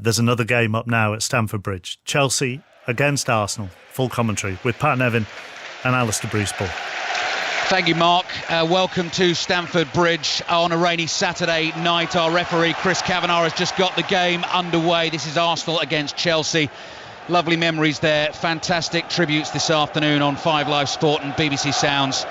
There's another game up now at Stamford Bridge. Chelsea against Arsenal. Full commentary with Pat Nevin and Alistair Bruce-Ball. Thank you, Mark. Welcome to Stamford Bridge on a rainy Saturday night. Our referee, Chris Kavanagh, has just got the game underway. This is Arsenal against Chelsea. Lovely memories there. Fantastic tributes this afternoon on 5 Live Sport and BBC Sounds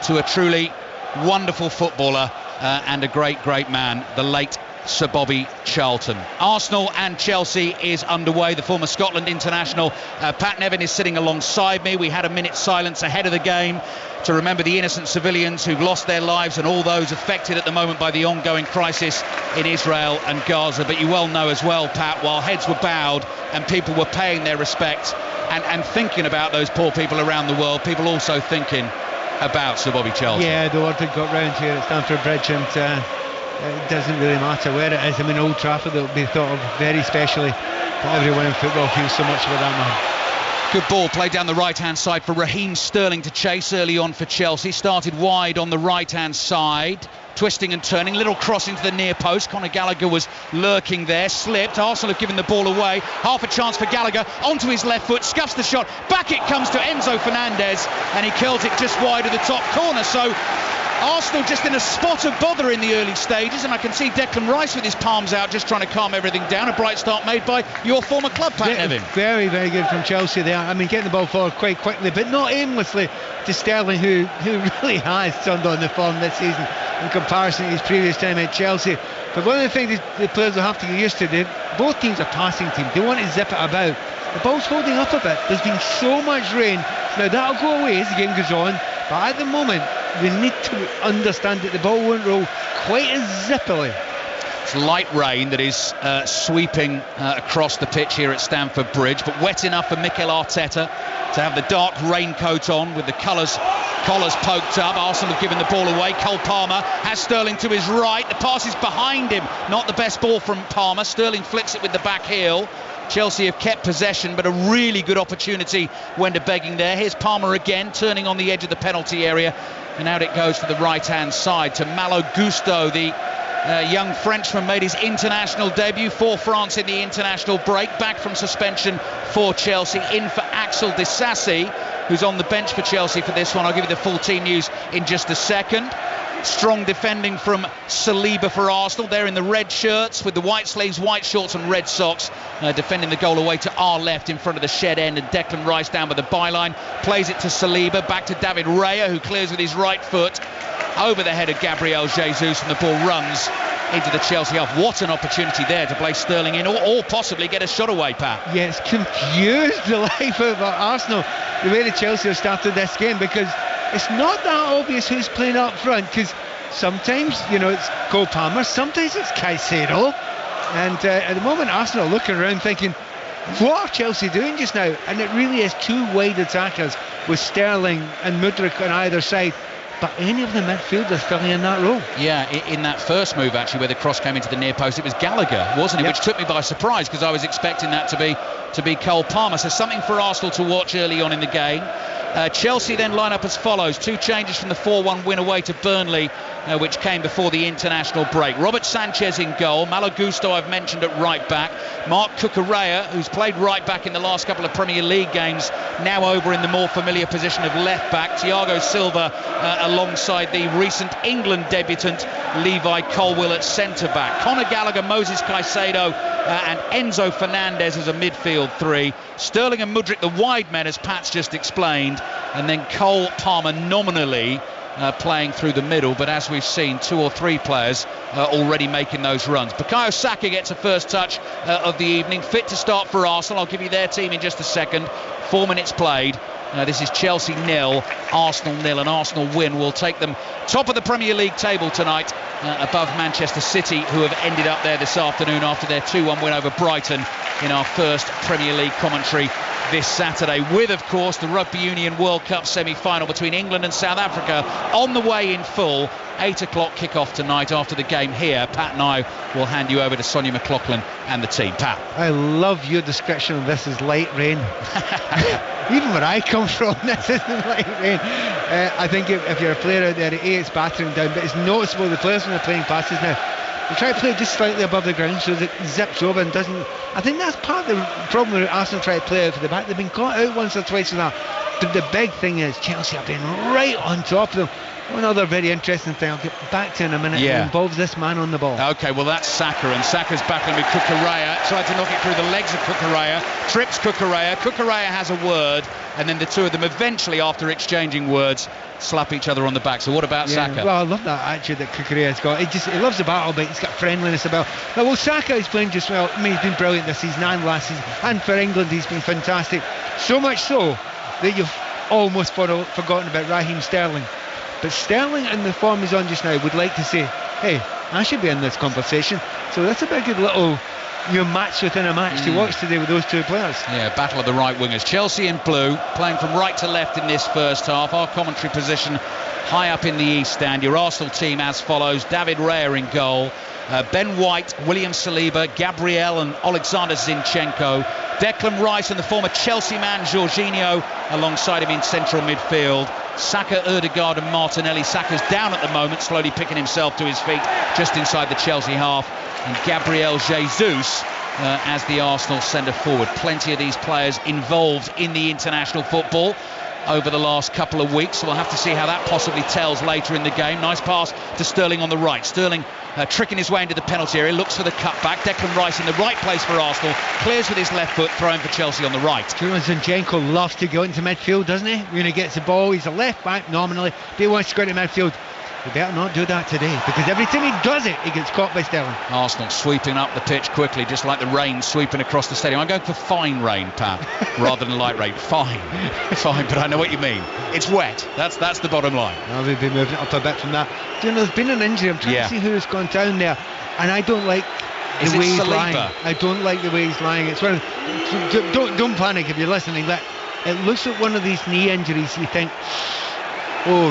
to a truly wonderful footballer and a great man, the late Sir Bobby Charlton. Arsenal and Chelsea is underway. The former Scotland international Pat Nevin is sitting alongside me. We had a minute's silence ahead of the game to remember the innocent civilians who've lost their lives and all those affected at the moment by the ongoing crisis in Israel and Gaza. But you well know as well, Pat, while heads were bowed and people were paying their respects and thinking about those poor people around the world, people also thinking about Sir Bobby Charlton. Yeah, the word had got round here at Stamford Bridge, and it doesn't really matter where it is. I mean, Old Trafford will be thought of very specially, but everyone in football feels so much for that man. Good ball played down the right-hand side for Raheem Sterling to chase early on for Chelsea. Started wide on the right-hand side, twisting and turning. Little cross into the near post. Conor Gallagher was lurking there, slipped. Arsenal have given the ball away. Half a chance for Gallagher. Onto his left foot, scuffs the shot. Back it comes to Enzo Fernandez, and he kills it just wide of the top corner. So Arsenal just in a spot of bother in the early stages, and I can see Declan Rice with his palms out just trying to calm everything down. A bright start made by your former club, Pat Nevin. Very, very good from Chelsea there. I mean, getting the ball forward quite quickly, but not aimlessly, to Sterling, who really has turned on the form this season in comparison to his previous time at Chelsea. But one of the things the players will have to get used to, both teams are passing teams. They want to zip it about. The ball's holding up a bit. There's been so much rain. Now that'll go away as the game goes on, but at the moment we need to understand that the ball won't roll quite as zippily. It's light rain that is sweeping across the pitch here at Stamford Bridge, but wet enough for Mikel Arteta to have the dark raincoat on with the collars poked up. Arsenal have given the ball away. Cole Palmer has Sterling to his right. The pass is behind him. Not the best ball from Palmer. Sterling flicks it with the back heel. Chelsea have kept possession, but a really good opportunity went to begging there. Here's Palmer again, turning on the edge of the penalty area, and out it goes to the right-hand side to Malo Gusto. The young Frenchman made his international debut for France in the international break, back from suspension for Chelsea, in for Axel Disasi, who's on the bench for Chelsea for this one. I'll give you the full team news in just a second. Strong defending from Saliba for Arsenal. They're in the red shirts with the white sleeves, white shorts and red socks, defending the goal away to our left in front of the shed end, and Declan Rice down by the byline, plays it to Saliba, back to David Raya, who clears with his right foot over the head of Gabriel Jesus, and the ball runs into the Chelsea half. What an opportunity there to play Sterling in, or possibly get a shot away, Pat. Yeah, it's confused the life of Arsenal, the way the Chelsea have started this game, because it's not that obvious who's playing up front, because sometimes, it's Cole Palmer, sometimes it's Caicedo, and at the moment Arsenal are looking around thinking, what are Chelsea doing just now? And it really is two wide attackers with Sterling and Mudryk on either side, but any of the midfielders filling in that role. Yeah, in that first move actually, where the cross came into the near post, it was Gallagher, wasn't it? Yep. Which took me by surprise, because I was expecting that to be Cole Palmer. So something for Arsenal to watch early on in the game. Chelsea then line up as follows. 2 changes from the 4-1 win away to Burnley, which came before the international break. Robert Sanchez in goal. Malo Gusto I've mentioned at right back. Mark Cucurella, who's played right back in the last couple of Premier League games, now over in the more familiar position of left back. Thiago Silva alongside the recent England debutant Levi Colwill at centre back. Conor Gallagher, Moses Caicedo and Enzo Fernandez as a midfield 3. Sterling and Mudryk the wide men, as Pat's just explained, and then Cole Palmer nominally playing through the middle, but as we've seen, 2 or 3 players already making those runs. Bukayo Saka gets a first touch of the evening, fit to start for Arsenal. I'll give you their team in just a second. 4 minutes played. This is Chelsea 0, Arsenal 0, and Arsenal win will take them top of the Premier League table tonight, above Manchester City, who have ended up there this afternoon after their 2-1 win over Brighton in our first Premier League commentary this Saturday, with, of course, the Rugby Union World Cup semi-final between England and South Africa on the way in full. 8 o'clock kick-off tonight after the game here. Pat and I will hand you over to Sonia McLaughlin and the team. Pat. I love your description of this as light rain. Even where I come from, this isn't light rain. I think if you're a player out there, it's battering down, but it's noticeable the players when they're playing passes now, They try to play just slightly above the ground so that it zips over and doesn't. I think that's part of the problem with Arsenal try to play out for the back. They've been caught out once or twice in that. The big thing is Chelsea have been right on top of them. One other very interesting thing I'll get back to in a minute. It involves this man on the ball. Okay, well that's Saka, and Saka's battling with Cucurella, tried to knock it through the legs of Cucurella, trips Cucurella. Cucurella has a word, and then the two of them eventually, after exchanging words, slap each other on the back. So what about Saka? Well, I love that attitude that Cucurella's got. He loves the battle, but he's got friendliness about. Well, Saka is playing just well. I mean, he's been brilliant this season and last season, and for England he's been fantastic. So much so that you've almost forgotten about Raheem Sterling. But Sterling, in the form he's on just now, would like to say, hey, I should be in this conversation. So that's a big good little match within a match to watch today with those two players. Yeah, battle of the right wingers. Chelsea in blue, playing from right to left in this first half. Our commentary position high up in the East Stand. Your Arsenal team as follows: David Raya in goal, Ben White, William Saliba, Gabriel and Alexander Zinchenko, Declan Rice and the former Chelsea man Jorginho alongside him in central midfield. Saka, Ødegaard and Martinelli. Saka's down at the moment, slowly picking himself to his feet just inside the Chelsea half. And Gabriel Jesus as the Arsenal centre forward. Plenty of these players involved in the international football over the last couple of weeks, so we'll have to see how that possibly tells later in the game. Nice pass to Sterling on the right. Sterling tricking his way into the penalty area, looks for the cutback. Declan Rice in the right place for Arsenal, clears with his left foot, throwing for Chelsea on the right. Zinchenko loves to go into midfield, doesn't he? When he gets the ball, he's a left back nominally, but he wants to go into midfield. He better not do that today, because every time he does it, he gets caught by Sterling. Arsenal sweeping up the pitch quickly, just like the rain sweeping across the stadium. I'm going for fine rain, Pat, rather than light rain. Fine, but I know what you mean. It's wet. That's the bottom line. Well, they've been moving up a bit from that. Do you know, there's been an injury. I'm trying to see who's gone down there, and I don't like the way he's lying. I don't like the way he's lying. It's one of, don't panic if you're listening. It looks like one of these knee injuries. You think,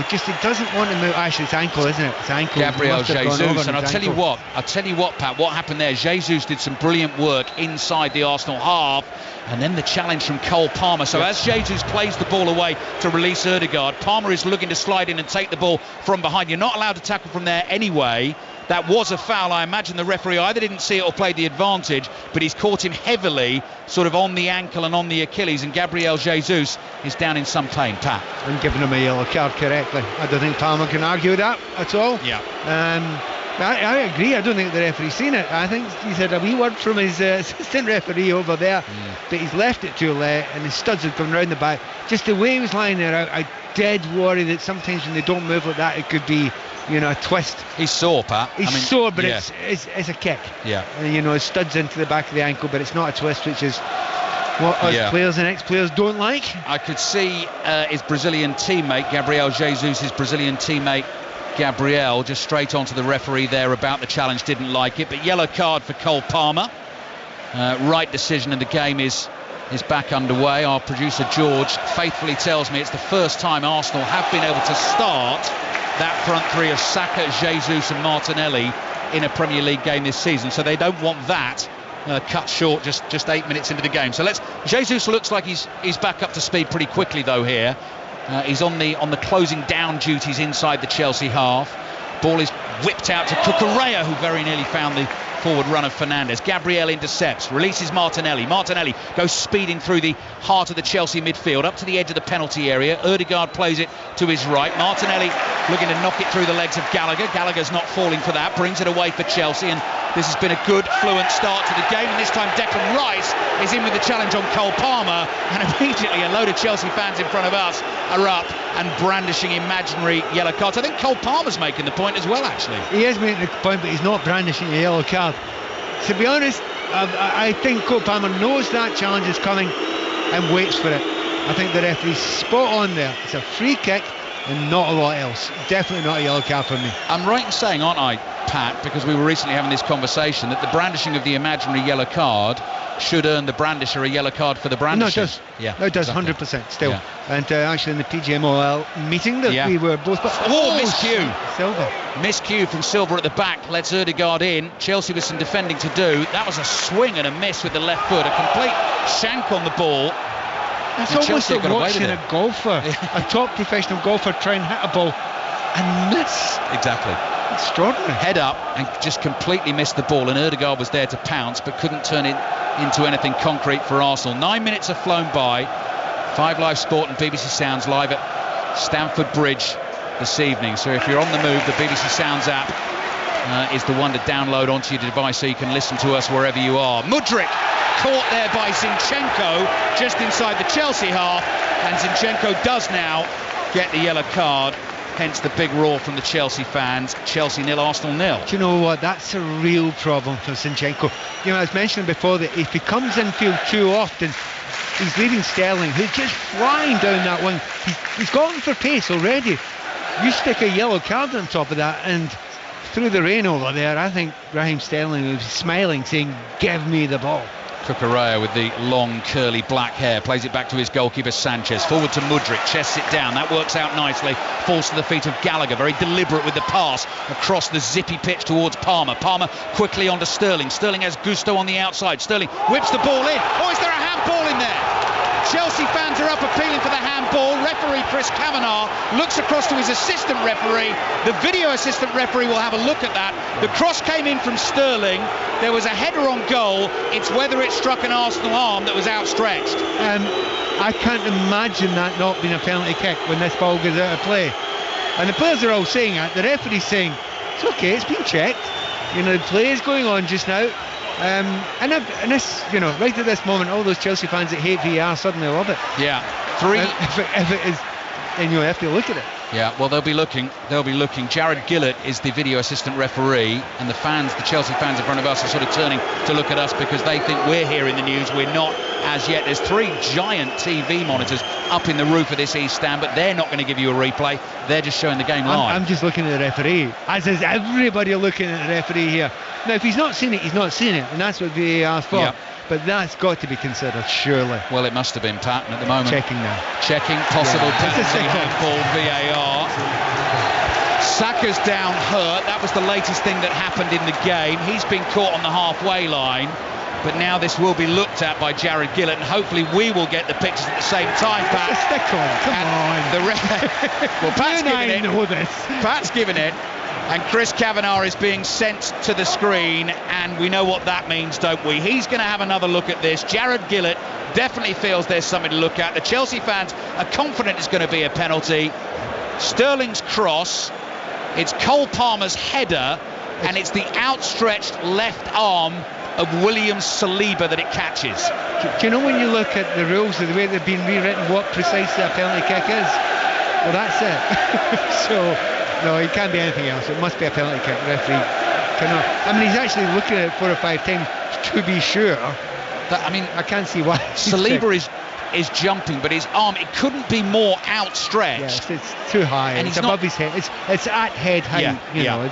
just he doesn't want to move. Actually, it's ankle, isn't it? It's ankle. Gabriel Jesus. And I'll tell you what, Pat, what happened there? Jesus did some brilliant work inside the Arsenal half, and then the challenge from Cole Palmer. So as Jesus plays the ball away to release Ødegaard, Palmer is looking to slide in and take the ball from behind. You're not allowed to tackle from there anyway. That was a foul. I imagine the referee either didn't see it or played the advantage, but he's caught him heavily, sort of on the ankle and on the Achilles, and Gabriel Jesus is down in some pain, Pat. And giving him a yellow card correctly. I don't think Palmer can argue that at all. Yeah. I agree. I don't think the referee's seen it. I think he's had a wee word from his assistant referee over there, but he's left it too late, and his studs have gone round the back. Just the way he was lying there, I did worry that sometimes when they don't move like that, it could be, a twist. He's sore, Pat. He's sore, but it's a kick. Yeah. It studs into the back of the ankle, but it's not a twist, which is what us players and ex-players don't like. I could see his Brazilian teammate, Gabriel Jesus, his Brazilian teammate, Gabriel, just straight onto the referee there about the challenge, didn't like it. But yellow card for Cole Palmer. Right decision, and the game is back underway. Our producer George faithfully tells me it's the first time Arsenal have been able to start that front three of Saka, Jesus and Martinelli in a Premier League game this season, so they don't want that cut short just 8 minutes into the game. So Jesus looks like he's back up to speed pretty quickly though here. He's on the closing down duties inside the Chelsea half. Ball is whipped out to Cucurella, who very nearly found the forward run of Fernandes. Gabriel intercepts, releases Martinelli. Martinelli goes speeding through the heart of the Chelsea midfield, up to the edge of the penalty area. Ødegaard plays it to his right. Martinelli looking to knock it through the legs of Gallagher. Gallagher's not falling for that, brings it away for Chelsea, and this has been a good, fluent start to the game. And this time Declan Rice is in with the challenge on Cole Palmer, and immediately a load of Chelsea fans in front of us are up and brandishing imaginary yellow cards. I think Cole Palmer's making the point as well, actually. He is making the point, but he's not brandishing a yellow card. To be honest, I think Cole Palmer knows that challenge is coming and waits for it. I think the referee's spot on there. It's a free kick and not a lot else. Definitely not a yellow card for me. I'm right in saying, aren't I, Pat, because we were recently having this conversation, that the brandishing of the imaginary yellow card should earn the brandisher a yellow card for the brandishing. No, it does. Yeah, no, it does, exactly. 100% still. Yeah. And actually in the PGMOL meeting that we were both... miscue. Silva. Miscue from Silva at the back, lets Ødegaard in. Chelsea with some defending to do. That was a swing and a miss with the left foot. A complete shank on the ball. It's almost like watching a golfer, a top professional golfer, try and hit a ball and miss. Exactly. Extraordinary. Head up and just completely missed the ball, and Ødegaard was there to pounce but couldn't turn it into anything concrete for Arsenal. 9 minutes have flown by. 5 Live Sport and BBC Sounds live at Stamford Bridge this evening, so if you're on the move, the BBC Sounds app is the one to download onto your device so you can listen to us wherever you are. Mudryk caught there by Zinchenko just inside the Chelsea half, and Zinchenko does now get the yellow card, hence the big roar from the Chelsea fans. Chelsea 0, Arsenal 0. Do you know what? That's a real problem for Zinchenko. You know, I was mentioning before that if he comes infield too often, he's leaving Sterling, who's just flying down that wing. He's gone for pace already. You stick a yellow card on top of that, and through the rain over there, I think Raheem Sterling was smiling, saying, "Give me the ball." Cucurella with the long curly black hair plays it back to his goalkeeper Sanchez, forward to Mudryk, chests it down, that works out nicely, falls to the feet of Gallagher, very deliberate with the pass across the zippy pitch towards Palmer. Palmer quickly onto Sterling. Sterling has Gusto on the outside. Sterling whips the ball in. Oh, is there a handball in there? Chelsea fans are up appealing for the handball. Referee Chris Kavanagh looks across to his assistant referee. The video assistant referee will have a look at that. The cross came in from Sterling. There was a header on goal. It's whether it struck an Arsenal arm that was outstretched. I can't imagine that not being a penalty kick when this ball goes out of play. And the players are all saying that. The referee's saying, it's okay, it's been checked. You know, the play is going on just now. And this, you know, right at this moment, all those Chelsea fans that hate VAR suddenly love it. Yeah, If it is, then you have to look at it. Yeah, well, they'll be looking. Jared Gillett is the video assistant referee, and the Chelsea fans in front of us are sort of turning to look at us because they think we're hearing the news. We're not as yet. There's 3 giant TV monitors up in the roof of this East Stand, but they're not going to give you a replay. They're just showing the game live. I'm just looking at the referee, as is everybody looking at the referee here. Now, if he's not seen it, he's not seen it, and that's what VAR's for. Yep. But that's got to be considered, surely. Well, it must have been, Pat, and at the moment. Checking now. Checking possible penalty, Yeah. handball, VAR. Saka's down hurt. That was the latest thing that happened in the game. He's been caught on the halfway line. But now this will be looked at by Jared Gillett, and hopefully we will get the pictures at the same time, Pat. Stick on, come on. Well, Pat's giving it. Know this. Pat's giving it. And Chris Kavanagh is being sent to the screen, and we know what that means, don't we? He's going to have another look at this. Jared Gillett definitely feels there's something to look at. The Chelsea fans are confident it's going to be a penalty. Sterling's cross, it's Cole Palmer's header, and it's the outstretched left arm of William Saliba that it catches. Do you know when you look at the rules, the way they've been rewritten, what precisely a penalty kick is? Well, that's it. So... no, it can't be anything else. It must be a penalty kick. The referee cannot. I mean, he's actually looking at it 4 or 5 times to be sure. I can't see why. Saliba is jumping, but his arm, it couldn't be more outstretched. Yes, it's too high. And it's above his head. It's at head height. Yeah,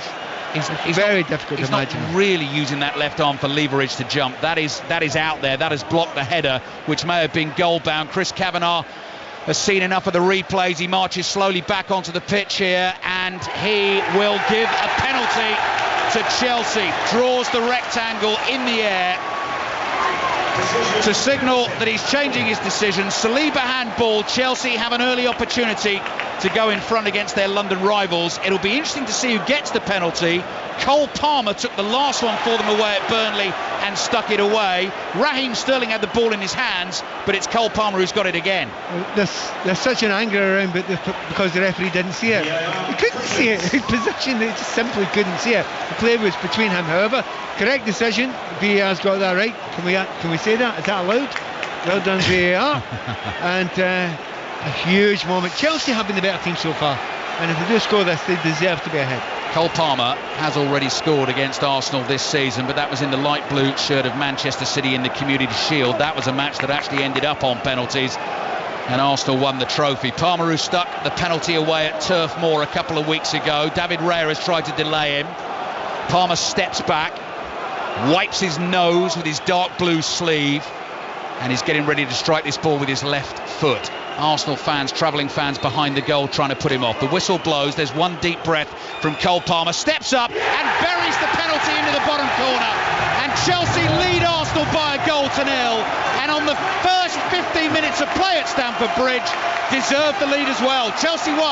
It's very difficult to imagine. He's not really using that left arm for leverage to jump. That is out there. That has blocked the header, which may have been goal bound. Chris Kavanagh has seen enough of the replays. He marches slowly back onto the pitch here, and he will give a penalty to Chelsea. Draws the rectangle in the air to signal that he's changing his decision. Saliba handball. Chelsea have an early opportunity to go in front against their London rivals. It'll be interesting to see who gets the penalty. Cole Palmer took the last one for them away at Burnley and stuck it away. Raheem Sterling had the ball in his hands, but it's Cole Palmer who's got it again. There's such an anger around because the referee didn't see it. He couldn't see it. His position, he just simply couldn't see it. The play was between him. However, correct decision. VAR's got that right. Can we say that? Is that allowed? Well done, VAR. And a huge moment. Chelsea have been the better team so far, and if they do score this, they deserve to be ahead. Cole Palmer has already scored against Arsenal this season, but that was in the light blue shirt of Manchester City in the Community Shield. That was a match that actually ended up on penalties, and Arsenal won the trophy. Palmer, who stuck the penalty away at Turf Moor a couple of weeks ago. David Raya has tried to delay him. Palmer steps back, wipes his nose with his dark blue sleeve, and he's getting ready to strike this ball with his left foot. Arsenal fans, travelling fans behind the goal trying to put him off. The whistle blows. There's one deep breath from Cole Palmer. Steps up and buries the penalty into the bottom corner. And Chelsea lead Arsenal by a goal to 0. And on the first 15 minutes of play at Stamford Bridge, deserved the lead as well. Chelsea 1,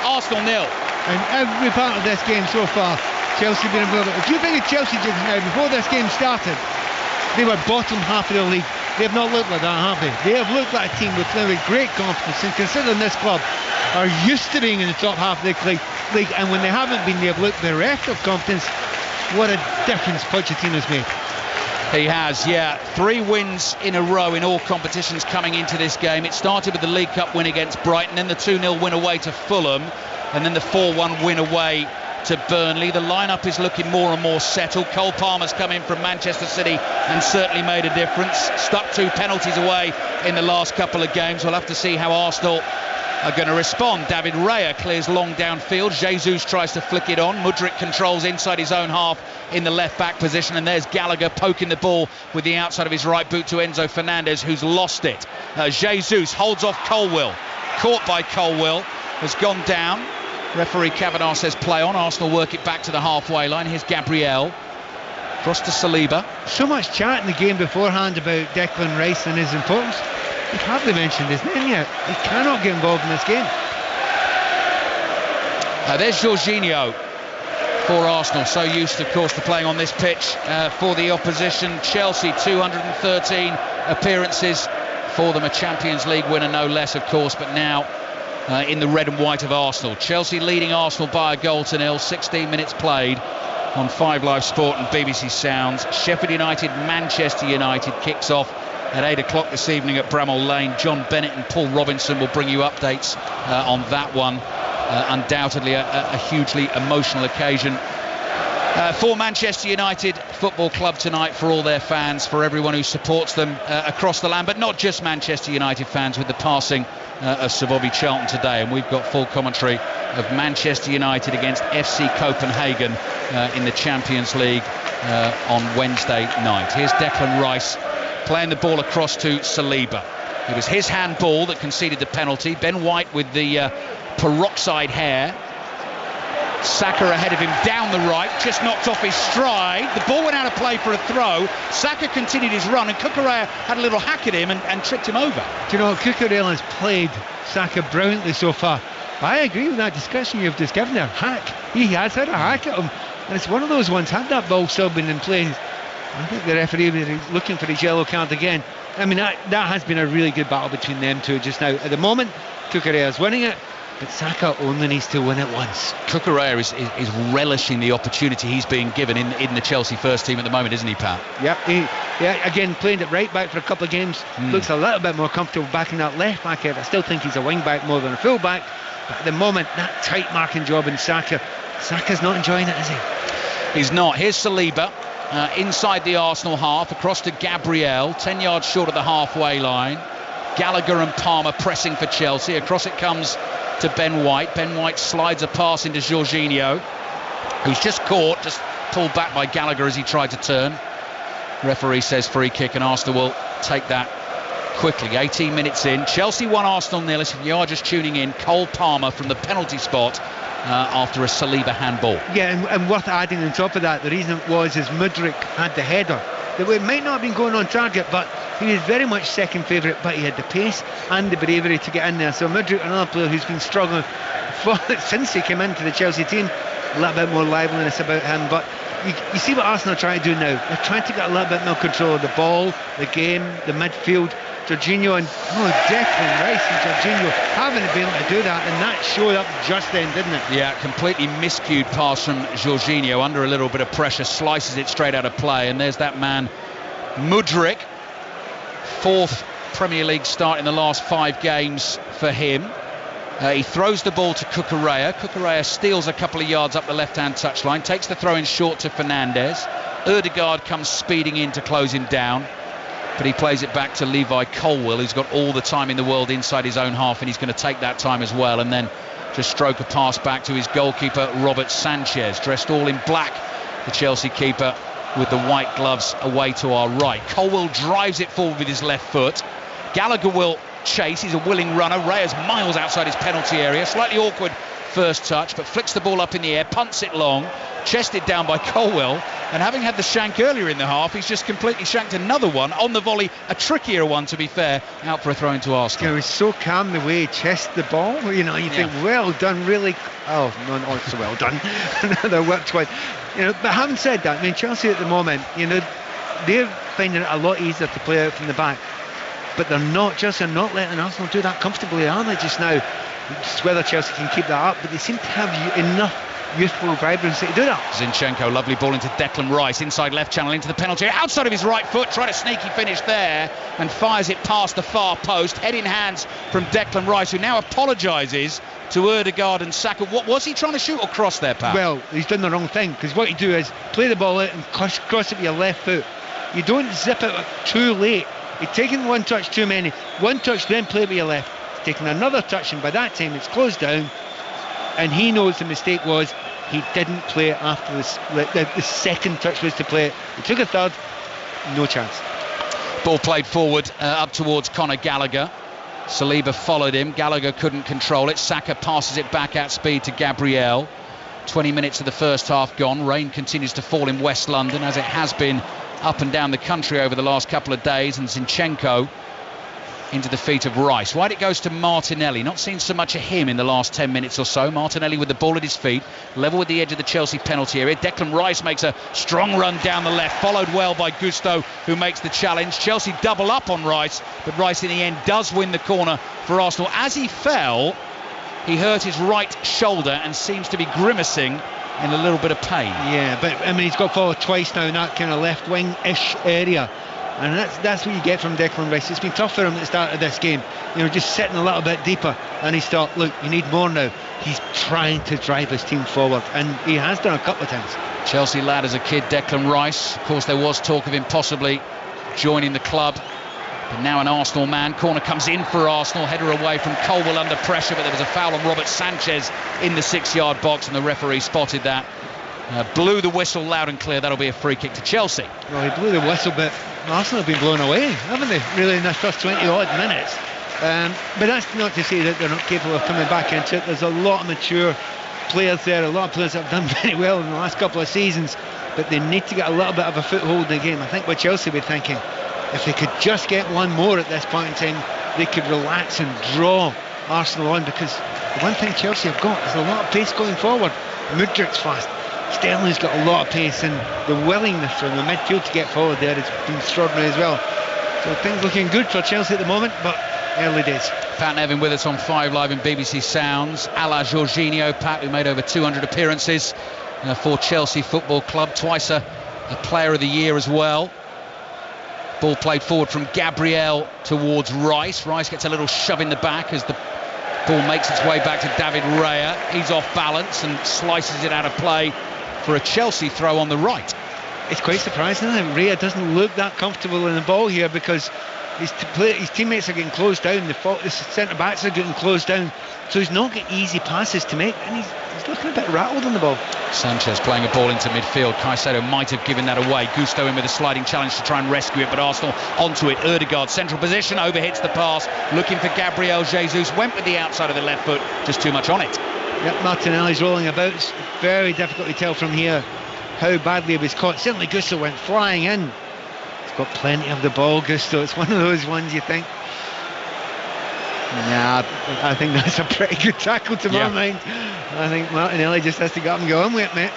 Arsenal 0. And every part of this game so far, Chelsea have been involved. If you think of Chelsea just now, before this game started, they were bottom half of the league. They have not looked like that, have they? They have looked like a team with playing with great confidence, and considering this club are used to being in the top half of the league, and when they haven't been, they've looked bereft of confidence. What a difference Pochettino has made. He has, yeah. 3 wins in a row in all competitions coming into this game. It started with the League Cup win against Brighton, then the 2-0 win away to Fulham, and then the 4-1 win away to Burnley. The lineup is looking more and more settled. Cole Palmer's come in from Manchester City and certainly made a difference. Stuck 2 penalties away in the last couple of games. We'll have to see how Arsenal are going to respond. David Raya clears long downfield. Jesus tries to flick it on. Mudryk controls inside his own half in the left back position, and there's Gallagher poking the ball with the outside of his right boot to Enzo Fernandez, who's lost it. Jesus holds off Colwill. Caught by Colwill, has gone down. Referee Kavanagh says play on. Arsenal work it back to the halfway line. Here's Gabriel. Cross to Saliba. So much chat in the game beforehand about Declan Rice and his importance. He hardly mentioned his name yet. He cannot get involved in this game. There's Jorginho for Arsenal. So used, of course, to playing on this pitch for the opposition. Chelsea, 213 appearances for them. A Champions League winner, no less, of course, but now in the red and white of Arsenal. Chelsea leading Arsenal by a goal to nil. 16 minutes played on 5 Live Sport and BBC Sounds. Sheffield United, Manchester United kicks off at 8 o'clock this evening at Bramall Lane. John Bennett and Paul Robinson will bring you updates on that one. Undoubtedly a hugely emotional occasion for Manchester United Football Club tonight, for all their fans, for everyone who supports them across the land, but not just Manchester United fans, with the passing of Sir Bobby Charlton today. And we've got full commentary of Manchester United against FC Copenhagen in the Champions League on Wednesday night. Here's Declan Rice playing the ball across to Saliba. It was his handball that conceded the penalty. Ben White with the peroxide hair. Saka ahead of him down the right, just knocked off his stride. The ball went out of play for a throw. Saka continued his run, and Cucurella had a little hack at him and tripped him over. Do you know, Cucurella has played Saka brilliantly so far. I agree with that discussion you've just given there. Hack. He has had a hack at him, and it's one of those ones. Had that ball still been in play, I think the referee was looking for his yellow card again. I mean, that has been a really good battle between them two just now. At the moment, Cucurella's winning it, but Saka only needs to win it once. Cucurella is relishing the opportunity he's being given in the Chelsea first team at the moment, isn't he, Pat? Yep. Again, playing it right back for a couple of games. Looks a little bit more comfortable back in that left back area. I still think he's a wing back more than a full back. But at the moment, that tight marking job in Saka's not enjoying it, is he? He's not. Here's Saliba. Inside the Arsenal half, across to Gabriel, 10 yards short of the halfway line. Gallagher and Palmer pressing for Chelsea. Across it comes to Ben White. Ben White slides a pass into Jorginho, who's just caught, just pulled back by Gallagher as he tried to turn. Referee says free kick, and Arsenal will take that quickly. 18 minutes in. Chelsea 1, Arsenal 0. If you are just tuning in, Cole Palmer from the penalty spot after a Saliba handball. Yeah, and worth adding on top of that, the reason it was is Mudryk had the header. It might not have been going on target, but he was very much second favourite, but he had the pace and the bravery to get in there. So Mudryk, another player who's been struggling since he came into the Chelsea team. A little bit more liveliness about him, but you see what Arsenal are trying to do now. They're trying to get a little bit more control of the ball, the game, the midfield. Jorginho and Declan Rice and Jorginho haven't been able to do that, and that showed up just then, didn't it? Yeah, completely miscued pass from Jorginho under a little bit of pressure, slices it straight out of play, and there's that man Mudryk, 4th Premier League start in the last 5 games for him. He throws the ball to Cucurella. Cucurella steals a couple of yards up the left-hand touchline, takes the throw in short to Fernandez. Ødegaard comes speeding in to close him down, but he plays it back to Levi Colwill, who's got all the time in the world inside his own half, and he's going to take that time as well, and then just stroke a pass back to his goalkeeper Robert Sanchez, dressed all in black, the Chelsea keeper, with the white gloves away to our right. Colwill drives it forward with his left foot. Gallagher will chase. He's a willing runner. Raya's miles outside his penalty area. Slightly awkward first touch, but flicks the ball up in the air, punts it long, chested down by Colwell, and having had the shank earlier in the half, he's just completely shanked another one on the volley, a trickier one to be fair, out for a throw into Arsenal. It was so calm the way he chested the ball, you think, well done, really. Oh, no, not so well done. Another worked one. But having said that, I mean, Chelsea at the moment, they're finding it a lot easier to play out from the back, but they're not letting Arsenal do that comfortably, are they, just now? Just whether Chelsea can keep that up, but they seem to have enough youthful vibrancy to do that. Zinchenko, lovely ball into Declan Rice, inside left channel into the penalty, outside of his right foot, tried a sneaky finish there and fires it past the far post, head in hands from Declan Rice, who now apologises to Ødegaard and Saka. What was he trying to shoot or cross there, Pat? Well, he's done the wrong thing, because what you do is play the ball out and cross it with your left foot. You don't zip it too late. You're taking one touch too many. One touch, then play with your left. He's taking another touch, and by that time it's closed down, and he knows the mistake was he didn't play it after the second touch was to play it. He took a third, no chance. Ball played forward up towards Conor Gallagher. Saliba followed him. Gallagher couldn't control it. Saka passes it back at speed to Gabriel. 20 minutes of the first half gone. Rain continues to fall in West London, as it has been up and down the country over the last couple of days, and Zinchenko into the feet of Rice. Right, it goes to Martinelli. Not seen so much of him in the last 10 minutes or so. Martinelli with the ball at his feet, level with the edge of the Chelsea penalty area. Declan Rice makes a strong run down the left, followed well by Gusto, who makes the challenge. Chelsea double up on Rice, but Rice in the end does win the corner for Arsenal. As he fell, he hurt his right shoulder and seems to be grimacing in a little bit of pain. Yeah, but I mean, he's got forward twice now in that kind of left wing-ish area, and that's what you get from Declan Rice. It's been tough for him at the start of this game, just sitting a little bit deeper, and he's thought, look, you need more now. He's trying to drive his team forward, and he has done a couple of times. Chelsea lad as a kid, Declan Rice. Of course, there was talk of him possibly joining the club, but now an Arsenal man. Corner comes in for Arsenal, header away from Colwell under pressure, but there was a foul on Robert Sanchez in the 6-yard box, and the referee spotted that. Blew the whistle loud and clear. That'll be a free kick to Chelsea. Well, he blew the whistle, but Arsenal have been blown away, haven't they, really, in their first 20 odd minutes? But that's not to say that they're not capable of coming back into it. There's a lot of mature players there, a lot of players that have done very well in the last couple of seasons, but they need to get a little bit of a foothold in the game. I think what Chelsea will be thinking, if they could just get one more at this point in time, they could relax and draw Arsenal on, because the one thing Chelsea have got is a lot of pace going forward. Mudrik's fast, Sterling's got a lot of pace, and the willingness from the midfield to get forward there has been extraordinary as well. So things looking good for Chelsea at the moment, but early days. Pat Nevin with us on 5 Live and BBC Sounds. A la Jorginho, Pat, who made over 200 appearances for Chelsea Football Club, twice a Player of the Year as well. Ball played forward from Gabriel towards Rice. Rice gets a little shove in the back as the ball makes its way back to David Raya. He's off balance and slices it out of play for a Chelsea throw on the right. It's quite surprising, isn't it? Raya doesn't look that comfortable in the ball here, because his teammates are getting closed down, the centre-backs are getting closed down, so he's not getting easy passes to make, and he's looking a bit rattled on the ball. Sanchez playing a ball into midfield. Caicedo might have given that away. Gusto in with a sliding challenge to try and rescue it, but Arsenal onto it. Ødegaard, central position, overhits the pass, looking for Gabriel Jesus, went with the outside of the left foot, just too much on it. Yep, Martinelli's rolling about. It's very difficult to tell from here how badly he was caught. Certainly Gusto went flying in. He's got plenty of the ball, Gusto. It's one of those ones you think, nah, I think that's a pretty good tackle to my mind. I think Martinelli just has to get up and go on with it, mate.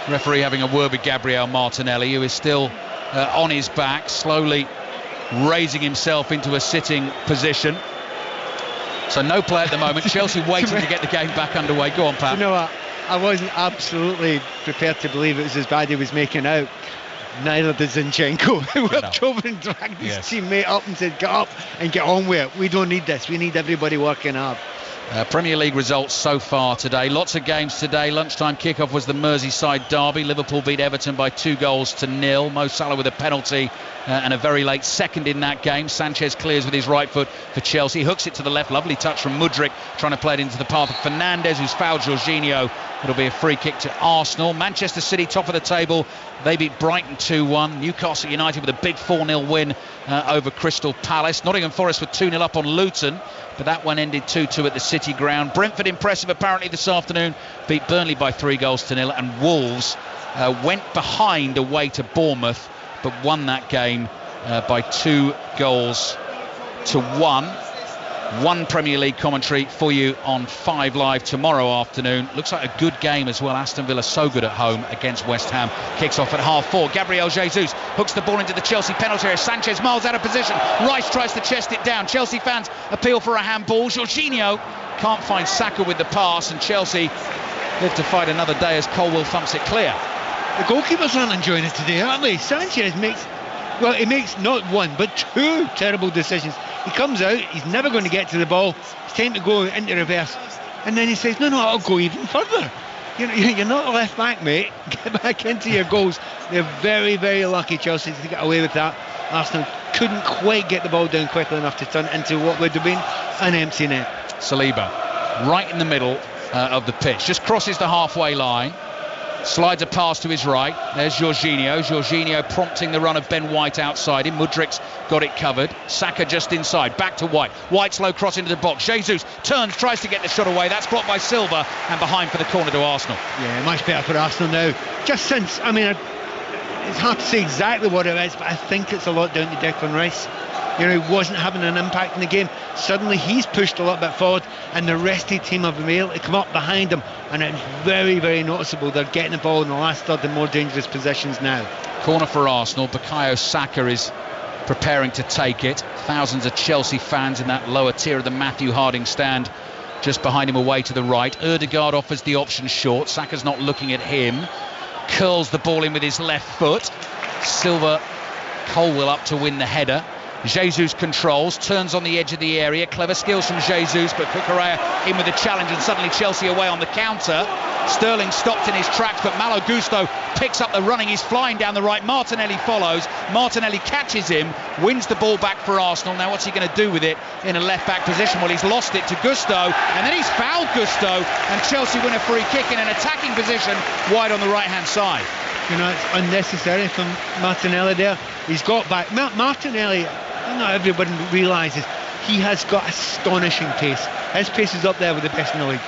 Referee having a word with Gabriel Martinelli, who is still on his back, slowly raising himself into a sitting position. So no play at the moment. Chelsea waiting to get the game back underway. Go on, Pat. You know what? I wasn't absolutely prepared to believe it was as bad as he was making out. Neither did Zinchenko, who worked over and dragged his teammate up and said, get up and get on with it. We don't need this. We need everybody working hard. Premier League results so far today. Lots of games today. Lunchtime kickoff was the Merseyside derby. Liverpool beat Everton by 2-0. Mo Salah with a penalty and a very late second in that game. Sanchez clears with his right foot for Chelsea. Hooks it to the left. Lovely touch from Mudryk, trying to play it into the path of Fernandes, who's fouled Jorginho It'll be a free kick to Arsenal. Manchester City top of the table. They beat Brighton 2-1. Newcastle United with a big 4-0 win over Crystal Palace. Nottingham Forest were 2-0 up on Luton, but that one ended 2-2 at the City Ground. Brentford impressive apparently this afternoon. Beat Burnley by 3-0. And Wolves went behind away to Bournemouth, but won that game by 2-1. One Premier League commentary for you on 5 Live tomorrow afternoon. Looks like a good game as well. Aston Villa so good at home against West Ham. Kicks off at 4:30. Gabriel Jesus hooks the ball into the Chelsea penalty area. Sanchez miles out of position. Rice tries to chest it down. Chelsea fans appeal for a handball. Jorginho can't find Saka with the pass, and Chelsea live to fight another day as Colwill thumps it clear. The goalkeepers aren't enjoying it today, aren't they? Sanchez makes not one but 2 terrible decisions. He comes out, he's never going to get to the ball, it's time to go into reverse, and then he says, no, I'll go even further. You're not a left back, mate. Get back into your goals. They're very, very lucky, Chelsea, to get away with that. Arsenal couldn't quite get the ball down quickly enough to turn into what would have been an empty net. Saliba right in the middle of the pitch, just crosses the halfway line, slides a pass to his right. There's Jorginho prompting the run of Ben White outside him. Mudrik's got it covered. Saka just inside, back to White. White slow cross into the box. Jesus turns, tries to get the shot away. That's blocked by Silva, and behind for the corner to Arsenal. Yeah, much better for Arsenal now. Just since, it's hard to say exactly what it is, but I think it's a lot down to Declan Rice. He wasn't having an impact in the game. Suddenly he's pushed a little bit forward, and the rest of the team have been able to come up behind him, and it's very, very noticeable. They're getting the ball in the last third in more dangerous positions now. Corner for Arsenal. Bukayo Saka is preparing to take it. Thousands of Chelsea fans in that lower tier of the Matthew Harding stand just behind him away to the right. Ødegaard offers the option short. Saka's not looking at him. Curls the ball in with his left foot. Silva, Colwill up to win the header. Jesus controls, turns on the edge of the area. Clever skills from Jesus, but Cucurella in with the challenge, and suddenly Chelsea away on the counter. Sterling stopped in his tracks, but Malo Gusto picks up the running. He's flying down the right. Martinelli follows. Martinelli catches him, wins the ball back for Arsenal. Now what's he going to do with it in a left-back position? Well, he's lost it to Gusto, and then he's fouled Gusto, and Chelsea win a free kick in an attacking position wide on the right-hand side. It's unnecessary from Martinelli there. He's got back. Martinelli, not everybody realises he has got astonishing pace. His pace is up there with the best in the league,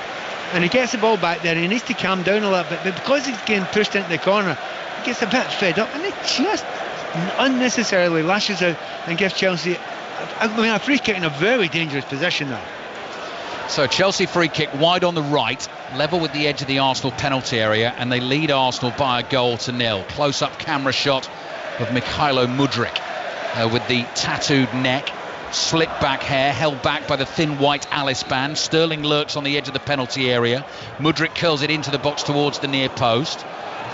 and he gets the ball back there. He needs to calm down a little bit, but because he's getting pushed into the corner, he gets a bit fed up, and he just unnecessarily lashes out and gives Chelsea a free kick in a very dangerous position now. So Chelsea free kick wide on the right, level with the edge of the Arsenal penalty area, and they lead Arsenal by 1-0. Close-up camera shot of Mykhailo Mudryk with the tattooed neck, slick back hair held back by the thin white Alice band. Sterling lurks on the edge of the penalty area. Mudryk curls it into the box towards the near post.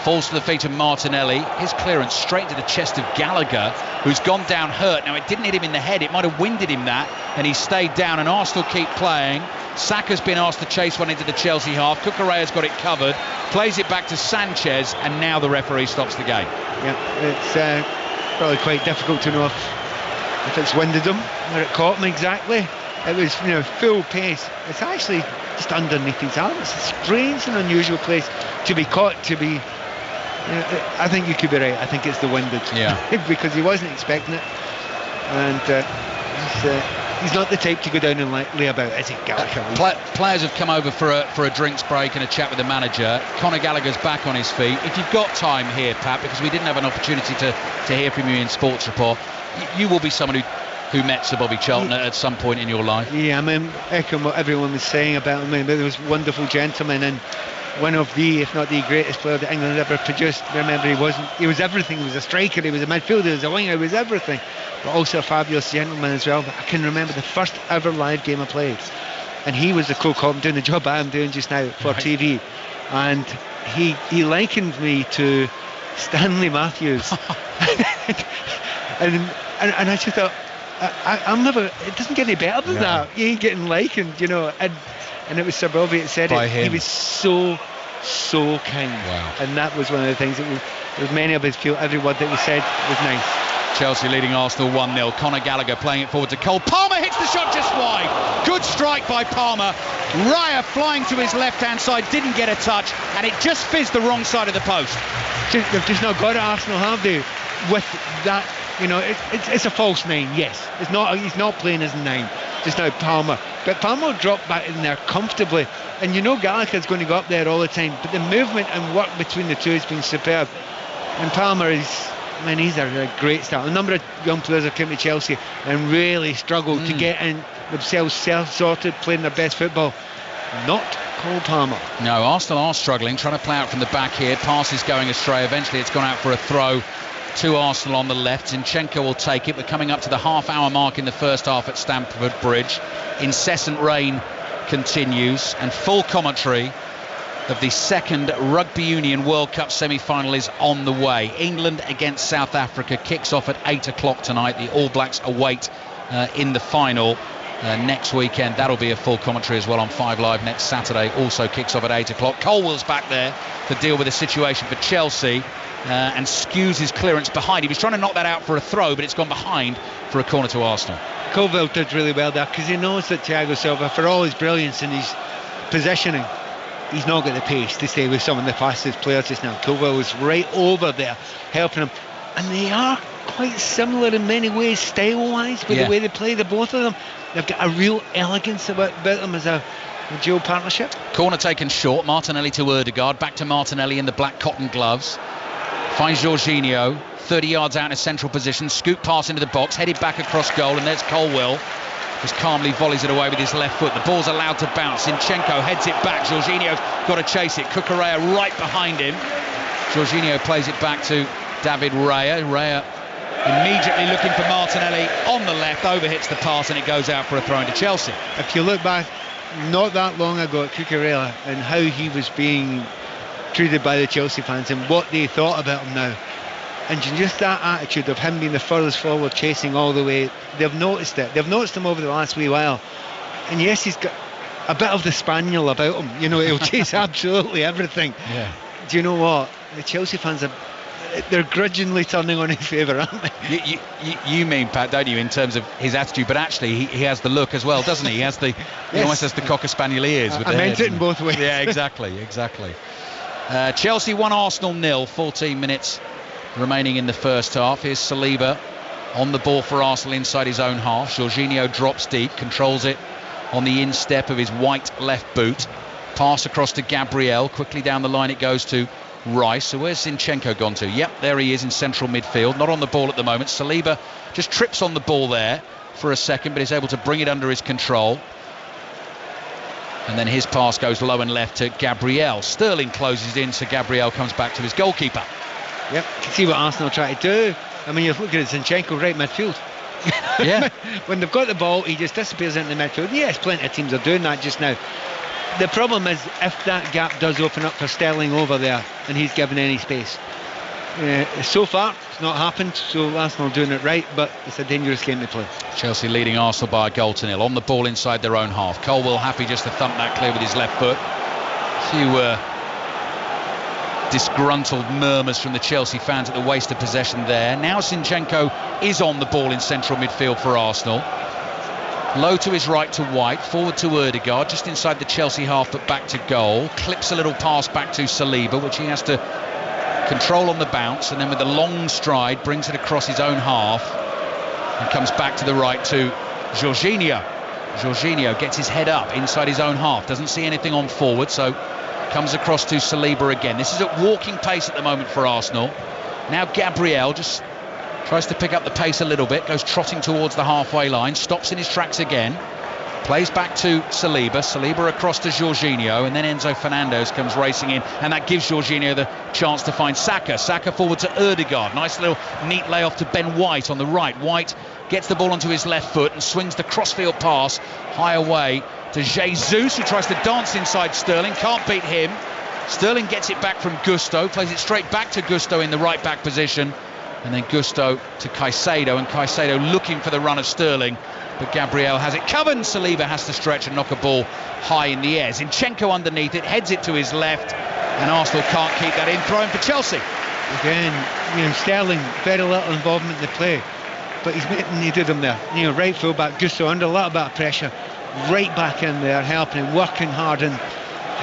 Falls to the feet of Martinelli. His clearance straight to the chest of Gallagher, who's gone down hurt. Now, it didn't hit him in the head. It might have winded him that, and he stayed down, and Arsenal keep playing. Saka's been asked to chase one into the Chelsea half. Cucurella's got it covered, plays it back to Sanchez, and now the referee stops the game. Yeah, it's probably quite difficult to know if it's winded him, where it caught him exactly. It was, full pace. It's actually just underneath his arm. It's a strange and unusual place to be caught, to be... I think you could be right. I think it's the winded. Yeah. Because he wasn't expecting it, and he's not the type to go down and lay about, is he, Gallagher? Players have come over for a drinks break and a chat with the manager. Conor Gallagher's back on his feet. If you've got time here, Pat, because we didn't have an opportunity to hear from you in Sports Report, you will be someone who met Sir Bobby Charlton at some point in your life. Yeah, echoing what everyone was saying about him. He was a wonderful gentleman, and one of the, if not the greatest player that England ever produced. Remember, he was everything. He was a striker, he was a midfielder, he was a winger, he was everything, but also a fabulous gentleman as well. But I can remember the first ever live game I played, and he was the co-com doing the job I'm doing just now for TV, and he likened me to Stanley Matthews. and I just thought, I'm never, it doesn't get any better than that. You ain't getting likened, and it was Sir Bobby that said by it. Him. He was so kind. Wow. And that was one of the things that was many of us feel every word that was said was nice. Chelsea leading Arsenal 1-0. Conor Gallagher playing it forward to Cole Palmer, hits the shot just wide. Good strike by Palmer. Raya flying to his left-hand side, didn't get a touch, and it just fizzed the wrong side of the post. They've just not got it, Arsenal, have they? With that, it's a false 9, yes. He's not playing as a 9 just now, Palmer. But Palmer dropped back in there comfortably, and Gallagher's going to go up there all the time. But the movement and work between the two has been superb. And Palmer he's a great start. A number of young players have come to Chelsea and really struggled to get in themselves self-sorted, playing their best football. Not Cole Palmer. No, Arsenal are struggling, trying to play out from the back here. Pass is going astray. Eventually it's gone out for a throw to Arsenal on the left. Zinchenko will take it. We're coming up to the half-hour mark in the first half at Stamford Bridge. Incessant rain continues, and full commentary of the second Rugby Union World Cup semi-final is on the way. England against South Africa kicks off at 8 o'clock tonight. The All Blacks await in the final next weekend. That'll be a full commentary as well on 5 Live next Saturday. Also kicks off at 8 o'clock. Colwell's back there to deal with the situation for Chelsea and skews his clearance behind. He was trying to knock that out for a throw, but it's gone behind for a corner to Arsenal. Colwell did really well there, because he knows that Thiago Silva, for all his brilliance and his positioning, he's not got the pace to stay with some of the fastest players just now. Colwell was right over there helping him, and they are quite similar in many ways, style-wise, with the way they play, the both of them. They've got a real elegance about them as a dual partnership. Corner taken short. Martinelli to Ødegaard. Back to Martinelli in the black cotton gloves. Finds Jorginho 30 yards out in a central position. Scoop pass into the box, headed back across goal, and there's Colwell. Just calmly volleys it away with his left foot. The ball's allowed to bounce. Zinchenko heads it back. Jorginho's got to chase it. Cucurella right behind him. Jorginho plays it back to David Raya. Raya immediately looking for Martinelli on the left. Overhits the pass, and it goes out for a throw into Chelsea. If you look back not that long ago at Cucurella and how he was being treated by the Chelsea fans and what they thought about him now, and just that attitude of him being the furthest forward, chasing all the way, they've noticed it. They've noticed him over the last wee while. And yes, he's got a bit of the spaniel about him. He'll chase absolutely everything. Yeah. Do you know what? The Chelsea fans they're grudgingly turning on his favour, aren't they? You mean, Pat, don't you, in terms of his attitude? But actually, he has the look as well, doesn't he? He has the he almost has the Cocker Spaniel ears. With I meant it in both ways. Yeah, exactly. Chelsea 1, Arsenal 0. 14 minutes remaining in the first half. Here's Saliba on the ball for Arsenal inside his own half. Jorginho drops deep, controls it on the instep of his white left boot. Pass across to Gabriel. Quickly down the line it goes to Rice. So where's Zinchenko gone to? Yep, there he is in central midfield. Not on the ball at the moment. Saliba just trips on the ball there for a second, but is able to bring it under his control. And then his pass goes low and left to Gabriel. Sterling closes in, so Gabriel comes back to his goalkeeper. Yep, you can see what Arsenal try to do. I mean, you're looking at Zinchenko right midfield. Yeah. When they've got the ball, he just disappears into the midfield. Yes, plenty of teams are doing that just now. The problem is if that gap does open up for Sterling over there and he's given any space. So far, it's not happened, so Arsenal doing it right, but it's a dangerous game to play. Chelsea leading Arsenal by a goal to 0. On the ball inside their own half. Colwell happy just to thump that clear with his left foot. A few disgruntled murmurs from the Chelsea fans at the waste of possession there. Now Zinchenko is on the ball in central midfield for Arsenal. Low to his right to White, forward to Ødegaard, just inside the Chelsea half but back to goal. Clips a little pass back to Saliba, which he has to control on the bounce, and then with a long stride brings it across his own half and comes back to the right to Jorginho. Jorginho gets his head up inside his own half, doesn't see anything on forward, so comes across to Saliba again. This is at walking pace at the moment for Arsenal. Now Gabriel just tries to pick up the pace a little bit, goes trotting towards the halfway line, stops in his tracks again, plays back to Saliba across to Jorginho, and then Enzo Fernandez comes racing in, and that gives Jorginho the chance to find Saka forward to Ødegaard. Nice little neat layoff to Ben White on the right. White gets the ball onto his left foot and swings the crossfield pass high away to Jesus, who tries to dance inside Sterling, can't beat him. Sterling gets it back from Gusto, plays it straight back to Gusto in the right back position, and then Gusto to Caicedo, and Caicedo looking for the run of Sterling, but Gabriel has it covered, and Saliba has to stretch and knock a ball high in the air. Zinchenko underneath it, heads it to his left, and Arsenal can't keep that in. Throw in for Chelsea. Again, Sterling, very little involvement in the play, but he's needed him there. Right full back, Gusto under a little bit of pressure, right back in there, helping him, working hard. And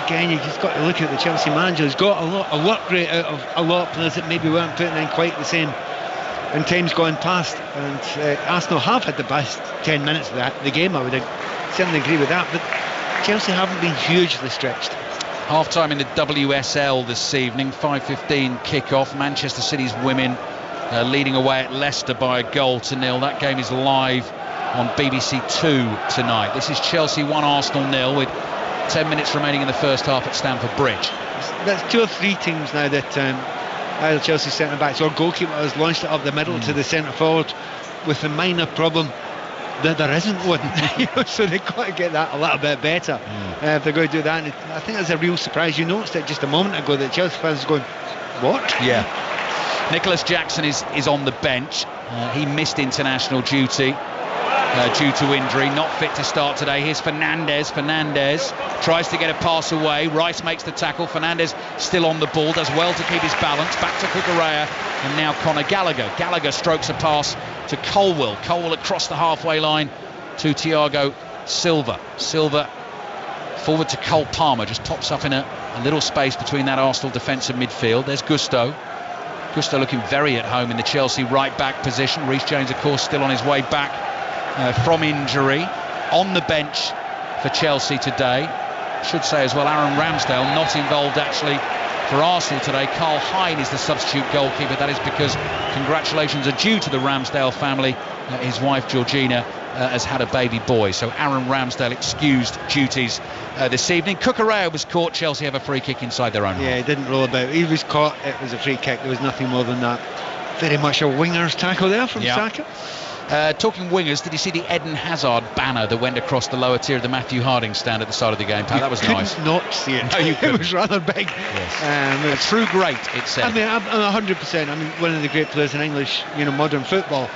again, you just got to look at the Chelsea manager. He's got a lot rate out of a lot of players that maybe weren't putting in quite the same in times gone past. And Arsenal have had the best 10 minutes of the game, I would certainly agree with that, but Chelsea haven't been hugely stretched. Half-time in the WSL this evening, 5:15 kick-off. Manchester City's women leading away at Leicester by 1-0. That game is live on BBC 2 tonight. This is Chelsea 1, Arsenal 0, with 10 minutes remaining in the first half at Stamford Bridge. That's 2 or 3 teams now that either Chelsea centre-backs or goalkeeper has launched it up the middle to the centre-forward, with the minor problem that there isn't one. So they've got to get that a little bit better if they're going to do that. And I think that's a real surprise. You noticed it just a moment ago that Chelsea fans are going, what? Yeah. Nicholas Jackson is on the bench. He missed international duty due to injury, not fit to start today. Here's Fernandes tries to get a pass away. Rice makes the tackle. Fernandes still on the ball, does well to keep his balance. Back to Cucurella, and now Conor Gallagher strokes a pass to Colwill across the halfway line to Thiago Silva forward to Cole Palmer, just pops up in a little space between that Arsenal defence and midfield. There's Gusto looking very at home in the Chelsea right back position. Reece James, of course, still on his way back from injury. On the bench for Chelsea today, should say as well, Aaron Ramsdale not involved actually for Arsenal today. Carl Hein is the substitute goalkeeper. That is because congratulations are due to the Ramsdale family. His wife Georgina has had a baby boy, so Aaron Ramsdale excused duties this evening. Cucurella was caught. Chelsea have a free kick inside their own half. Yeah, he didn't roll about. He was caught. It was a free kick. There was nothing more than that. Very much a winger's tackle there from Saka. Talking wingers, did you see the Eden Hazard banner that went across the lower tier of the Matthew Harding stand at the side of the game? That was nice. Not see it. No, you it was rather big. Yes. A true great, it said. I mean, I'm 100%. I mean, one of the great players in English, modern football,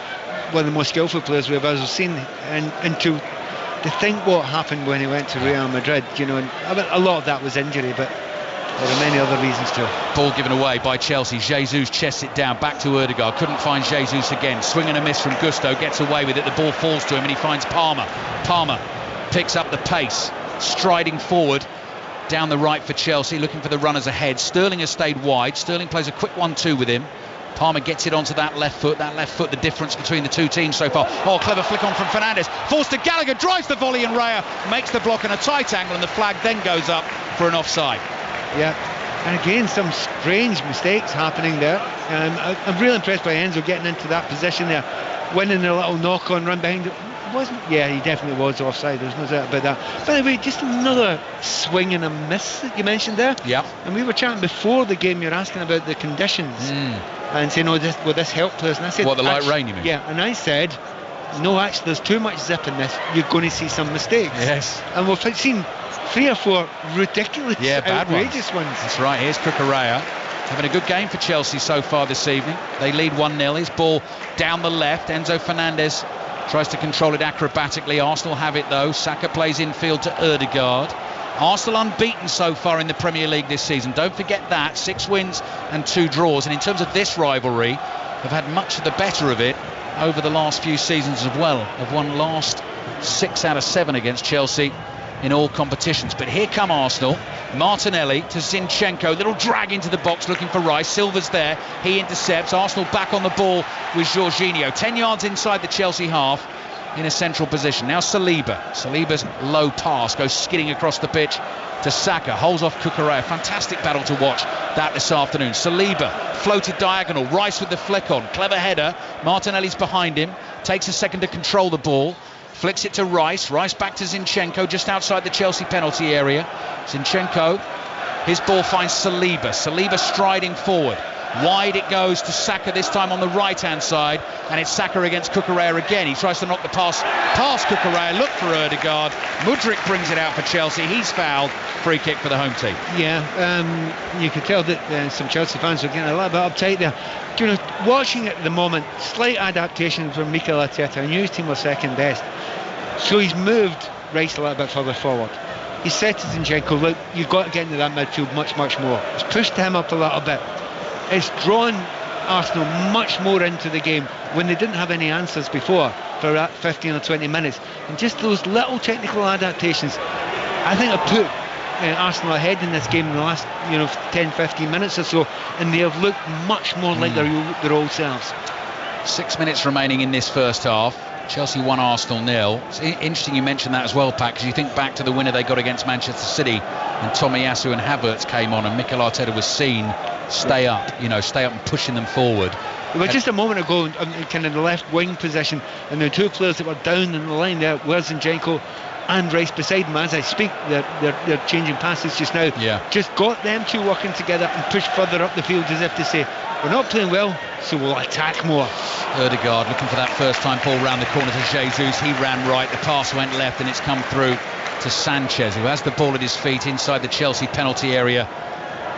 one of the most skillful players we've ever seen. And to think what happened when he went to Real Madrid, and a lot of that was injury, but there are many other reasons too. Ball given away by Chelsea. Jesus chests it down, back to Ødegaard. Couldn't find Jesus again. Swing and a miss from Gusto. Gets away with it. The ball falls to him and he finds Palmer. Palmer picks up the pace, striding forward down the right for Chelsea, looking for the runners ahead. Sterling has stayed wide. Sterling plays a quick 1-2 with him. Palmer gets it onto that left foot. The difference between the two teams so far. Oh, clever flick on from Fernandes. Falls to Gallagher, drives the volley, and Raya makes the block in a tight angle, and the flag then goes up for an offside. Yeah, and again, some strange mistakes happening there. I'm really impressed by Enzo getting into that position there, winning a little knock-on run behind it. Yeah, he definitely was offside. There's no doubt about that. By the way, just another swing and a miss that you mentioned there. Yeah. And we were chatting before the game. You're asking about the conditions and saying, will this help players? And I said, what, the light rain, you mean? Yeah, and I said, no, actually, there's too much zip in this. You're going to see some mistakes. Yes. And we've seen 3 or 4 ridiculous, outrageous ones. That's right. Here's Cucurella, having a good game for Chelsea so far this evening. They lead 1-0. His ball down the left. Enzo Fernandez tries to control it acrobatically. Arsenal have it though. Saka plays infield to Ødegaard. Arsenal unbeaten so far in the Premier League this season. Don't forget that. 6 wins and 2 draws. And in terms of this rivalry, have had much of the better of it over the last few seasons as well. Have won last 6 out of 7 against Chelsea in all competitions. But here come Arsenal. Martinelli to Zinchenko, little drag into the box looking for Rice. Silva's there, he intercepts. Arsenal back on the ball with Jorginho, 10 yards inside the Chelsea half in a central position. Now Saliba's low pass goes skidding across the pitch to Saka, holds off Cucurella. Fantastic battle to watch that this afternoon. Saliba floated diagonal, Rice with the flick on, clever header. Martinelli's behind him, takes a second to control the ball. Flicks it to Rice back to Zinchenko just outside the Chelsea penalty area. Zinchenko, his ball finds Saliba striding forward. Wide it goes to Saka, this time on the right-hand side, and it's Saka against Cucurella again. He tries to knock the pass past Cucurella, look for Ødegaard. Mudryk brings it out for Chelsea. He's fouled. Free kick for the home team. Yeah, you could tell that some Chelsea fans were getting a little bit uptight there. Watching it at the moment, slight adaptation from Mikel Arteta. I knew his team was second best, so he's moved Rice a little bit further forward. He said to Zinchenko, look, you've got to get into that midfield much more. He's pushed him up a little bit. it's drawn Arsenal much more into the game when they didn't have any answers before for that 15 or 20 minutes, and just those little technical adaptations I think have put Arsenal ahead in this game in the last 10-15 minutes or so, and they have looked much more like their old selves. 6 minutes remaining in this first half. Chelsea 1, Arsenal 0. It's interesting you mentioned that as well, Pat, because you think back to the winner they got against Manchester City, and Tomiyasu and Havertz came on, and Mikel Arteta was seen stay up and pushing them forward. But just a moment ago, kind of the left wing position, and the two players that were down in the line there, Resurgence and Rice beside him as I speak, they're changing passes just now. Yeah. Just got them two working together and pushed further up the field as if to say, we're not playing well, so we'll attack more. Ødegaard looking for that first time ball round the corner to Jesus. He ran right, the pass went left, and it's come through to Sanchez, who has the ball at his feet inside the Chelsea penalty area,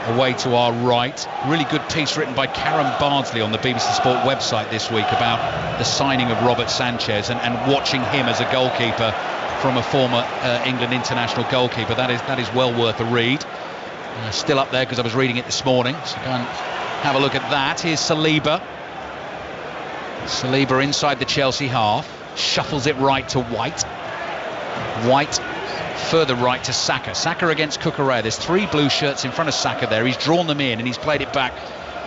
away to our right. Really good piece written by Karen Bardsley on the BBC Sport website this week about the signing of Robert Sanchez and watching him as a goalkeeper from a former England international goalkeeper. That is well worth a read. Still up there because I was reading it this morning, so go and have a look at that. Here's Saliba inside the Chelsea half, shuffles it right to White further right to Saka against Cucurella. There's three blue shirts in front of Saka there. He's drawn them in and he's played it back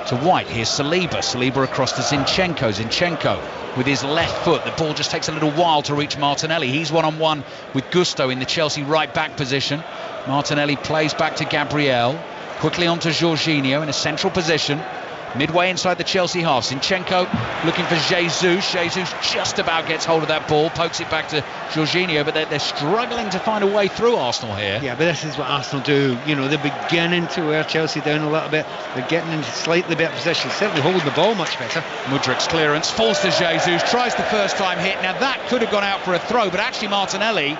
to White. Here's Saliba across to Zinchenko with his left foot. The ball just takes a little while to reach Martinelli. He's one-on-one with Gusto in the Chelsea right back position. Martinelli plays back to Gabriel, quickly onto Jorginho in a central position, midway inside the Chelsea half. Zinchenko looking for Jesus just about gets hold of that ball, pokes it back to Jorginho, but they're struggling to find a way through Arsenal here. Yeah, but this is what Arsenal do. They're beginning to wear Chelsea down a little bit. They're getting into slightly better position, certainly holding the ball much better. Mudrik's clearance falls to Jesus, tries the first time hit. Now that could have gone out for a throw, but actually Martinelli,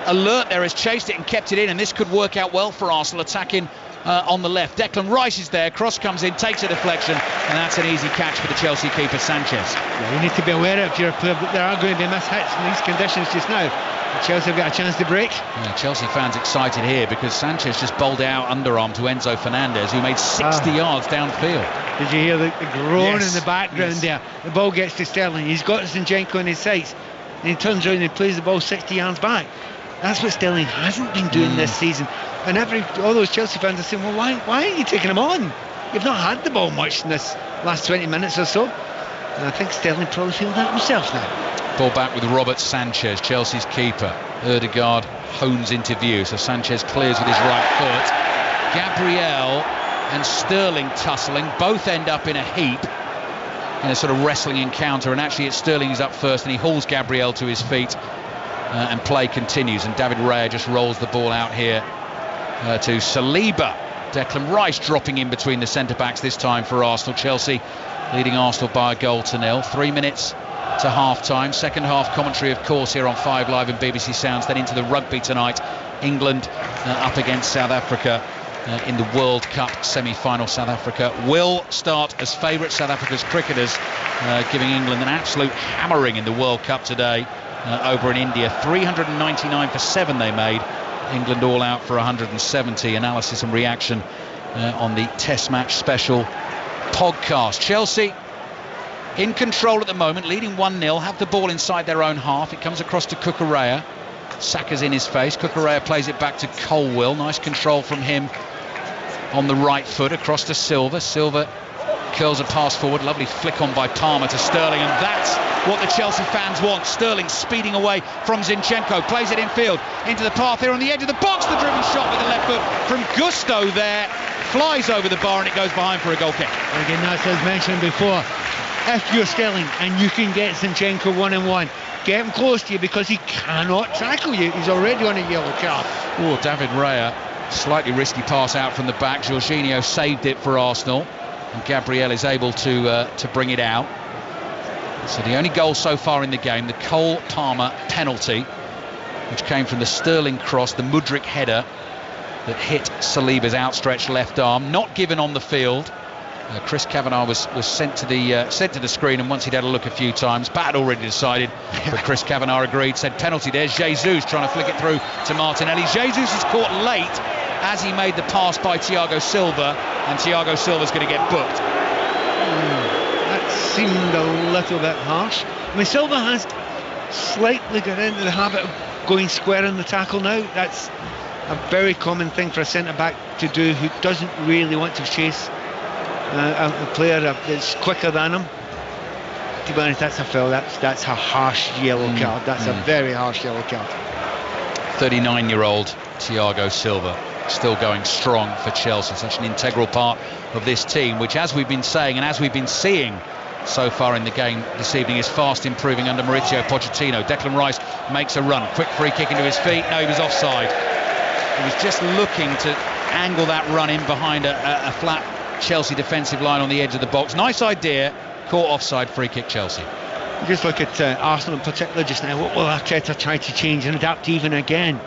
alert there, has chased it and kept it in, and this could work out well for Arsenal attacking on the left. Declan Rice is there, cross comes in, takes a deflection, and that's an easy catch for the Chelsea keeper Sanchez. Yeah, you need to be aware if you're a player that there are going to be mishits in these conditions just now. Chelsea have got a chance to break. Yeah, Chelsea fans excited here because Sanchez just bowled out underarm to Enzo Fernandez, who made 60 yards downfield. Did you hear the groan in the background there? The ball gets to Sterling, he's got Zinchenko in his sights, and he turns around and plays the ball 60 yards back. That's what Sterling hasn't been doing this season. And all those Chelsea fans are saying, well, why aren't you taking him on? You've not had the ball much in this last 20 minutes or so. And I think Sterling probably feels that himself now. Ball back with Robert Sanchez, Chelsea's keeper. Ødegaard hones into view, so Sanchez clears with his right foot. Gabriel and Sterling tussling, both end up in a heap in a sort of wrestling encounter, and actually it's Sterling who's up first, and he hauls Gabriel to his feet. And play continues, and David Raya just rolls the ball out here to Saliba. Declan Rice dropping in between the centre-backs this time for Arsenal. Chelsea leading Arsenal by 1-0. 3 minutes to half-time. Second half commentary, of course, here on 5 Live and BBC Sounds. Then into the rugby tonight. England up against South Africa in the World Cup semi-final. South Africa will start as favourites. South Africa's cricketers giving England an absolute hammering in the World Cup today. Over in India, 399 for 7 they made. England all out for 170. Analysis and reaction on the Test Match Special podcast. Chelsea in control at the moment, leading 1-0, have the ball inside their own half. It comes across to Cucurella. Saka's in his face. Cucurella plays it back to Colwill. Nice control from him on the right foot across to Silva. Silva curls a pass forward, lovely flick on by Palmer to Sterling, and that's what the Chelsea fans want. Sterling speeding away from Zinchenko, plays it infield into the path here on the edge of the box. The driven shot with the left foot from Gusto there, flies over the bar and it goes behind for a goal kick. Again, that's as mentioned before, if you're Sterling and you can get Zinchenko 1-on-1, get him close to you because he cannot tackle you. He's already on a yellow card. Oh, David Raya, slightly risky pass out from the back. Jorginho saved it for Arsenal, and Gabriel is able to bring it out. So the only goal so far in the game, the Cole Palmer penalty, which came from the Sterling cross, the Mudryk header that hit Saliba's outstretched left arm, not given on the field. Chris Kavanagh was sent to the screen, and once he'd had a look a few times, Pat had already decided, but Chris Kavanagh agreed, said penalty. There's Jesus trying to flick it through to Martinelli. Jesus is caught late as he made the pass by Thiago Silva, and Thiago Silva's going to get booked. That seemed a little bit harsh. I mean, Silva has slightly got into the habit of going square in the tackle now. That's a very common thing for a centre-back to do who doesn't really want to chase a player that's quicker than him. To be honest, that's a foul. That's a harsh yellow card. That's a very harsh yellow card. 39-year-old Thiago Silva still going strong for Chelsea, such an integral part of this team, which, as we've been saying and as we've been seeing so far in the game this evening, is fast improving under Mauricio Pochettino. Declan Rice makes a run, quick free kick into his feet. No, he was offside. He was just looking to angle that run in behind a flat Chelsea defensive line on the edge of the box. Nice idea, caught offside, free kick Chelsea. You just look at Arsenal in particular just now. What will Arteta try to change and adapt even again?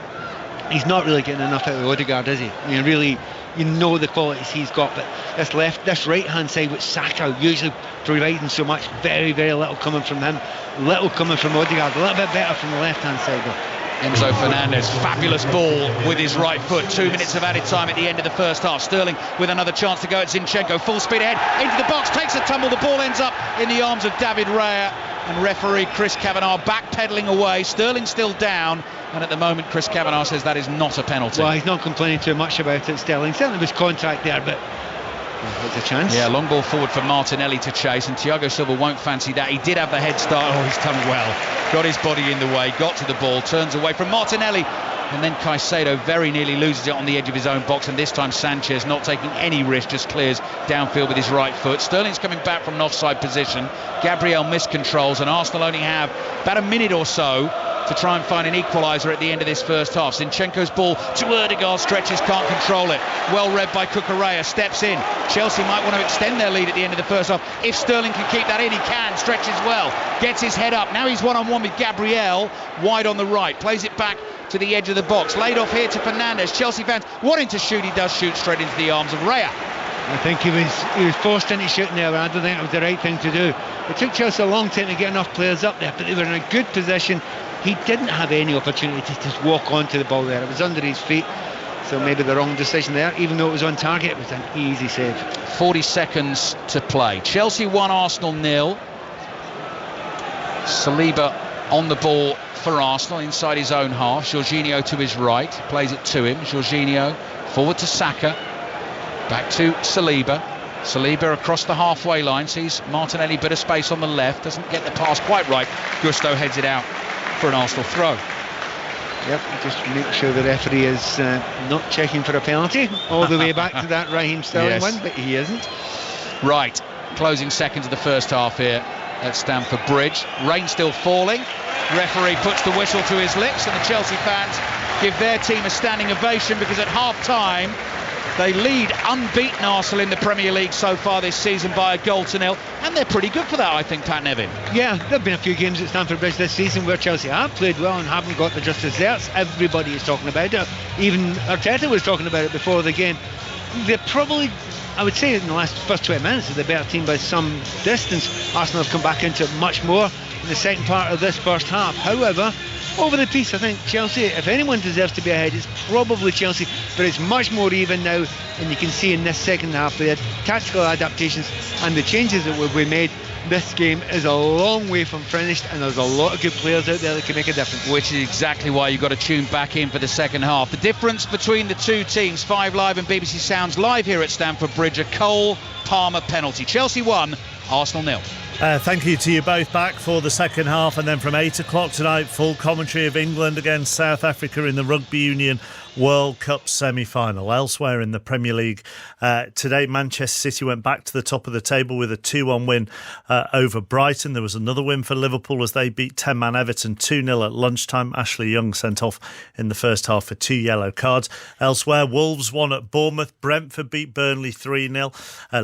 He's not really getting enough out of Odegaard, is he? I mean, really, you know the qualities he's got, but this right-hand side, which Saka usually providing so much, very, very little coming from him, little coming from Odegaard, a little bit better from the left-hand side though. Enzo Fernandez, fabulous ball with his right foot. 2 minutes of added time at the end of the first half. Sterling with another chance to go at Zinchenko. Full speed ahead into the box, takes a tumble. The ball ends up in the arms of David Raya, and referee Chris Kavanagh backpedaling away. Sterling still down, and at the moment Chris Kavanagh says that is not a penalty. Well, he's not complaining too much about it, Sterling. Certainly was contact there, but there's a chance. Yeah, long ball forward for Martinelli to chase, and Thiago Silva won't fancy that. He did have the head start. Oh, he's done well. Got his body in the way, got to the ball, turns away from Martinelli, and then Caicedo very nearly loses it on the edge of his own box, and this time Sanchez, not taking any risk, just clears downfield with his right foot. Sterling's coming back from an offside position. Gabriel miscontrols, and Arsenal only have about a minute or so to try and find an equaliser at the end of this first half. Zinchenko's ball to Odegaard, stretches, can't control it. Well read by Cucurella, steps in. Chelsea might want to extend their lead at the end of the first half. If Sterling can keep that in, he can. Stretches well, gets his head up. Now he's one-on-one with Gabriel, wide on the right. Plays it back to the edge of the box. Laid off here to Fernandez. Chelsea fans wanting to shoot. He does shoot straight into the arms of Raya. I think he was forced into shooting there, but I don't think it was the right thing to do. It took Chelsea a long time to get enough players up there, but they were in a good position. He didn't have any opportunity to just walk onto the ball there. It was under his feet, so maybe the wrong decision there. Even though it was on target, it was an easy save. 40 seconds to play. Chelsea 1, Arsenal 0. Saliba on the ball for Arsenal inside his own half. Jorginho to his right, plays it to him. Jorginho forward to Saka, back to Saliba. Saliba across the halfway line, sees Martinelli, bit of space on the left, doesn't get the pass quite right. Gusto heads it out for an Arsenal throw. Yep, just make sure the referee is not checking for a penalty all the way back to that Raheem Sterling one, but he isn't. Right, closing seconds of the first half here at Stamford Bridge. Rain still falling. Referee puts the whistle to his lips, and the Chelsea fans give their team a standing ovation, because at half-time they lead unbeaten Arsenal in the Premier League so far this season by 1-0, and they're pretty good for that, I think, Pat Nevin. Yeah, there have been a few games at Stamford Bridge this season where Chelsea have played well and haven't got the just desserts. Everybody is talking about it. Even Arteta was talking about it before the game. They're probably, I would say, in the first 20 minutes, they're the better team by some distance. Arsenal have come back into it much more in the second part of this first half. However, over the piece, I think Chelsea, if anyone deserves to be ahead, it's probably Chelsea, but it's much more even now, and you can see in this second half the tactical adaptations and the changes that will be made. This game is a long way from finished, and there's a lot of good players out there that can make a difference. Which is exactly why you've got to tune back in for the second half. The difference between the two teams, 5 Live and BBC Sounds live here at Stamford Bridge, a Cole Palmer penalty. Chelsea 1, Arsenal 0. Thank you to you both back for the second half, and then from 8 o'clock tonight, full commentary of England against South Africa in the Rugby Union World Cup semi-final. Elsewhere in the Premier League today, Manchester City went back to the top of the table with a 2-1 win over Brighton. There was another win for Liverpool as they beat 10-man Everton 2-0 at lunchtime. Ashley Young sent off in the first half for 2 yellow cards. Elsewhere, Wolves won at Bournemouth. Brentford beat Burnley 3-0.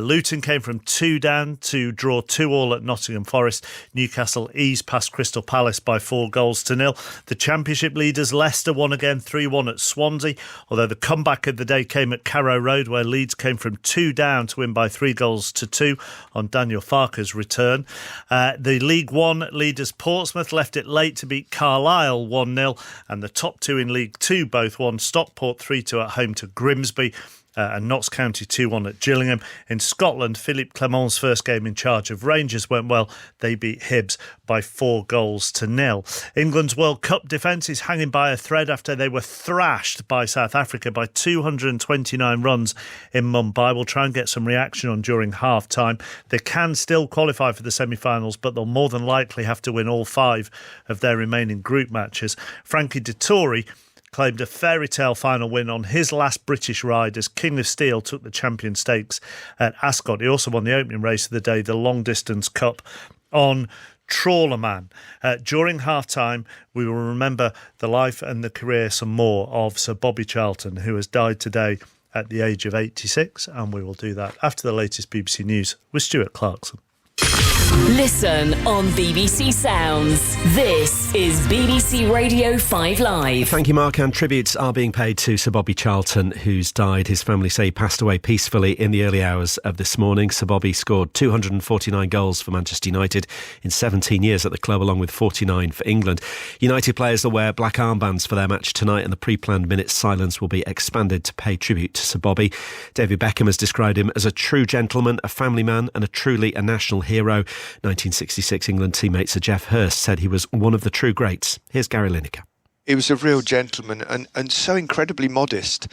Luton came from 2 down to draw 2-2 at Nottingham Forest. Newcastle eased past Crystal Palace by 4-0. The Championship leaders Leicester won again 3-1 at Swansea, although the comeback of the day came at Carrow Road, where Leeds came from 2 down to win by 3-2 on Daniel Farke's return. The League One leaders Portsmouth left it late to beat Carlisle 1-0, and the top two in League Two both won. Stockport 3-2 at home to Grimsby, and Notts County 2-1 at Gillingham. In Scotland, Philippe Clement's first game in charge of Rangers went well. They beat Hibs by 4-0. England's World Cup defence is hanging by a thread after they were thrashed by South Africa by 229 runs in Mumbai. We'll try and get some reaction on during half-time. They can still qualify for the semi-finals, but they'll more than likely have to win all 5 of their remaining group matches. Frankie Dettori claimed a fairy tale final win on his last British ride as King of Steel took the Champion Stakes at Ascot. He also won the opening race of the day, the Long Distance Cup, on Trawlerman. During half-time, we will remember the life and the career some more of Sir Bobby Charlton, who has died today at the age of 86, and we will do that after the latest BBC News with Stuart Clarkson. Listen on BBC Sounds. This is BBC Radio 5 Live. Thank you, Mark. And tributes are being paid to Sir Bobby Charlton, who's died. His family say he passed away peacefully in the early hours of this morning. Sir Bobby scored 249 goals for Manchester United in 17 years at the club, along with 49 for England. United players will wear black armbands for their match tonight, and the pre-planned minute's silence will be expanded to pay tribute to Sir Bobby. David Beckham has described him as a true gentleman, a family man, and truly a national hero. 1966 England teammate Sir Geoff Hurst said he was one of the true greats. Here's Gary Lineker. He was a real gentleman and so incredibly modest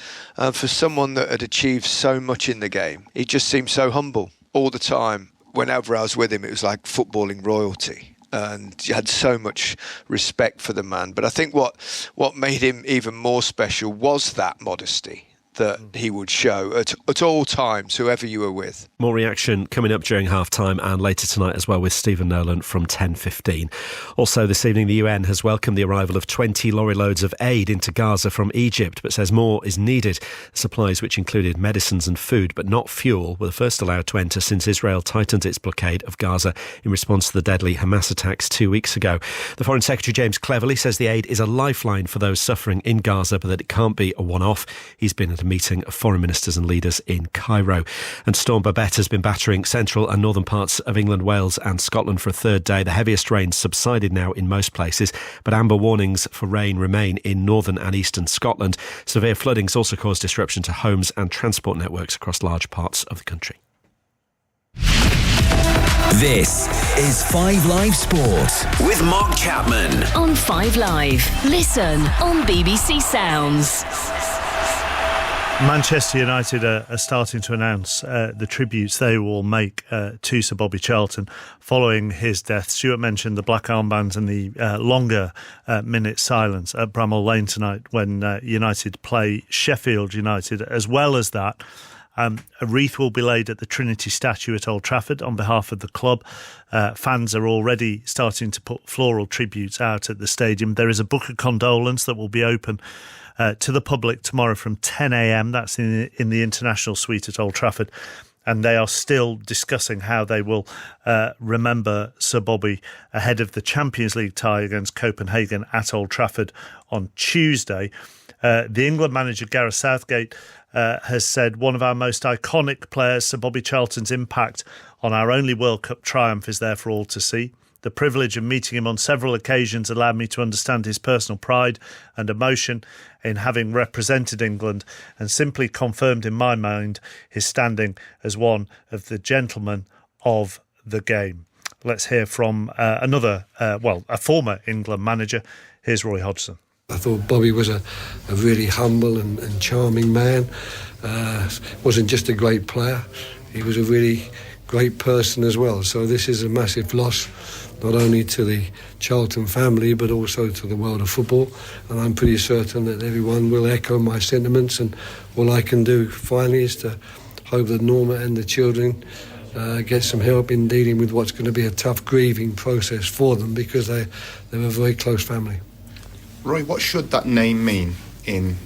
for someone that had achieved so much in the game. He just seemed so humble all the time. Whenever I was with him, it was like footballing royalty. And you had so much respect for the man. But I think what made him even more special was that modesty that he would show at all times, whoever you were with. More reaction coming up during half-time and later tonight as well with Stephen Nolan from 10:15. Also this evening, the UN has welcomed the arrival of 20 lorry loads of aid into Gaza from Egypt, but says more is needed. Supplies, which included medicines and food, but not fuel, were the first allowed to enter since Israel tightened its blockade of Gaza in response to the deadly Hamas attacks 2 weeks ago. The Foreign Secretary, James Cleverly, says the aid is a lifeline for those suffering in Gaza, but that it can't be a one-off. He's been at a meeting of foreign ministers and leaders in Cairo. And Storm Babette has been battering central and northern parts of England, Wales and Scotland for a third day. The heaviest rains subsided now in most places, but amber warnings for rain remain in northern and eastern Scotland. Severe flooding's also caused disruption to homes and transport networks across large parts of the country. This is 5 Live Sport with Mark Chapman. On 5 Live. Listen on BBC Sounds. Manchester United are starting to announce the tributes they will make to Sir Bobby Charlton following his death. Stuart mentioned the black armbands and the longer minute silence at Bramall Lane tonight when United play Sheffield United. As well as that, a wreath will be laid at the Trinity statue at Old Trafford on behalf of the club. Fans are already starting to put floral tributes out at the stadium. There is a book of condolence that will be open to the public tomorrow from 10 a.m. That's in the International Suite at Old Trafford. And they are still discussing how they will remember Sir Bobby ahead of the Champions League tie against Copenhagen at Old Trafford on Tuesday. The England manager Gareth Southgate has said one of our most iconic players, Sir Bobby Charlton's impact on our only World Cup triumph is there for all to see. The privilege of meeting him on several occasions allowed me to understand his personal pride and emotion in having represented England and simply confirmed in my mind his standing as one of the gentlemen of the game. Let's hear from a former England manager. Here's Roy Hodgson. I thought Bobby was a really humble and charming man. Wasn't just a great player, he was a really great person as well. So this is a massive loss, not only to the Charlton family but also to the world of football, and I'm pretty certain that everyone will echo my sentiments, and all I can do finally is to hope that Norma and the children get some help in dealing with what's going to be a tough grieving process for them, because they're a very close family. Roy, what should that name mean in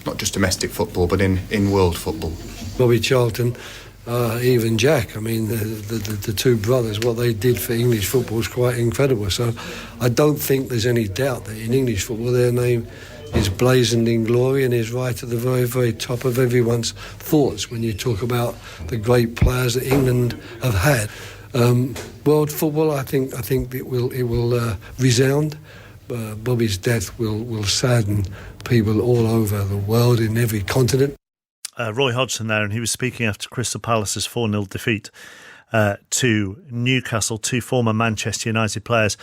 not just domestic football but in world football? Bobby Charlton, even Jack, I mean, the two brothers, what they did for English football is quite incredible. So I don't think there's any doubt that in English football their name is blazoned in glory and is right at the very, very top of everyone's thoughts when you talk about the great players that England have had. World football, I think it will resound. Bobby's death will sadden people all over the world in every continent. Roy Hodgson there, and he was speaking after Crystal Palace's 4-0 defeat to Newcastle. Two former Manchester United players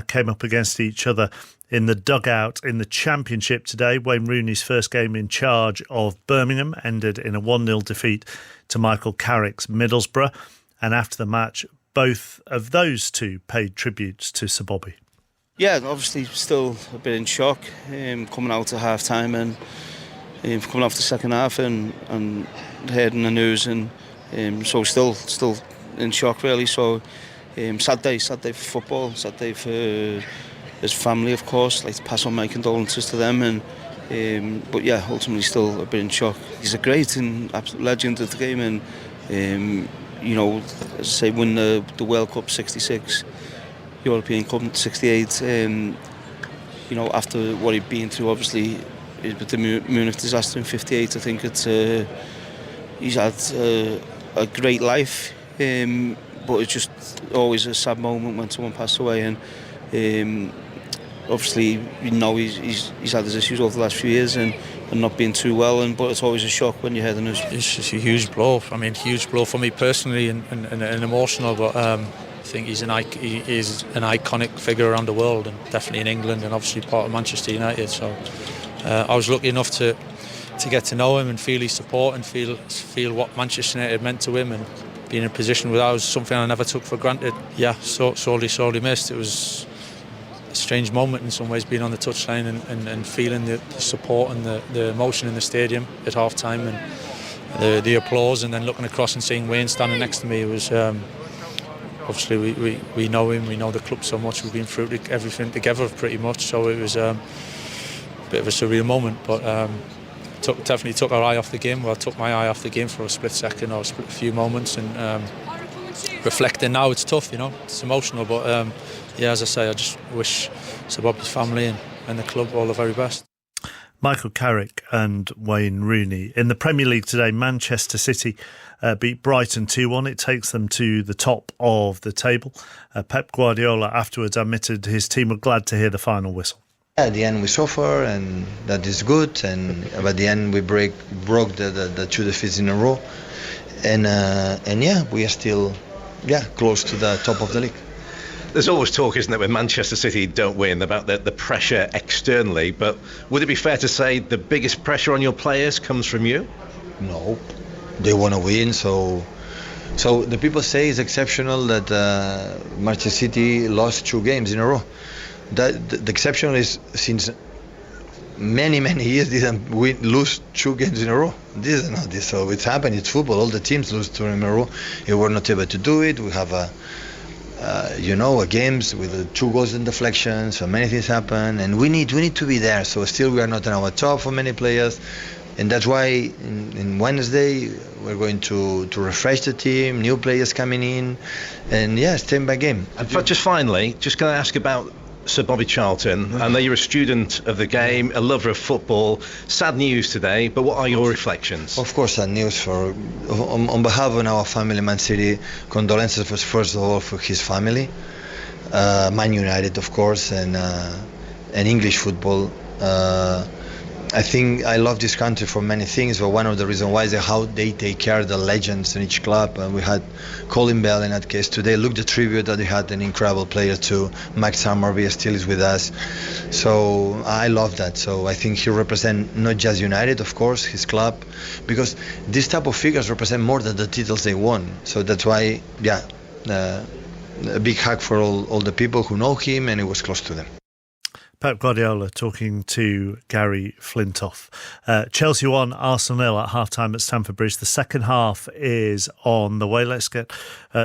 came up against each other in the dugout in the Championship today. Wayne Rooney's first game in charge of Birmingham ended in a 1-0 defeat to Michael Carrick's Middlesbrough. And after the match, both of those two paid tributes to Sir Bobby. Yeah, obviously still a bit in shock coming out at half-time and coming off the second half and hearing the news, and so still in shock really. So sad day for football, sad day for his family, of course. Like to pass on my condolences to them, and but yeah, ultimately still a bit in shock. He's a great and absolute legend of the game, and you know, as I say, win the World Cup '66, European Cup '68. You know, after what he'd been through, obviously with the Munich disaster in '58, I think he's had a great life, but it's just always a sad moment when someone passed away. And obviously, you know, he's had his issues over the last few years and not being too well, but it's always a shock when you hear the news. It's just a huge blow. I mean, huge blow for me personally and emotional, but I think he is an iconic figure around the world, and definitely in England, and obviously part of Manchester United. So I was lucky enough to get to know him and feel his support and feel what Manchester United meant to him, and being in a position where that was something I never took for granted. Yeah, sorely missed. It was a strange moment in some ways, being on the touchline and feeling the support and the emotion in the stadium at half time, and the applause, and then looking across and seeing Wayne standing next to me. It was obviously we know him, we know the club so much, we've been through everything together pretty much, so it was a bit of a surreal moment, but definitely took our eye off the game. Well, I took my eye off the game for a split second or a few moments, and reflecting now, it's tough, you know, it's emotional, but yeah, as I say, I just wish Sir Bobby's family and the club all the very best. Michael Carrick and Wayne Rooney. In the Premier League today, Manchester City beat Brighton 2-1. It takes them to the top of the table. Pep Guardiola afterwards admitted his team were glad to hear the final whistle. At the end we suffer, and that is good, and at the end we broke the two defeats in a row, and yeah, we are still close to the top of the league. There's always talk, isn't there, when Manchester City don't win, about the pressure externally, but would it be fair to say the biggest pressure on your players comes from you? No, they want to win, so the people say it's exceptional that Manchester City lost 2 games in a row. That the exception is since many years didn't lose 2 games in a row. This is not this, so it's happened. It's football. All the teams lose 2 in a row. We were not able to do it. We have a games with 2 goals in deflection, so many things happen, and we need to be there. So still we are not on our top for many players, and that's why in Wednesday we're going to refresh the team, new players coming in, and yeah, it's game by game. And just finally, just going to ask about Sir Bobby Charlton. I know you're a student of the game, a lover of football. Sad news today, but what are your reflections? Of course, sad news on behalf of our family, Man City. Condolences first of all for his family, Man United, of course, and English football. I think I love this country for many things, but one of the reasons why is how they take care of the legends in each club. And we had Colin Bell in that case today. Look the tribute that they had, an incredible player too. Mike Summerby still is with us. So I love that. So I think he represents not just United, of course, his club, because this type of figures represent more than the titles they won. So that's why, a big hug for all the people who know him, and it was close to them. Pep Guardiola talking to Gary Flintoff. Chelsea won, Arsenal 0 at half-time at Stamford Bridge. The second half is on the way. Let's get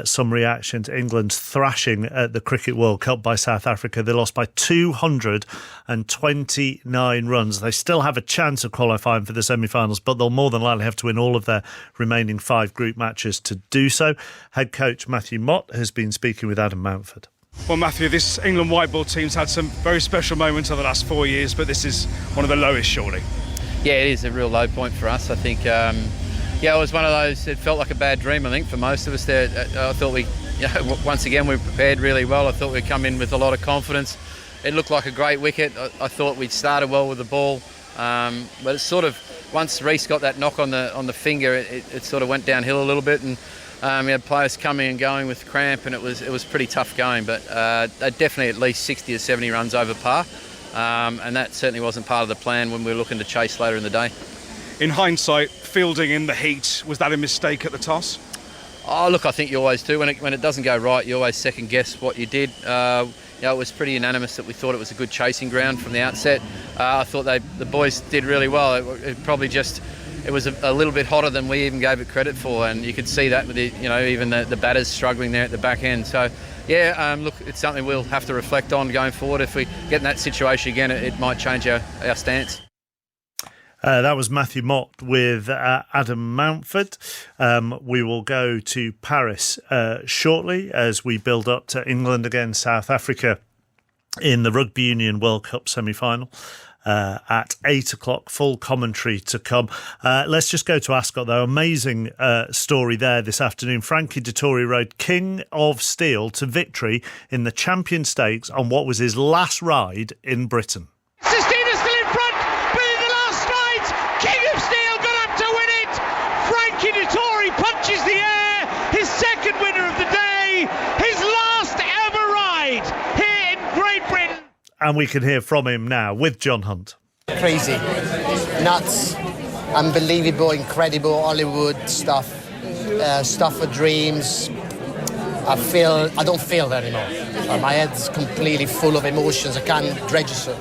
some reaction to England's thrashing at the Cricket World Cup by South Africa. They lost by 229 runs. They still have a chance of qualifying for the semi-finals, but they'll more than likely have to win all of their remaining 5 group matches to do so. Head coach Matthew Mott has been speaking with Adam Mountford. Well, Matthew, this England white ball team's had some very special moments over the last 4 years, but this is one of the lowest, surely. Yeah, it is a real low point for us. I think, it was one of those, it felt like a bad dream, I think, for most of us there. I thought once again, we prepared really well. I thought we'd come in with a lot of confidence. It looked like a great wicket. I thought we'd started well with the ball, but it sort of once Reece got that knock on the finger, it sort of went downhill a little bit, and we had players coming and going with cramp, and it was pretty tough going. But they definitely at least 60 or 70 runs over par, and that certainly wasn't part of the plan when we were looking to chase later in the day. In hindsight, fielding in the heat, was that a mistake at the toss? Oh, look, I think you always do. When it doesn't go right, you always second guess what you did. It was pretty unanimous that we thought it was a good chasing ground from the outset. I thought the boys did really well. It was a little bit hotter than we even gave it credit for, and you could see that with even the batters struggling there at the back end. So, look, it's something we'll have to reflect on going forward. If we get in that situation again, it might change our stance. That was Matthew Mott with Adam Mountford. We will go to Paris shortly as we build up to England against South Africa in the Rugby Union World Cup semi-final. At 8 o'clock, full commentary to come. Let's just go to Ascot, though. Amazing story there this afternoon. Frankie Dettori rode King of Steel to victory in the Champion Stakes on what was his last ride in Britain. Sistina's still in front, but in the last strides, King of Steel got up to win it. Frankie Dettori punches the air, his second winner of the day, his last ever ride here in Great Britain. And we can hear from him now with John Hunt. Crazy, nuts, unbelievable, incredible Hollywood stuff, stuff for dreams. I don't feel that anymore. My head's completely full of emotions. I can't register.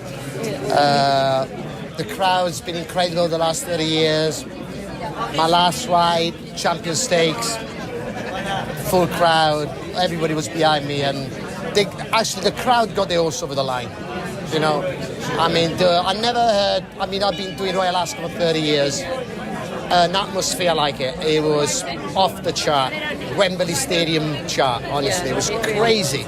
The crowd's been incredible the last 30 years. My last ride, Champion Stakes, full crowd. Everybody was behind me, and the crowd got the horse over the line. I never heard. I've been doing Royal Ascot for 30 years. An atmosphere like it. It was off the chart. Wembley Stadium chart. Honestly, it was crazy.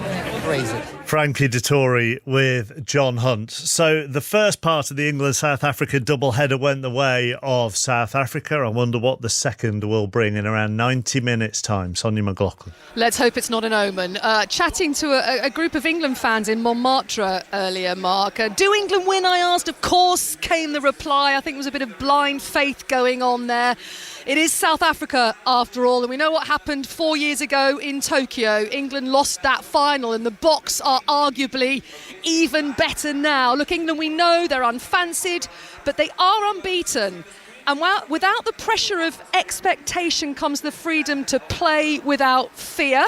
Frankie Dettori with John Hunt. So the first part of the England-South Africa doubleheader went the way of South Africa. I wonder what the second will bring in around 90 minutes' time. Sonia McLaughlin. Let's hope it's not an omen. Chatting to a group of England fans in Montmartre earlier, Mark. Do England win, I asked. Of course, came the reply. I think there was a bit of blind faith going on there. It is South Africa, after all, and we know what happened 4 years ago in Tokyo. England lost that final, and the Boks are arguably even better now. Look, England, we know they're unfancied, but they are unbeaten. And without the pressure of expectation comes the freedom to play without fear.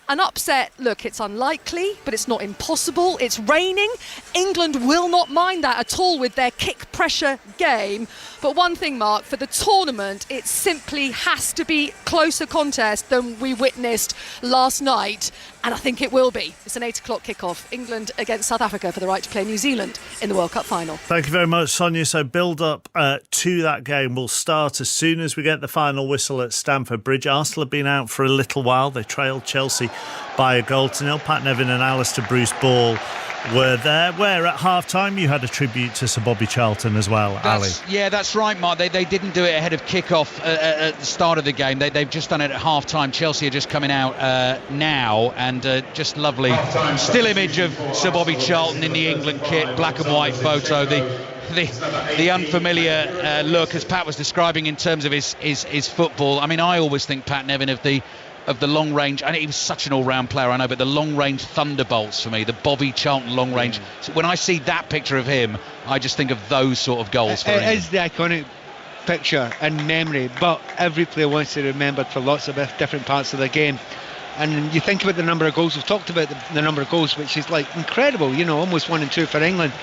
An upset, look, it's unlikely, but it's not impossible. It's raining. England will not mind that at all with their kick pressure game. But one thing, Mark, for the tournament, it simply has to be closer contest than we witnessed last night. And I think it will be. It's an 8 o'clock kickoff. England against South Africa for the right to play New Zealand in the World Cup final. Thank you very much, Sonia. So build up to that game will start as soon as we get the final whistle at Stamford Bridge. Arsenal have been out for a little while. They trailed Chelsea by a goal to nil. Pat Nevin and Alistair Bruce Ball were there, where at half-time you had a tribute to Sir Bobby Charlton as well, Ali. Yeah, that's right, Mark. They didn't do it ahead of kick-off at the start of the game. They've just done it at half-time. Chelsea are just coming out now, and just lovely still image of Sir Bobby Charlton in the England kit, black and white photo, the unfamiliar look, as Pat was describing in terms of his football. I mean, I always think Pat Nevin of the long range, and he was such an all-round player, I know, but the long range thunderbolts for me, the Bobby Charlton long range. So when I see that picture of him, I just think of those sort of goals for him. It is the iconic picture and memory, but every player wants to be remembered for lots of different parts of the game. And you think about the number of goals, we've talked about the number of goals, which is like incredible, almost 1 and 2 for England.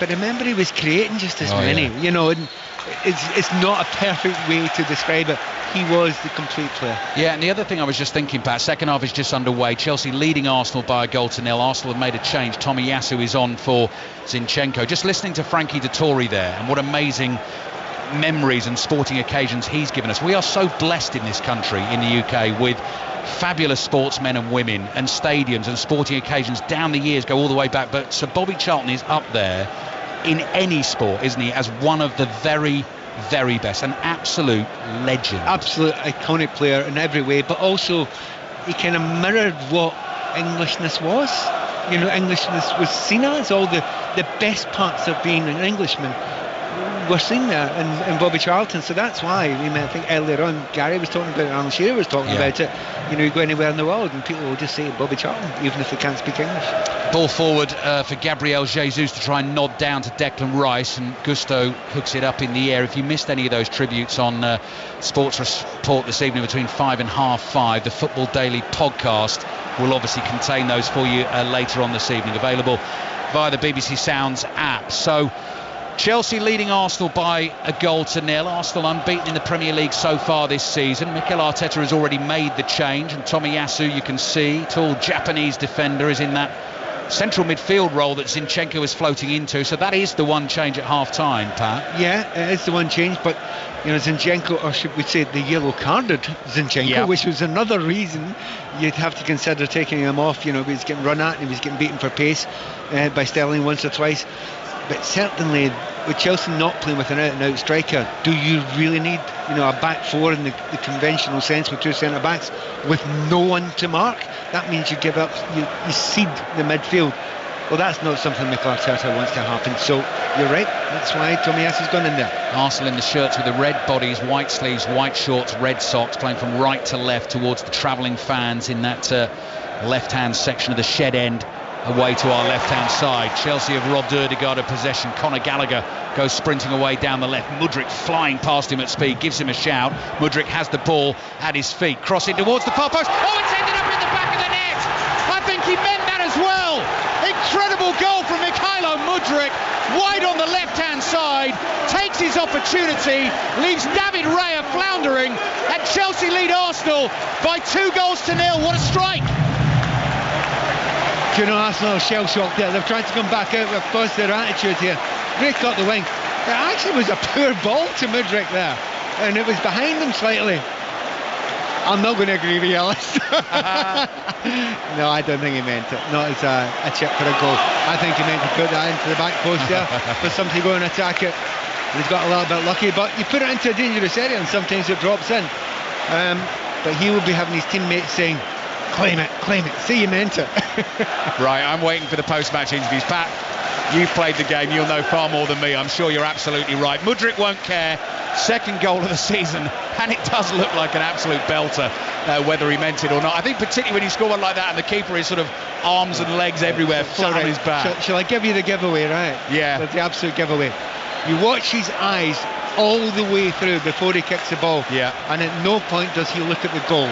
But remember, he was creating just as many, and it's not a perfect way to describe it. He was the complete player. Yeah, and the other thing I was just thinking, Pat, second half is just underway. Chelsea leading Arsenal by a goal to nil. Arsenal have made a change. Tommy Yasu is on for Zinchenko. Just listening to Frankie Dettori there, and what amazing memories and sporting occasions he's given us. We are so blessed in this country, in the UK, with fabulous sportsmen and women and stadiums and sporting occasions down the years, go all the way back. But Sir Bobby Charlton is up there in any sport, isn't he, as one of the very, very best, an absolute legend. Absolute iconic player in every way, but also he kind of mirrored what Englishness was. Englishness was seen as all the best parts of being an Englishman. we're seeing that in Bobby Charlton, so that's why. I mean, I think earlier on Gary was talking about it, Alan Shearer was talking about it. You know, you go anywhere in the world and people will just say Bobby Charlton, even if they can't speak English. Ball forward for Gabriel Jesus to try and nod down to Declan Rice, and Gusto hooks it up in the air. If you missed any of those tributes on Sports Report this evening between 5 and half 5, the Football Daily podcast will obviously contain those for you later on this evening, available via the BBC Sounds app. So Chelsea leading Arsenal by a goal to nil. Arsenal unbeaten in the Premier League so far this season. Mikel Arteta has already made the change, and Tomiyasu, you can see, tall Japanese defender, is in that central midfield role that Zinchenko is floating into. So that is the one change at half-time, Pat. Yeah, it is the one change, but you know, Zinchenko, or should we say the yellow carded Zinchenko, which was another reason you'd have to consider taking him off. You know, he was getting run at and he was getting beaten for pace by Sterling once or twice. But certainly, with Chelsea not playing with an out-and-out striker, do you really need, you know, a back four in the conventional sense with two centre-backs with no one to mark? That means you give up, you cede the midfield. Well, that's not something Mikel Arteta wants to happen. So you're right, that's why Tomiyasu's gone in there. Arsenal in the shirts with the red bodies, white sleeves, white shorts, red socks, playing from right to left towards the travelling fans in that left-hand section of the shed end, away to our left-hand side. Chelsea have robbed Ødegaard of possession. Conor Gallagher goes sprinting away down the left. Mudryk flying past him at speed, gives him a shout. Mudryk has the ball at his feet, crossing towards the far post. Oh, it's ended up in the back of the net. I think he meant that as well. Incredible goal from Mykhailo Mudryk, wide on the left-hand side, takes his opportunity, leaves David Raya floundering, and Chelsea lead Arsenal by 2 goals to nil. What a strike! You know, Arsenal are shell-shocked there. They've tried to come back out, of course, their attitude here. Break up the wing. It actually was a poor ball to Mudryk there, and it was behind him slightly. I'm not going to agree with you, Alice. No, I don't think he meant it. Not as a chip for a goal. I think he meant to put that into the back post there for somebody to go and attack it. He's got a little bit lucky, but you put it into a dangerous area and sometimes it drops in. But he will be having his teammates saying, claim it, see you meant it. Right, I'm waiting for the post-match interviews. Pat, you've played the game, you'll know far more than me. I'm sure you're absolutely right. Mudryk won't care. Second goal of the season, and it does look like an absolute belter, whether he meant it or not. I think particularly when you score one like that and the keeper is sort of arms and legs everywhere, flat on his back. Shall I give you the giveaway, right? Yeah. That's the absolute giveaway. You watch his eyes all the way through before he kicks the ball. Yeah. And at no point does he look at the goal.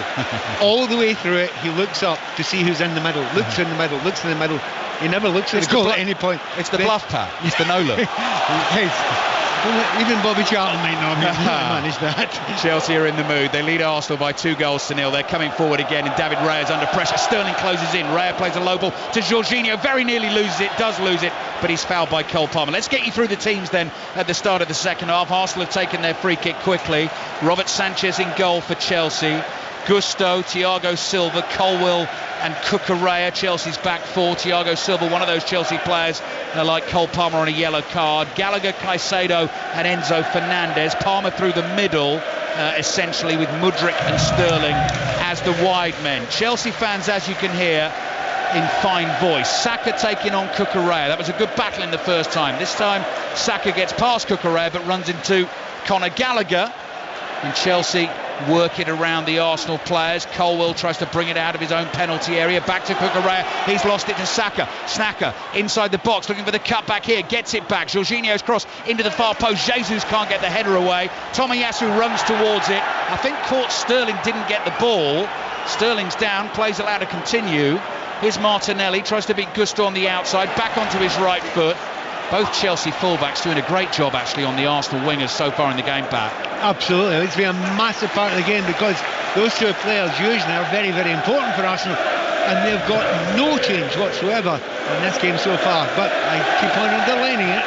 All the way through it, he looks up to see who's in the middle, looks in the middle, looks in the middle. He never looks at the goal at any point. It's the bluff, Pat. It's the no look. Even Bobby Charlton might not manage that. Chelsea are in the mood. They lead Arsenal by 2 goals to nil. They're coming forward again, and David Raya's under pressure. Sterling closes in. Raya plays a low ball to Jorginho. Very nearly loses it. Does lose it, but he's fouled by Cole Palmer. Let's get you through the teams then at the start of the second half. Arsenal have taken their free kick quickly. Robert Sanchez in goal for Chelsea. Gusto, Thiago Silva, Colwill and Cucurella. Chelsea's back four. Thiago Silva, one of those Chelsea players like Cole Palmer on a yellow card. Gallagher, Caicedo and Enzo Fernandez. Palmer through the middle, essentially with Mudryk and Sterling as the wide men. Chelsea fans, as you can hear, in fine voice. Saka taking on Cucurella. That was a good battle in the first time. This time Saka gets past Cucurella but runs into Conor Gallagher, and Chelsea work it around the Arsenal players. Colwill tries to bring it out of his own penalty area. Back to Cucurella. He's lost it to Saka. Snaka inside the box looking for the cut back here. Gets it back. Jorginho's cross into the far post. Jesus can't get the header away. Tomiyasu runs towards it. I think caught Sterling, didn't get the ball. Sterling's down. Plays allowed to continue. Here's Martinelli. Tries to beat Gusto on the outside. Back onto his right foot. Both Chelsea fullbacks doing a great job actually on the Arsenal wingers so far in the game back. Absolutely, it's been a massive part of the game because those two players usually are very, very important for Arsenal, and they've got no change whatsoever in this game so far. But I keep on underlining it,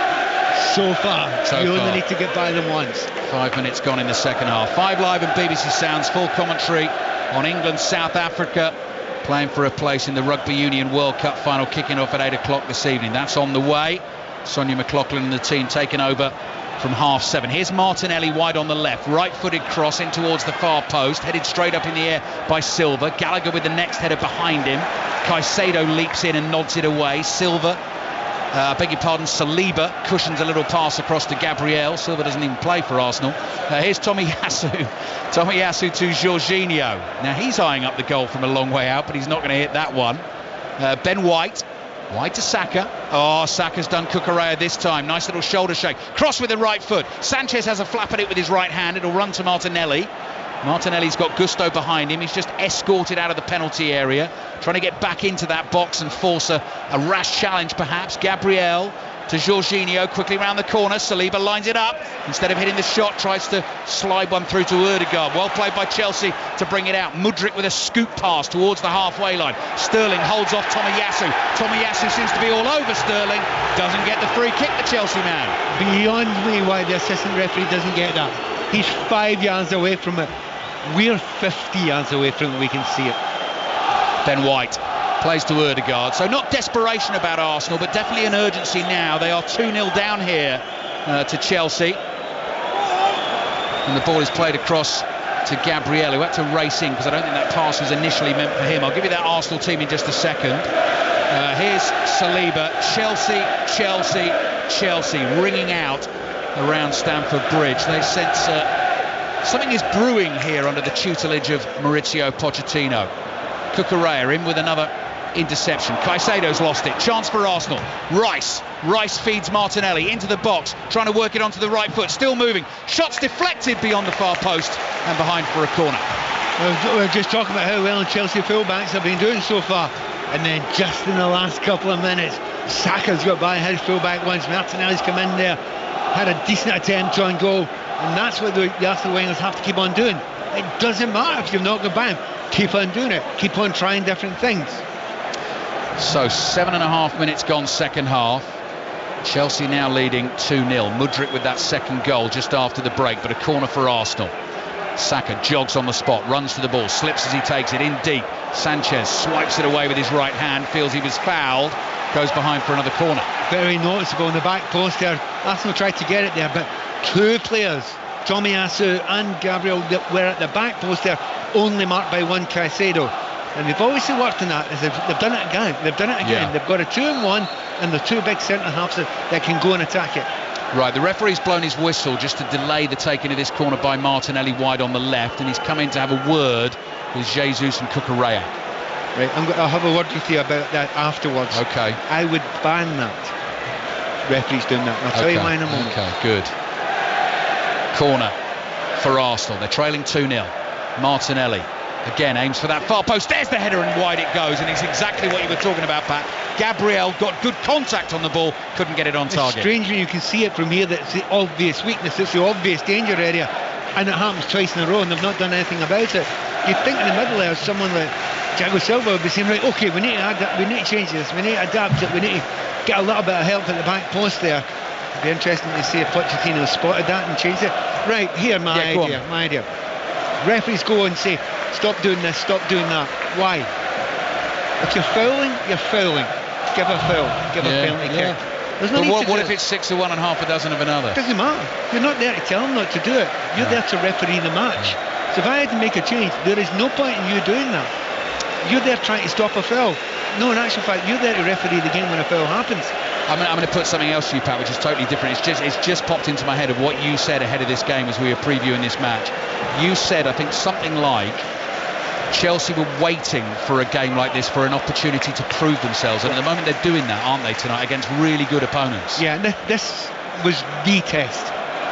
so far. You only need to get by them once. 5 minutes gone in the second half. 5 Live and BBC Sounds, full commentary on England, South Africa, playing for a place in the Rugby Union World Cup final, kicking off at 8 o'clock this evening. That's on the way. Sonia McLaughlin and the team taking over from 7:30. Here's Martinelli wide on the left, right-footed cross in towards the far post, headed straight up in the air by Silva. Gallagher with the next header behind him. Caicedo leaps in and nods it away. Silva I beg your pardon, Saliba cushions a little pass across to Gabriel. Silva doesn't even play for Arsenal. Here's Tomiyasu to Jorginho. Now he's eyeing up the goal from a long way out, but he's not going to hit that one. Ben White to Saka. Oh, Saka's done Cucurella this time. Nice little shoulder shake. Cross with the right foot. Sanchez has a flap at it with his right hand. It'll run to Martinelli. Martinelli's got Gusto behind him. He's just escorted out of the penalty area, trying to get back into that box and force a rash challenge perhaps. Gabriel to Jorginho, quickly round the corner. Saliba lines it up. Instead of hitting the shot, tries to slide one through to Ødegaard. Well played by Chelsea to bring it out. Mudryk with a scoop pass towards the halfway line. Sterling holds off Tomiyasu. Tomiyasu seems to be all over Sterling. Doesn't get the free kick, the Chelsea man. Beyond me why the assistant referee doesn't get that. He's 5 yards away from it. We're 50 yards away from it. We can see it. Ben White plays to Ødegaard. So not desperation about Arsenal, but definitely an urgency now. They are 2-0 down here to Chelsea. And the ball is played across to Gabriel, who had to race in because I don't think that pass was initially meant for him. I'll give you that Arsenal team in just a second. Here's Saliba. Chelsea ringing out around Stamford Bridge. They sense something is brewing here under the tutelage of Mauricio Pochettino. Cucurella in with another interception. Caicedo's lost it. Chance for Arsenal. Rice feeds Martinelli into the box, trying to work it onto the right foot. Still moving. Shots deflected beyond the far post and behind for a corner. We're just talking about how well Chelsea fullbacks have been doing so far, and then just in the last couple of minutes, Saka's got by his fullback once. Martinelli's come in there, had a decent attempt on goal, and that's what the Arsenal wingers have to keep on doing. It doesn't matter if you've not got by him. Keep on doing it. Keep on trying different things. So 7.5 minutes gone second half. Chelsea now leading 2-0. Mudryk with that second goal just after the break, but a corner for Arsenal. Saka jogs on the spot, runs to the ball, slips as he takes it in deep. Sanchez swipes it away with his right hand, feels he was fouled, goes behind for another corner. Very noticeable in the back post there. Arsenal tried to get it there, but two players, Tomiyasu and Gabriel, that were at the back post there, only marked by one, Caicedo. And they've obviously worked on that. They've done it again. Yeah. They've got a 2-1 and the two big centre halves that can go and attack it. Right, the referee's blown his whistle just to delay the taking of this corner by Martinelli wide on the left, and he's come in to have a word with Jesus and Cucurella. Right, I'll have a word with you about that afterwards. Okay. I would ban that. Referees doing that. And I'll tell you why in a moment. Okay, good. Corner for Arsenal. They're trailing 2-0. Martinelli again aims for that far post. There's the header and wide it goes, and it's exactly what you were talking about, Pat. Gabriel got good contact on the ball, couldn't get it on target. It's strange when you can see it from here that it's the obvious weakness, it's the obvious danger area, and it happens twice in a row and they've not done anything about it. You'd think in the middle there someone like Thiago Silva would be saying, right, okay, we need to change this, we need to adapt it, we need to get a little bit of help at the back post there. It'd be interesting to see if Pochettino spotted that and changed it. Right, here my idea. Referees go and say, stop doing this, stop doing that. Why? If you're fouling, you're fouling. Give a foul, give a penalty kick. There's no need what if it's 6 of one and half a dozen of another? It doesn't matter. You're not there to tell them not to do it. You're there to referee the match. So if I had to make a change, there is no point in you doing that. You're there trying to stop a foul. No, in actual fact, you're there to referee the game when a foul happens. I'm going to put something else to you, Pat, which is totally different. It's just popped into my head of what you said ahead of this game as we were previewing this match. You said, I think, something like Chelsea were waiting for a game like this for an opportunity to prove themselves, and at the moment they're doing that, aren't they, tonight, against really good opponents? Yeah, this was the test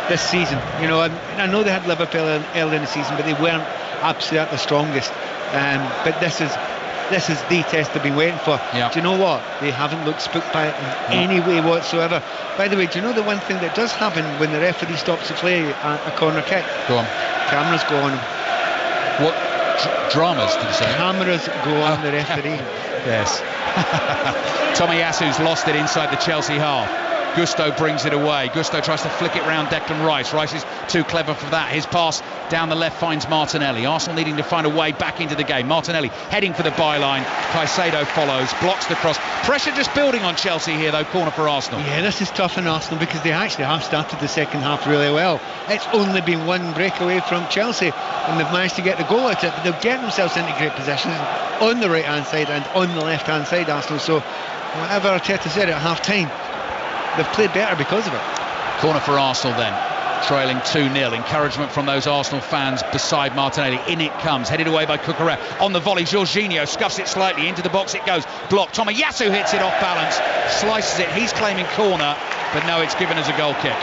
this season. You know, I know they had Liverpool early in the season, but they weren't absolutely at the strongest. But this is the test they've been waiting for. Yeah. Do you know what? They haven't looked spooked by it in any way whatsoever. By the way, do you know the one thing that does happen when the referee stops the play at a corner kick? Go on. Cameras go on him. What? Dramas, did you say? Cameras go on the referee. Yes. Tomiyasu's lost it inside the Chelsea half. Gusto brings it away. Gusto tries to flick it round Declan Rice. Rice is too clever for that. His pass down the left finds Martinelli. Arsenal needing to find a way back into the game. Martinelli heading for the byline. Caicedo follows, blocks the cross. Pressure just building on Chelsea here, though. Corner for Arsenal. Yeah, this is tough in Arsenal because they actually have started the second half really well. It's only been one breakaway from Chelsea and they've managed to get the goal at it, but they'll get themselves into great positions on the right hand side and on the left hand side, Arsenal. So whatever Arteta said at half time, they've played better because of it. Corner for Arsenal then, trailing 2-0. Encouragement from those Arsenal fans beside Martinelli. In it comes, headed away by Cucurella. On the volley, Jorginho scuffs it slightly, into the box it goes. Blocked, Tomiyasu hits it off balance, slices it, he's claiming corner, but no, it's given as a goal kick.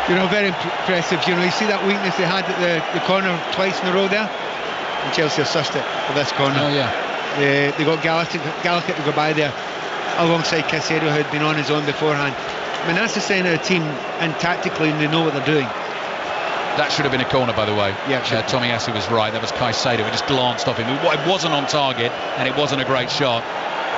You know, very impressive. You know, you see that weakness they had at the corner twice in a row there? And Chelsea have sussed it for this corner. Oh, yeah. They got Gallagher to go by there alongside Caicedo, who had been on his own beforehand. I mean, that's the sign of a team, and tactically they know what they're doing. That should have been a corner, by the way. Yeah, Tomiyasu was right. That was Caicedo. It just glanced off him. It wasn't on target, and it wasn't a great shot,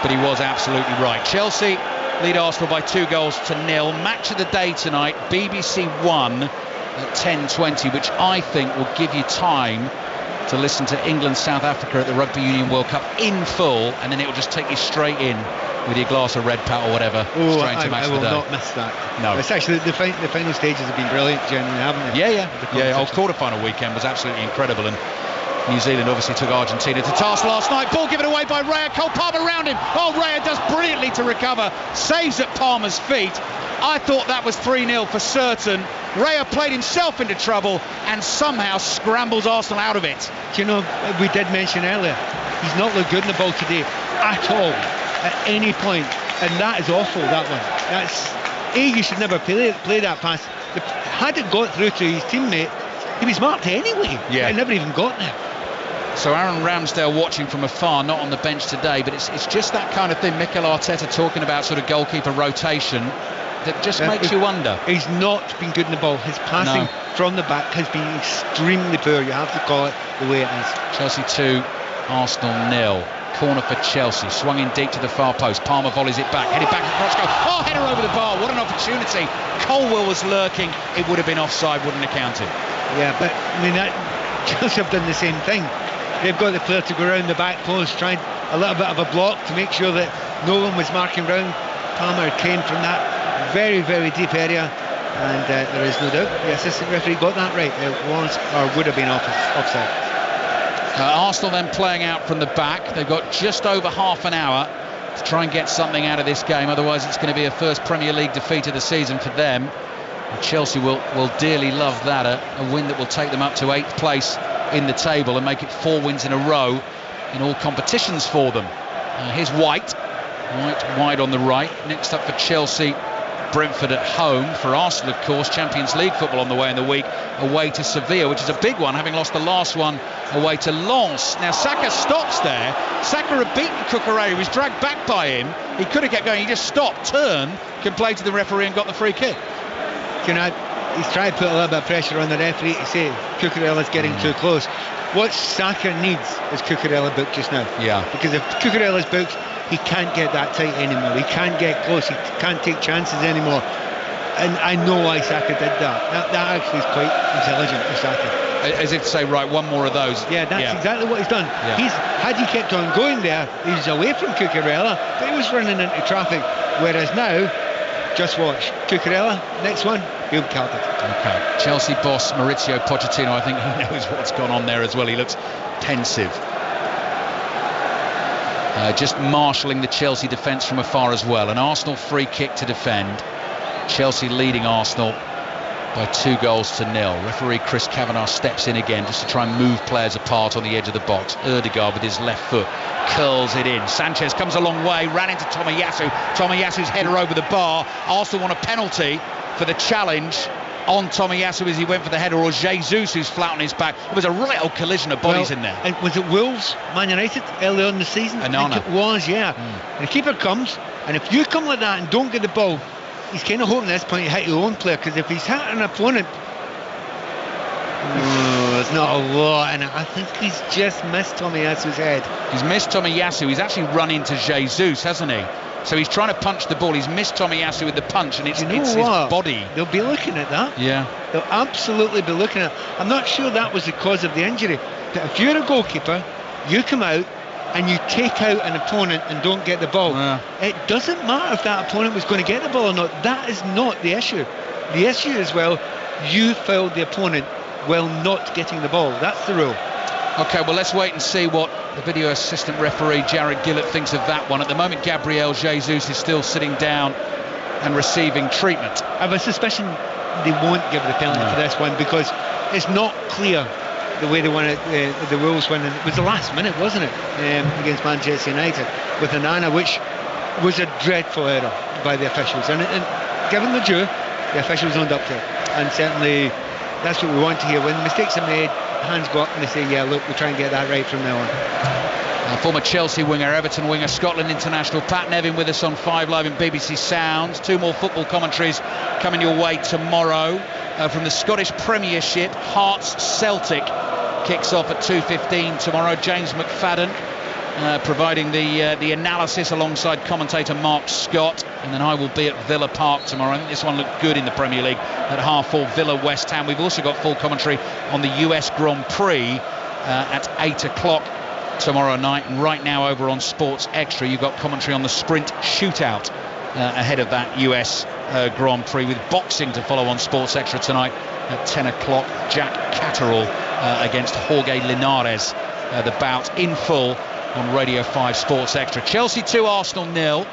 but he was absolutely right. Chelsea lead Arsenal by 2-0. Match of the day tonight, BBC One at 10:20, which I think will give you time to listen to England-South Africa at the Rugby Union World Cup in full, and then it will just take you straight in with your glass of Red Pat or whatever. Straight to match I of will the day. not miss that. No. It's actually the final stages have been brilliant, generally, haven't they? Yeah. Our quarter-final weekend was absolutely incredible, and New Zealand obviously took Argentina to task last night. Ball given away by Raya. Cole Palmer around him. Oh, Raya does brilliantly to recover. Saves at Palmer's feet. I thought that was 3-0 for certain. Raya played himself into trouble and somehow scrambles Arsenal out of it. Do you know, we did mention earlier, he's not looked good in the ball today at all, at any point, and that is awful, that one. That's, you should never play that pass. Had it got through to his teammate, he was marked anyway. Yeah. It never even got there. So Aaron Ramsdale watching from afar, not on the bench today, but it's just that kind of thing. Mikel Arteta talking about sort of goalkeeper rotation that just makes you wonder. He's not been good in the ball. His passing from the back has been extremely poor. You have to call it the way it is. Chelsea 2, Arsenal 0. Corner for Chelsea, swung in deep to the far post. Palmer volleys it back, headed back across goal. Oh, header over the bar. What an opportunity. Colwell was lurking. It would have been offside, wouldn't have counted. Yeah, but I mean, Chelsea have done the same thing. They've got the player to go around the back post, trying a little bit of a block to make sure that no one was marking round. Palmer came from that very, very deep area, and there is no doubt the assistant referee got that right. It was or would have been offside. Arsenal then playing out from the back. They've got just over half an hour to try and get something out of this game, otherwise it's going to be a first Premier League defeat of the season for them. And Chelsea will dearly love that, a win that will take them up to 8th place in the table and make it 4 wins in a row in all competitions for them. Here's White wide on the right. Next up for Chelsea, Brentford at home. For Arsenal, of course, Champions League football on the way in the week, away to Sevilla, which is a big one, having lost the last one away to Lens. Now Saka stops there. Saka had beaten Cucurella. He was dragged back by him. He could have kept going. He just stopped, turned, complained to the referee and got the free kick. You know, he's trying to put a little bit of pressure on the referee to say Cucurella's getting too close. What Saka needs is Cucurella booked just now. Yeah. Because if Cucurella's booked, he can't get that tight anymore. He can't get close. He can't take chances anymore. And I know why Saka did that. That actually is quite intelligent of Saka. As if to say, right, one more of those. Yeah, that's exactly what he's done. Yeah. Had he kept on going there, he was away from Cucurella, but he was running into traffic. Whereas now, just watch. Cucurella, next one, he'll count it. Okay. Chelsea boss Mauricio Pochettino, I think he knows what's gone on there as well. He looks pensive. Just marshalling the Chelsea defence from afar as well. An Arsenal free kick to defend. Chelsea leading Arsenal by 2-0. Referee Chris Kavanagh steps in again just to try and move players apart on the edge of the box. Ødegaard with his left foot curls it in. Sanchez comes a long way, ran into Tomiyasu. Tomiyasu's header over the bar. Arsenal want a penalty for the challenge on Tomiyasu as he went for the header, or Jesus who's flat on his back. It was a right old collision of bodies in there. And was it Wolves, Man United, early on in the season? Anana. I think it was, yeah. And the keeper comes, and if you come like that and don't get the ball, he's kind of hoping at this point to hit your own player, because if he's hit an opponent, there's not a lot in it. I think he's just missed Tomiyasu's head. He's missed Tomiyasu. He's actually run into Jesus, hasn't he? So he's trying to punch the ball. He's missed Tomiyasu with the punch, and it's his body. They'll be looking at that. Yeah. They'll absolutely be looking at it. I'm not sure that was the cause of the injury. But if you're a goalkeeper, you come out and you take out an opponent and don't get the ball. It doesn't matter if that opponent was going to get the ball or not. That is not the issue. The issue is, well, you fouled the opponent while not getting the ball. That's the rule. Okay, well, let's wait and see what the video assistant referee Jared Gillett thinks of that one. At the moment, Gabriel Jesus is still sitting down and receiving treatment. I have a suspicion they won't give the penalty for this one, because it's not clear the way they won it, the Wolves win. It was the last minute, wasn't it, against Manchester United with Onana, which was a dreadful error by the officials, and given the due, the officials owned up to it, and certainly that's what we want to hear. When mistakes are made, hands go up and they say, yeah, look, we'll try and get that right from now on. Former Chelsea winger, Everton winger, Scotland international Pat Nevin with us on 5 Live in BBC Sounds. 2 more football commentaries coming your way tomorrow. From the Scottish Premiership, Hearts Celtic kicks off at 2:15 tomorrow. James McFadden providing the analysis alongside commentator Mark Scott, and then I will be at Villa Park tomorrow. I think this one looked good in the Premier League at 4:30, Villa West Ham. We've also got full commentary on the US Grand Prix at 8 o'clock tomorrow night, and right now over on Sports Extra you've got commentary on the sprint shootout ahead of that US Grand Prix, with boxing to follow on Sports Extra tonight at 10 o'clock. Jack Catterall against Jorge Linares, the bout in full on Radio 5 Sports Extra. Chelsea 2, Arsenal 0.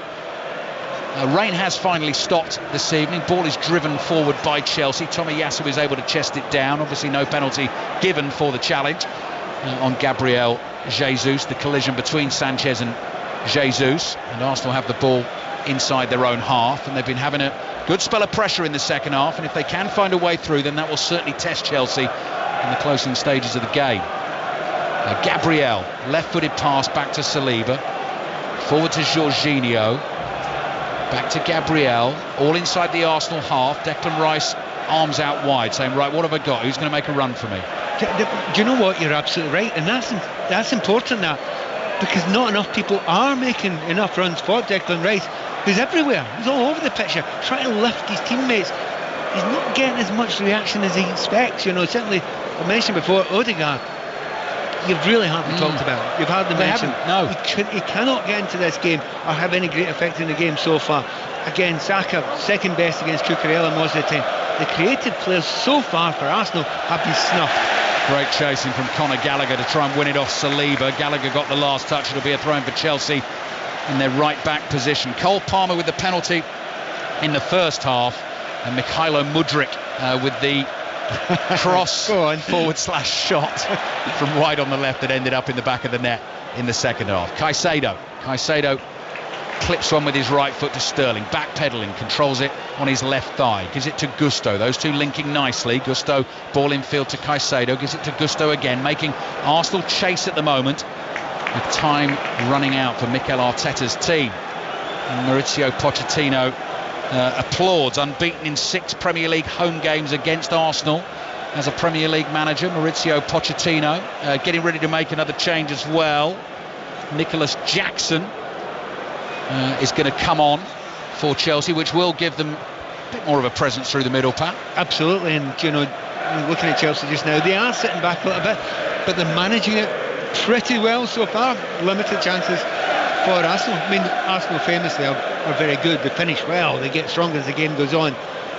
Rain has finally stopped this evening. Ball is driven forward by Chelsea. Tomiyasu is able to chest it down. Obviously no penalty given for the challenge on Gabriel Jesus, the collision between Sanchez and Jesus, and Arsenal have the ball inside their own half, and they've been having a good spell of pressure in the second half, and if they can find a way through, then that will certainly test Chelsea in the closing stages of the game. Gabriel, left-footed pass back to Saliba, forward to Jorginho, back to Gabriel, all inside the Arsenal half. Declan Rice arms out wide, saying, right, what have I got? Who's going to make a run for me? Do you know what? You're absolutely right, and that's important, that, because not enough people are making enough runs for Declan Rice, who's everywhere. He's all over the picture, trying to lift his teammates. He's not getting as much reaction as he expects. Certainly, I mentioned before, Odegaard, you really haven't talked about. You've hardly mentioned. No. He cannot get into this game or have any great effect in the game so far. Again, Saka, second best against Cucurella most of the time. The creative players so far for Arsenal have been snuffed. Great chasing from Conor Gallagher to try and win it off Saliba. Gallagher got the last touch. It'll be a throw in for Chelsea in their right back position. Cole Palmer with the penalty in the first half, and Mikhailo Mudryk with the cross forward slash shot from wide on the left that ended up in the back of the net in the second half. Caicedo clips one with his right foot to Sterling, backpedaling, controls it on his left thigh, gives it to Gusto, those two linking nicely. Gusto, ball in field to Caicedo, gives it to Gusto again, making Arsenal chase at the moment, with time running out for Mikel Arteta's team. And Mauricio Pochettino applauds, unbeaten in 6 Premier League home games against Arsenal as a Premier League manager. Mauricio Pochettino getting ready to make another change as well. Nicholas Jackson is going to come on for Chelsea, which will give them a bit more of a presence through the middle, Pat. Absolutely, and looking at Chelsea just now, they are sitting back a little bit, but they're managing it pretty well so far. Limited chances for Arsenal. I mean, Arsenal famously are very good. They finish well, they get stronger as the game goes on.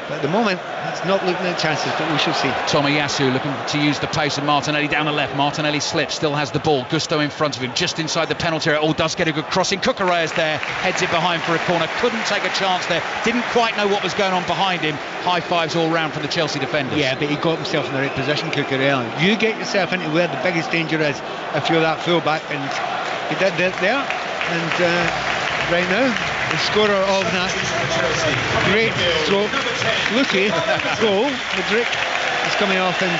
But at the moment, it's not looking at chances, but we shall see. Tomiyasu looking to use the pace of Martinelli down the left. Martinelli slips, still has the ball. Gusto in front of him, just inside the penalty area. Does get a good crossing. Cucurella is there, heads it behind for a corner. Couldn't take a chance there. Didn't quite know what was going on behind him. High fives all round from the Chelsea defenders. Yeah, but he got himself in the right position, Cucurella. You get yourself into where the biggest danger is if you're that full-back, and he did that there. And right now, the scorer of that great stroke, fluky goal, Mudryk, is coming off, and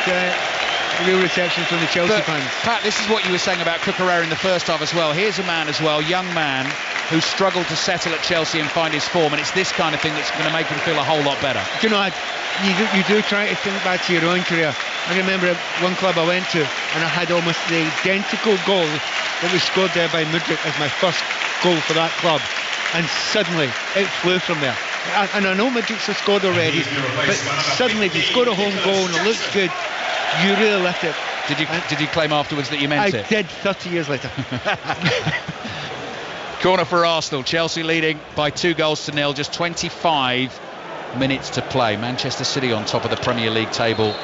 real reception from the Chelsea fans. Pat, this is what you were saying about Cucurella in the first half as well. Here's a man as well, young man, who struggled to settle at Chelsea and find his form, and it's this kind of thing that's going to make him feel a whole lot better. You do try to think back to your own career. I remember at one club I went to, and I had almost the identical goal that was scored there by Mudryk as my first goal for that club, and suddenly it flew from there. And I know Mudryk's has scored already, but suddenly if you score a home goal and it looks good, you really lift it. Did you claim afterwards that you meant it? I did 30 years later. Corner for Arsenal. Chelsea leading by 2-0, just 25 minutes to play. Manchester City on top of the Premier League table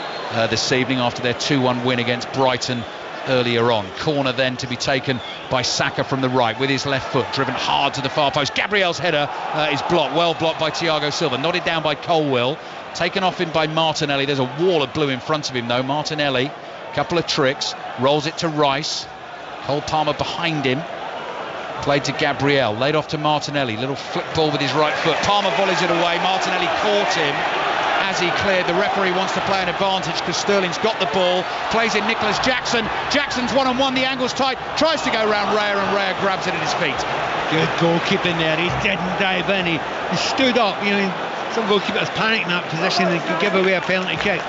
this evening after their 2-1 win against Brighton earlier on. Corner then to be taken by Saka from the right with his left foot, driven hard to the far post. Gabriel's header is blocked, well blocked by Thiago Silva, nodded down by Colwill, taken off him by Martinelli. There's a wall of blue in front of him though. Martinelli, couple of tricks, rolls it to Rice. Cole Palmer behind him, played to Gabriel, laid off to Martinelli, little flip ball with his right foot. Palmer volleys it away, Martinelli caught him as he cleared. The referee wants to play an advantage because Sterling's got the ball, plays in Nicholas Jackson. Jackson's one-on-one, the angle's tight, tries to go round Raya and Raya grabs it at his feet. Good goalkeeping there, he didn't dive in, he stood up. You know, some goalkeepers panic in that position and could give away a penalty kick.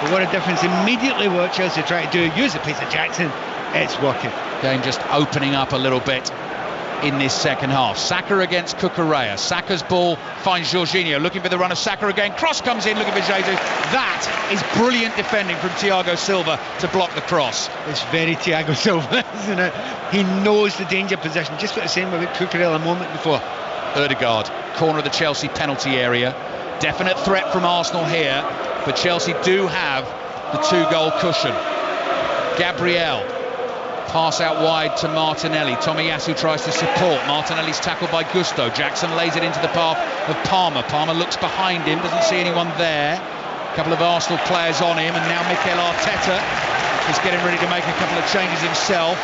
But what a difference immediately what Chelsea try to do, use the pace of Jackson, it's working. Game just opening up a little bit in this second half. Saka against Cucurella. Saka's ball finds Jorginho, looking for the run of Saka again. Cross comes in, looking for Jesus. That is brilliant defending from Thiago Silva to block the cross. It's very Thiago Silva, isn't it? He knows the danger position, just what I was saying about Cucurella a moment before. Ødegaard, corner of the Chelsea penalty area. Definite threat from Arsenal here, but Chelsea do have the 2-goal cushion. Gabriel, pass out wide to Martinelli. Tomiyasu tries to support. Martinelli's tackled by Gusto. Jackson lays it into the path of Palmer. Palmer looks behind him, doesn't see anyone there. A couple of Arsenal players on him, and now Mikel Arteta is getting ready to make a couple of changes himself.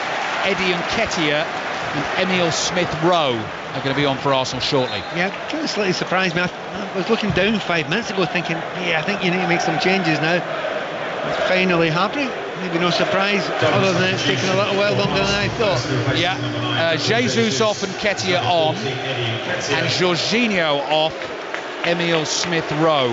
Eddie Nketiah and Emile Smith-Rowe are going to be on for Arsenal shortly. Yeah, kind of slightly surprised me. I was looking down 5 minutes ago thinking, yeah, I think you need to make some changes now. It's finally happening. Maybe no surprise, other than it's taken a little while longer than I thought. Yeah, Jesus off and Nketiah on, and Jorginho off, Emile Smith-Rowe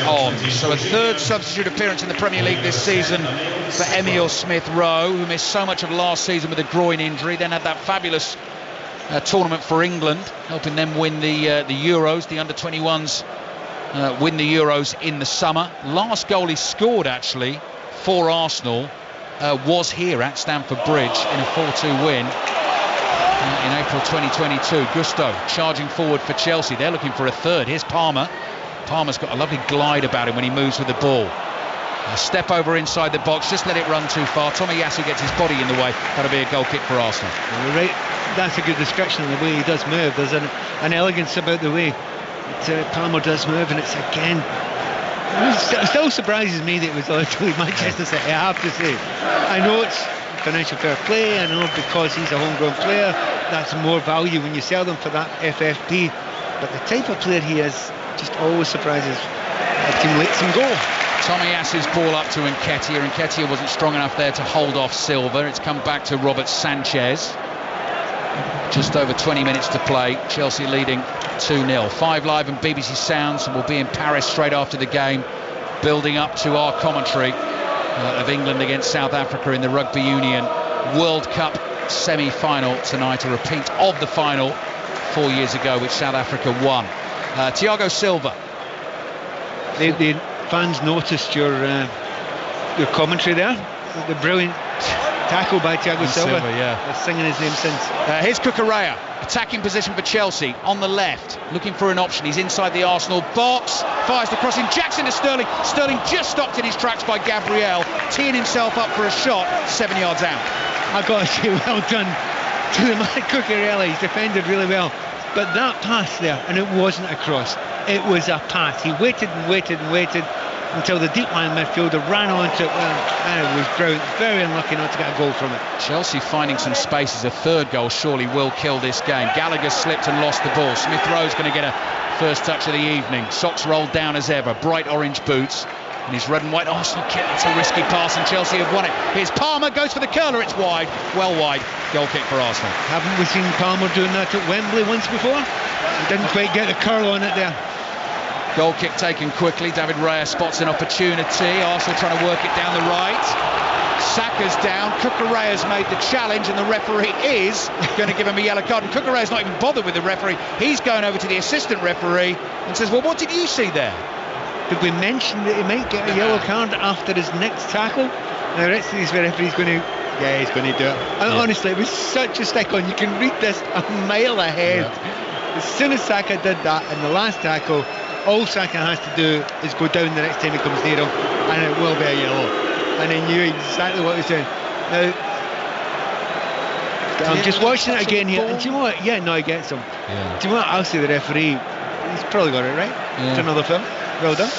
on. So a third substitute appearance in the Premier League this season for Emile Smith-Rowe, who missed so much of last season with a groin injury, then had that fabulous tournament for England, helping them win the Euros. The under-21s win the Euros in the summer. Last goal he scored actually for Arsenal was here at Stamford Bridge in a 4-2 win in April 2022. Gusto charging forward for Chelsea. They're looking for a third. Here's Palmer. Palmer's got a lovely glide about him when he moves with the ball. A step over inside the box, just let it run too far. Tomiyasu gets his body in the way. That'll be a goal kick for Arsenal. Right, that's a good description of the way he does move. There's an elegance about the way that Palmer does move, and it's again, it still surprises me that it was literally Manchester City, I have to say. I know it's financial fair play, I know because he's a homegrown player, that's more value when you sell them for that FFP, but the type of player he is just always surprises. The team lets him go. Tomiyasu's ball up to Nketiah. Nketiah wasn't strong enough there to hold off Silva. It's come back to Robert Sanchez. Just over 20 minutes to play. Chelsea leading 2-0. 5 Live and BBC Sounds, and we'll be in Paris straight after the game, building up to our commentary of England against South Africa in the Rugby Union World Cup semi-final tonight. A repeat of the final 4 years ago, which South Africa won. Thiago Silva. The fans noticed your commentary there. The brilliant tackle by Thiago Silva. Yeah. They're singing his name since. Here's Cucurella, attacking position for Chelsea, on the left, looking for an option. He's inside the Arsenal box, fires the cross in. Jackson to Sterling. Sterling just stopped in his tracks by Gabriel, teeing himself up for a shot, 7 yards out. I've got to say, well done to the man Cucurella. He's defended really well. But that pass there, and it wasn't a cross, it was a pass. He waited and waited and waited until the deep line midfielder ran onto it, and it was brilliant. Very unlucky not to get a goal from it. Chelsea finding some spaces. A third goal surely will kill this game. Gallagher slipped and lost the ball. Smith-Rowe's going to get a first touch of the evening. Socks rolled down as ever, bright orange boots, and his red and white Arsenal kit. It's a risky pass, and Chelsea have won it. Here's Palmer, goes for the curler, it's wide, well wide. Goal kick for Arsenal. Haven't we seen Palmer doing that at Wembley once before? He didn't quite get the curl on it there. Goal kick taken quickly. David Raya spots an opportunity. Arsenal trying to work it down the right. Saka's down. Cucurella's made the challenge, and the referee is going to give him a yellow card. And Cucurella's not even bothered with the referee. He's going over to the assistant referee and says, well, what did you see there? Did we mention that he might get a yellow card after his next tackle? Now, the referee's going to... Yeah, he's going to do it. And honestly, it was such a stick on. You can read this a mile ahead. Yeah. As soon as Saka did that in the last tackle, all Saka has to do is go down the next time he comes near him, and it will be a yellow. And he knew exactly what he was doing. Now, I'm just watching it again here. And do you know what? Yeah, no, he gets him. Yeah. Do you know what? I'll say the referee, he's probably got it right. Yeah. It's another film. Well done.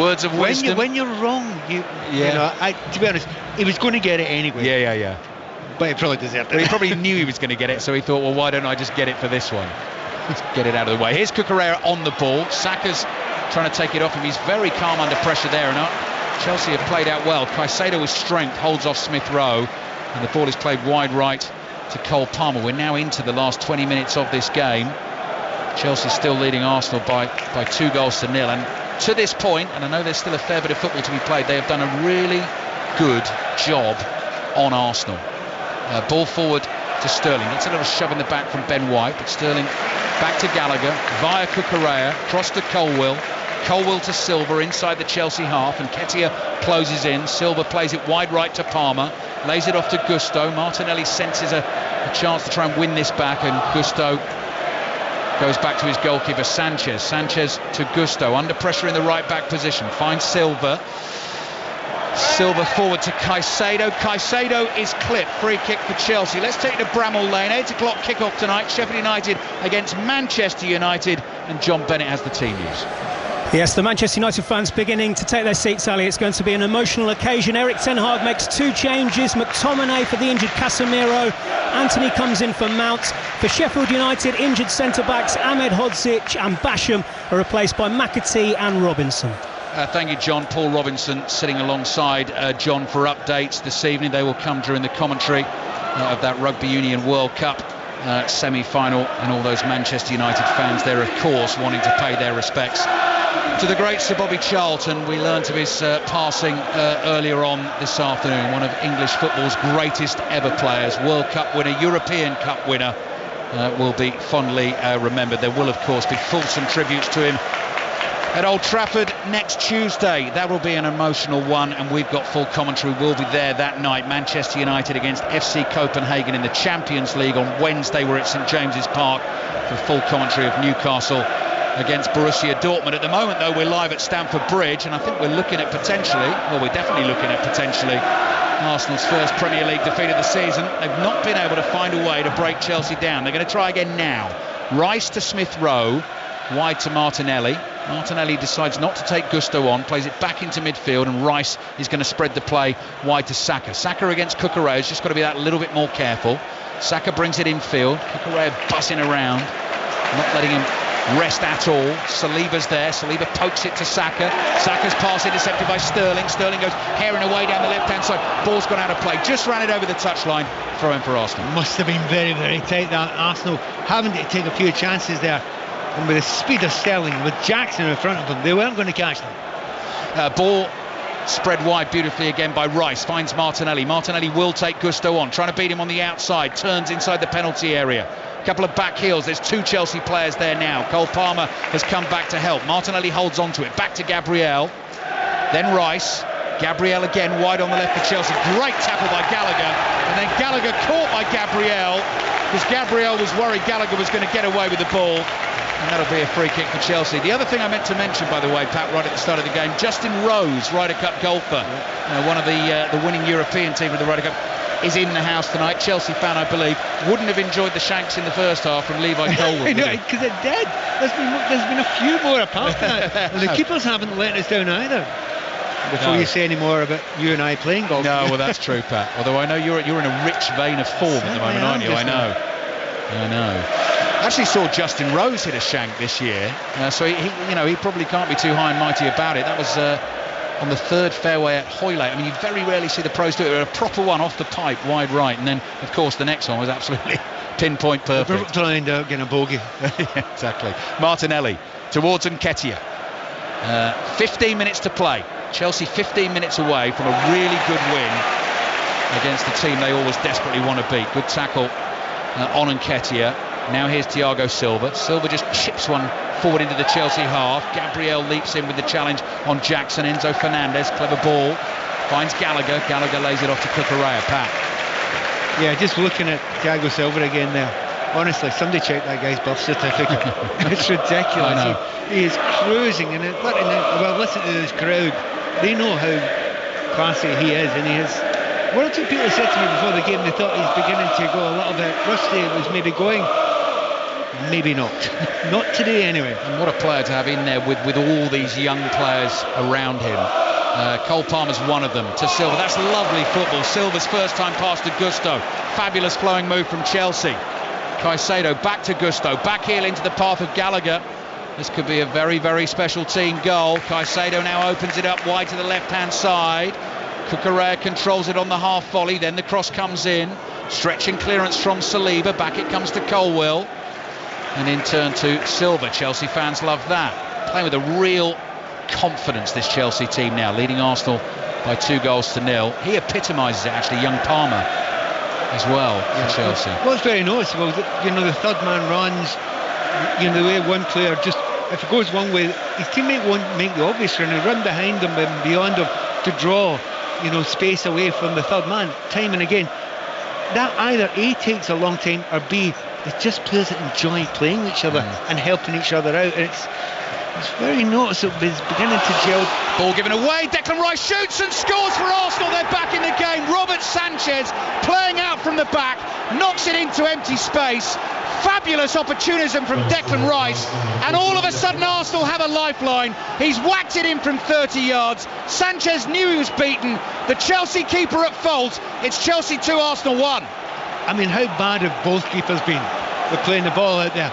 Words of wisdom. When you're wrong, you know, to be honest, he was going to get it anyway. Yeah. But he probably deserved it. Well, he probably knew he was going to get it, so he thought, well, why don't I just get it for this one? Let's get it out of the way. Here's Cucurella on the ball. Saka's trying to take it off him. He's very calm under pressure there, and Chelsea have played out well. Caicedo with strength holds off Smith Rowe, and the ball is played wide right to Cole Palmer. We're now into the last 20 minutes of this game. Chelsea still leading Arsenal by 2 goals to nil, and to this point, and I know there's still a fair bit of football to be played, they have done a really good job on Arsenal. Ball forward to Sterling. Gets a little shove in the back from Ben White, but Sterling back to Gallagher via Cucurella, cross to Colwill. Colwill to Silva inside the Chelsea half, and Nketiah closes in. Silva plays it wide right to Palmer, lays it off to Gusto. Martinelli senses a chance to try and win this back, and Gusto goes back to his goalkeeper Sanchez. Sanchez to Gusto, under pressure in the right back position, finds Silva. Silva forward to Caicedo. Caicedo is clipped. Free kick for Chelsea. Let's take it to Bramall Lane. 8 o'clock kick-off tonight. Sheffield United against Manchester United, and John Bennett has the team news. Yes, the Manchester United fans beginning to take their seats, Ali. It's going to be an emotional occasion. Eric Ten Hag makes 2 changes. McTominay for the injured Casemiro. Anthony comes in for Mount. For Sheffield United, injured centre-backs Ahmed Hodzic and Basham are replaced by McAtee and Robinson. Thank you, John. Paul Robinson sitting alongside John for updates this evening. They will come during the commentary of that Rugby Union World Cup semi-final, and all those Manchester United fans there, of course, wanting to pay their respects to the great Sir Bobby Charlton. We learnt of his passing earlier on this afternoon. One of English football's greatest ever players, World Cup winner, European Cup winner, will be fondly remembered. There will, of course, be fulsome tributes to him at Old Trafford next Tuesday. That will be an emotional one, and we've got full commentary. We'll be there that night. Manchester United against FC Copenhagen in the Champions League on Wednesday. We're at St James's Park for full commentary of Newcastle against Borussia Dortmund. At the moment, though, we're live at Stamford Bridge, and I think we're looking at we're definitely looking at potentially Arsenal's first Premier League defeat of the season. They've not been able to find a way to break Chelsea down. They're going to try again now. Rice to Smith Rowe, wide to Martinelli. Martinelli decides not to take Gusto on, plays it back into midfield, and Rice is going to spread the play wide to Saka. Saka against Cucurella has just got to be that little bit more careful. Saka brings it infield. Cucurella buzzing around, not letting him rest at all. Saliba's there. Saliba pokes it to Saka. Saka's pass intercepted by Sterling. Sterling goes herring away down the left-hand side. Ball's gone out of play. Just ran it over the touchline. Throw in for Arsenal. Must have been very, very tight, that Arsenal having to take a few chances there. And with the speed of Sterling, with Jackson in front of them, they weren't going to catch them. Ball spread wide beautifully again by Rice. Finds Martinelli. Martinelli will take Gusto on, trying to beat him on the outside. Turns inside the penalty area. A couple of back heels. There's 2 Chelsea players there now. Cole Palmer has come back to help. Martinelli holds on to it. Back to Gabriel. Then Rice. Gabriel again wide on the left for Chelsea. Great tackle by Gallagher. And then Gallagher caught by Gabriel, because Gabriel was worried Gallagher was going to get away with the ball. And that'll be a free kick for Chelsea. The other thing I meant to mention, by the way, Pat, right at the start of the game, Justin Rose, Ryder Cup golfer, one of the winning European team of the Ryder Cup, is in the house tonight. Chelsea fan, I believe, wouldn't have enjoyed the shanks in the first half from Levi Colwill. Because it did. There's been a few more apart from that. And the keepers haven't let us down either. Before you say any more about you and I playing golf. No, well, that's true, Pat. Although I know you're in a rich vein of form at the moment, aren't you? I know. Actually saw Justin Rose hit a shank this year, so he probably can't be too high and mighty about it. That was on the 3rd fairway at Hoylake. I mean, you very rarely see the pros do it. A proper one off the pipe, wide right, and then of course the next one was absolutely pinpoint perfect. Trying to get a bogey. Yeah, exactly. Martinelli towards Nketiah. 15 minutes to play. Chelsea 15 minutes away from a really good win against the team they always desperately want to beat. Good tackle on Nketiah. Now here's Thiago Silva. Silva just chips one forward into the Chelsea half. Gabriel leaps in with the challenge on Jackson. Enzo Fernandez, clever ball. Finds Gallagher. Gallagher lays it off to Cucurella. Pat. Yeah, just looking at Thiago Silva again there. Honestly, somebody check that guy's birth certificate. It's ridiculous. I know. He is cruising, and listen to this crowd. They know how classy he is, and he one or two people said to me before the game they thought he's beginning to go a little bit rusty. It was maybe going. Maybe not. Not today anyway. And what a player to have in there with all these young players around him. Cole Palmer's one of them. To Silva. That's lovely football. Silva's first time pass to Gusto. Fabulous flowing move from Chelsea. Caicedo back to Gusto. Back heel into the path of Gallagher. This could be a very, very special team goal. Caicedo now opens it up wide to the left-hand side. Cucurella controls it on the half volley. Then the cross comes in. Stretching clearance from Saliba. Back it comes to Colwill. And in turn to Silva. Chelsea fans love that. Playing with a real confidence, this Chelsea team now, leading Arsenal by 2-0. He epitomises it, actually, young Palmer as well for Chelsea. What's very noticeable, you know, the third man runs, you know, the way one player just, if it goes one way, his teammate won't make the obvious run and run behind him and beyond him to draw, you know, space away from the third man, time and again. That either A, takes a long time, or B, it's just players that enjoy playing with each other and helping each other out. It's very noticeable. It's beginning to gel. Ball given away. Declan Rice shoots and scores for Arsenal. They're back in the game. Robert Sanchez playing out from the back, knocks it into empty space. Fabulous opportunism from Declan Rice, and all of a sudden Arsenal have a lifeline. He's whacked it in from 30 yards. Sanchez knew he was beaten. The Chelsea keeper at fault. It's Chelsea 2, Arsenal 1. I mean, how bad have both keepers been with playing the ball out there?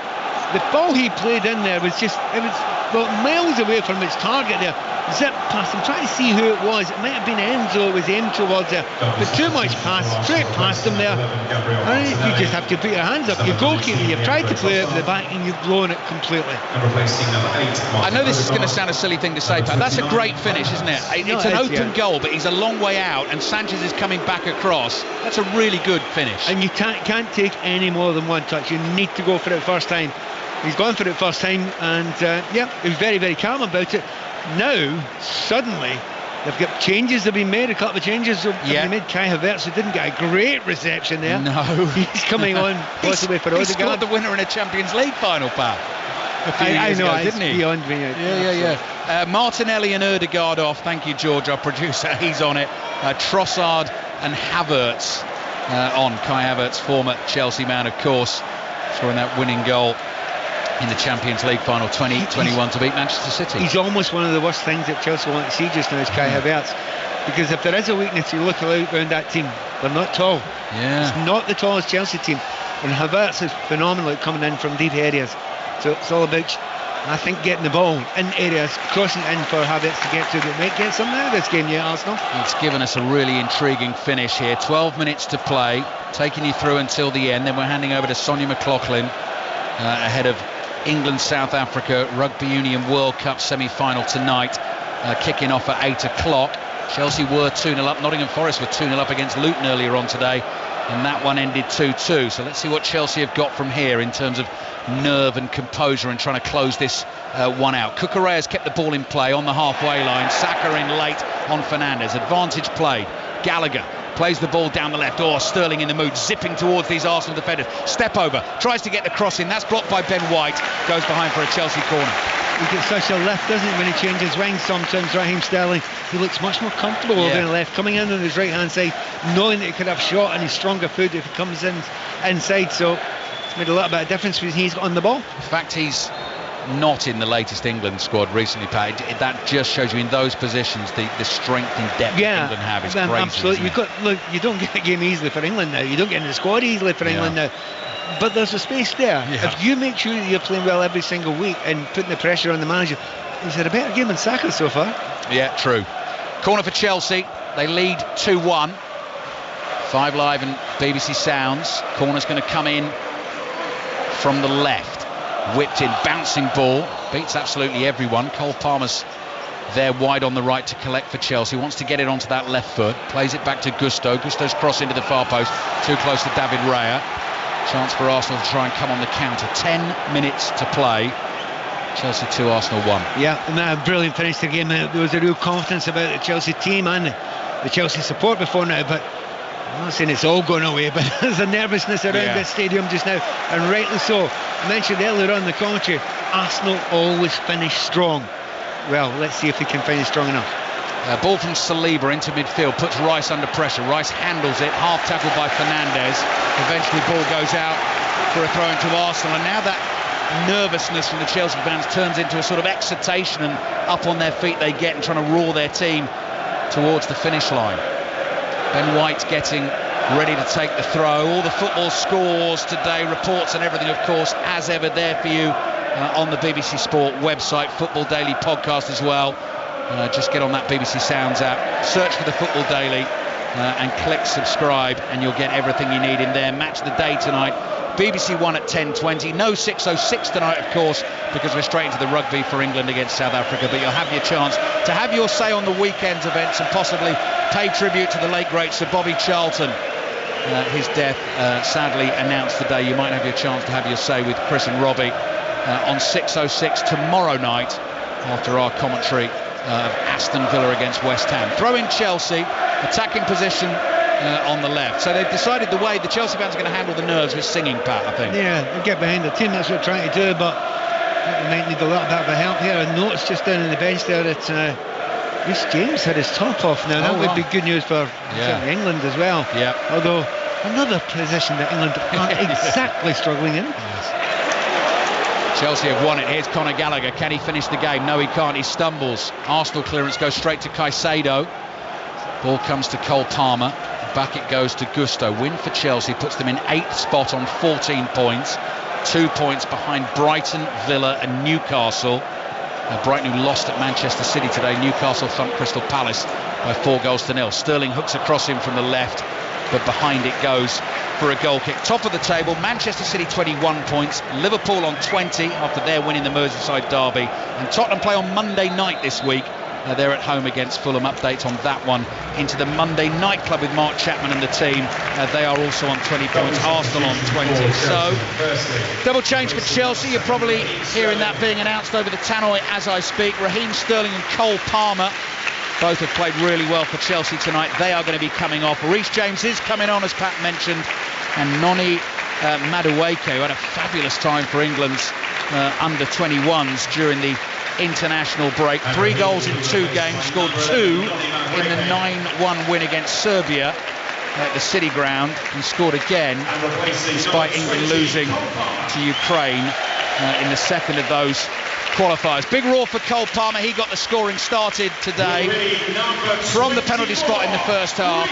The ball he played in there was just, it was miles away from its target there. Zip past him, trying to see who it was. It might have been Enzo, it was aimed towards there, but too much pass, straight past him there. And you just have to put your hands up. You're goalkeeper, you've tried to play it at the back and you've blown it completely. I know this is going to sound a silly thing to say, Pat. That's a great finish, isn't it? It's an open goal, but he's a long way out, and Sanchez is coming back across. That's a really good finish. And you can't take any more than one touch. You need to go for it first time. He's gone for it first time, and he was very, very calm about it. Now, suddenly, they've got changes have been made, a couple of changes have been made. Kai Havertz, who didn't get a great reception there. No. He's coming on possibly for Odegaard. He scored the winner in a Champions League final, Pat. I know, ago, didn't he? Beyond me. Martinelli and Odegaard off. Thank you, George, our producer. He's on it. Trossard and Havertz on. Kai Havertz, former Chelsea man, of course, scoring that winning goal in the Champions League final 2021 to beat Manchester City. He's almost one of the worst things that Chelsea want to see just now is Kai Havertz, because if there is a weakness, you look around that team, they're not tall. It's not the tallest Chelsea team, and Havertz is phenomenal at coming in from deep areas. So it's all about, I think, getting the ball in areas, crossing in for Havertz to get to. They might get something out of this game, Arsenal. It's given us a really intriguing finish here. 12 minutes to play, taking you through until the end. Then we're handing over to Sonia McLaughlin ahead of England-South Africa Rugby Union World Cup semi-final tonight, kicking off at 8 o'clock. Chelsea were 2-0 up. Nottingham Forest were 2-0 up against Luton earlier on today, and that one ended 2-2. So let's see what Chelsea have got from here in terms of nerve and composure and trying to close this one out. Cucurella's kept the ball in play on the halfway line. Saka in late on Fernandes. Advantage played. Gallagher plays the ball down the left. Sterling in the mood, zipping towards these Arsenal defenders. Step over, tries to get the cross in. That's blocked by Ben White. Goes behind for a Chelsea corner. He gets such a lift, doesn't he, when he changes wings sometimes. Raheem Sterling, he looks much more comfortable over on the left, coming in on his right hand side, knowing that he could have shot on his stronger foot if he comes in inside. So it's made a little bit of difference when he's on the ball. In fact, he's not in the latest England squad recently, Pat. That just shows you in those positions the strength and depth England have is crazy. Absolutely. You don't get a game easily for England now. You don't get in the squad easily for England now. But there's a space there. If you make sure that you're playing well every single week and putting the pressure on the manager, he's had a better game than Saka so far. Yeah, true. Corner for Chelsea. They lead 2-1. 5 Live and BBC Sounds. Corner's going to come in from the left. Whipped in, bouncing ball, beats absolutely everyone. Cole Palmer's there wide on the right to collect for Chelsea. Wants to get it onto that left foot, plays it back to Gusto. Gusto's cross into the far post, too close to David Raya. Chance for Arsenal to try and come on the counter. 10 minutes to play. Chelsea 2, Arsenal 1. Yeah, and a brilliant finish to the game. There was a real confidence about the Chelsea team and the Chelsea support before now, but I'm not saying it's all going away, but there's a nervousness around this stadium just now, and rightly so. I mentioned earlier on the commentary, Arsenal always finish strong. Well, let's see if they can finish strong enough. Ball from Saliba into midfield, puts Rice under pressure. Rice handles it, half tackled by Fernandez. Eventually ball goes out for a throw into Arsenal, and now that nervousness from the Chelsea fans turns into a sort of excitation, and up on their feet they get and trying to roar their team towards the finish line. Ben White getting ready to take the throw. All the football scores today, reports and everything, of course, as ever, there for you on the BBC Sport website, Football Daily podcast as well. Just get on that BBC Sounds app, search for the Football Daily and click subscribe, and you'll get everything you need in there. Match of the day tonight, BBC One at 10:20. No 6:06 tonight, of course, because we're straight into the rugby for England against South Africa. But you'll have your chance to have your say on the weekend's events and possibly pay tribute to the late great Sir Bobby Charlton. His death sadly announced today. You might have your chance to have your say with Chris and Robbie on 6:06 tomorrow night after our commentary of Aston Villa against West Ham. Throw in Chelsea, attacking position on the left. So they've decided the way the Chelsea fans are going to handle the nerves with singing, Pat, I think. Yeah, they get behind the team, that's what they're trying to do, but they might need a little bit of a help here. I noticed just down on the bench there that Reece James had his top off now. That would be good news for certainly England as well. Yeah. Although another position that England aren't exactly struggling in. Chelsea have won it. Here's Conor Gallagher. Can he finish the game? No, he can't. He stumbles. Arsenal clearance goes straight to Caicedo. Ball comes to Cole Palmer. Back it goes to Gusto. Win for Chelsea puts them in 8th spot on 14 points. 2 points behind Brighton, Villa and Newcastle. Brighton, who lost at Manchester City today. Newcastle thumped Crystal Palace by 4-0. Sterling hooks across him from the left, but behind it goes for a goal kick. Top of the table, Manchester City 21 points, Liverpool on 20 after their win in the Merseyside derby, and Tottenham play on Monday night this week. They're at home against Fulham. Updates on that one into the Monday Night Club with Mark Chapman and the team. They are also on 20 points, Arsenal on 20. So, double change for Chelsea. You're probably hearing that being announced over the tannoy as I speak. Raheem Sterling and Cole Palmer both have played really well for Chelsea tonight. They are going to be coming off. Reece James is coming on, as Pat mentioned, and Noni Madueke, who had a fabulous time for England's under-21s during the international break. 3 goals in 2 games, scored 2 in the 9-1 win against Serbia at the City Ground, and scored again despite England losing to Ukraine in the second of those qualifiers. Big roar for Cole Palmer. He got the scoring started today from the penalty spot in the first half.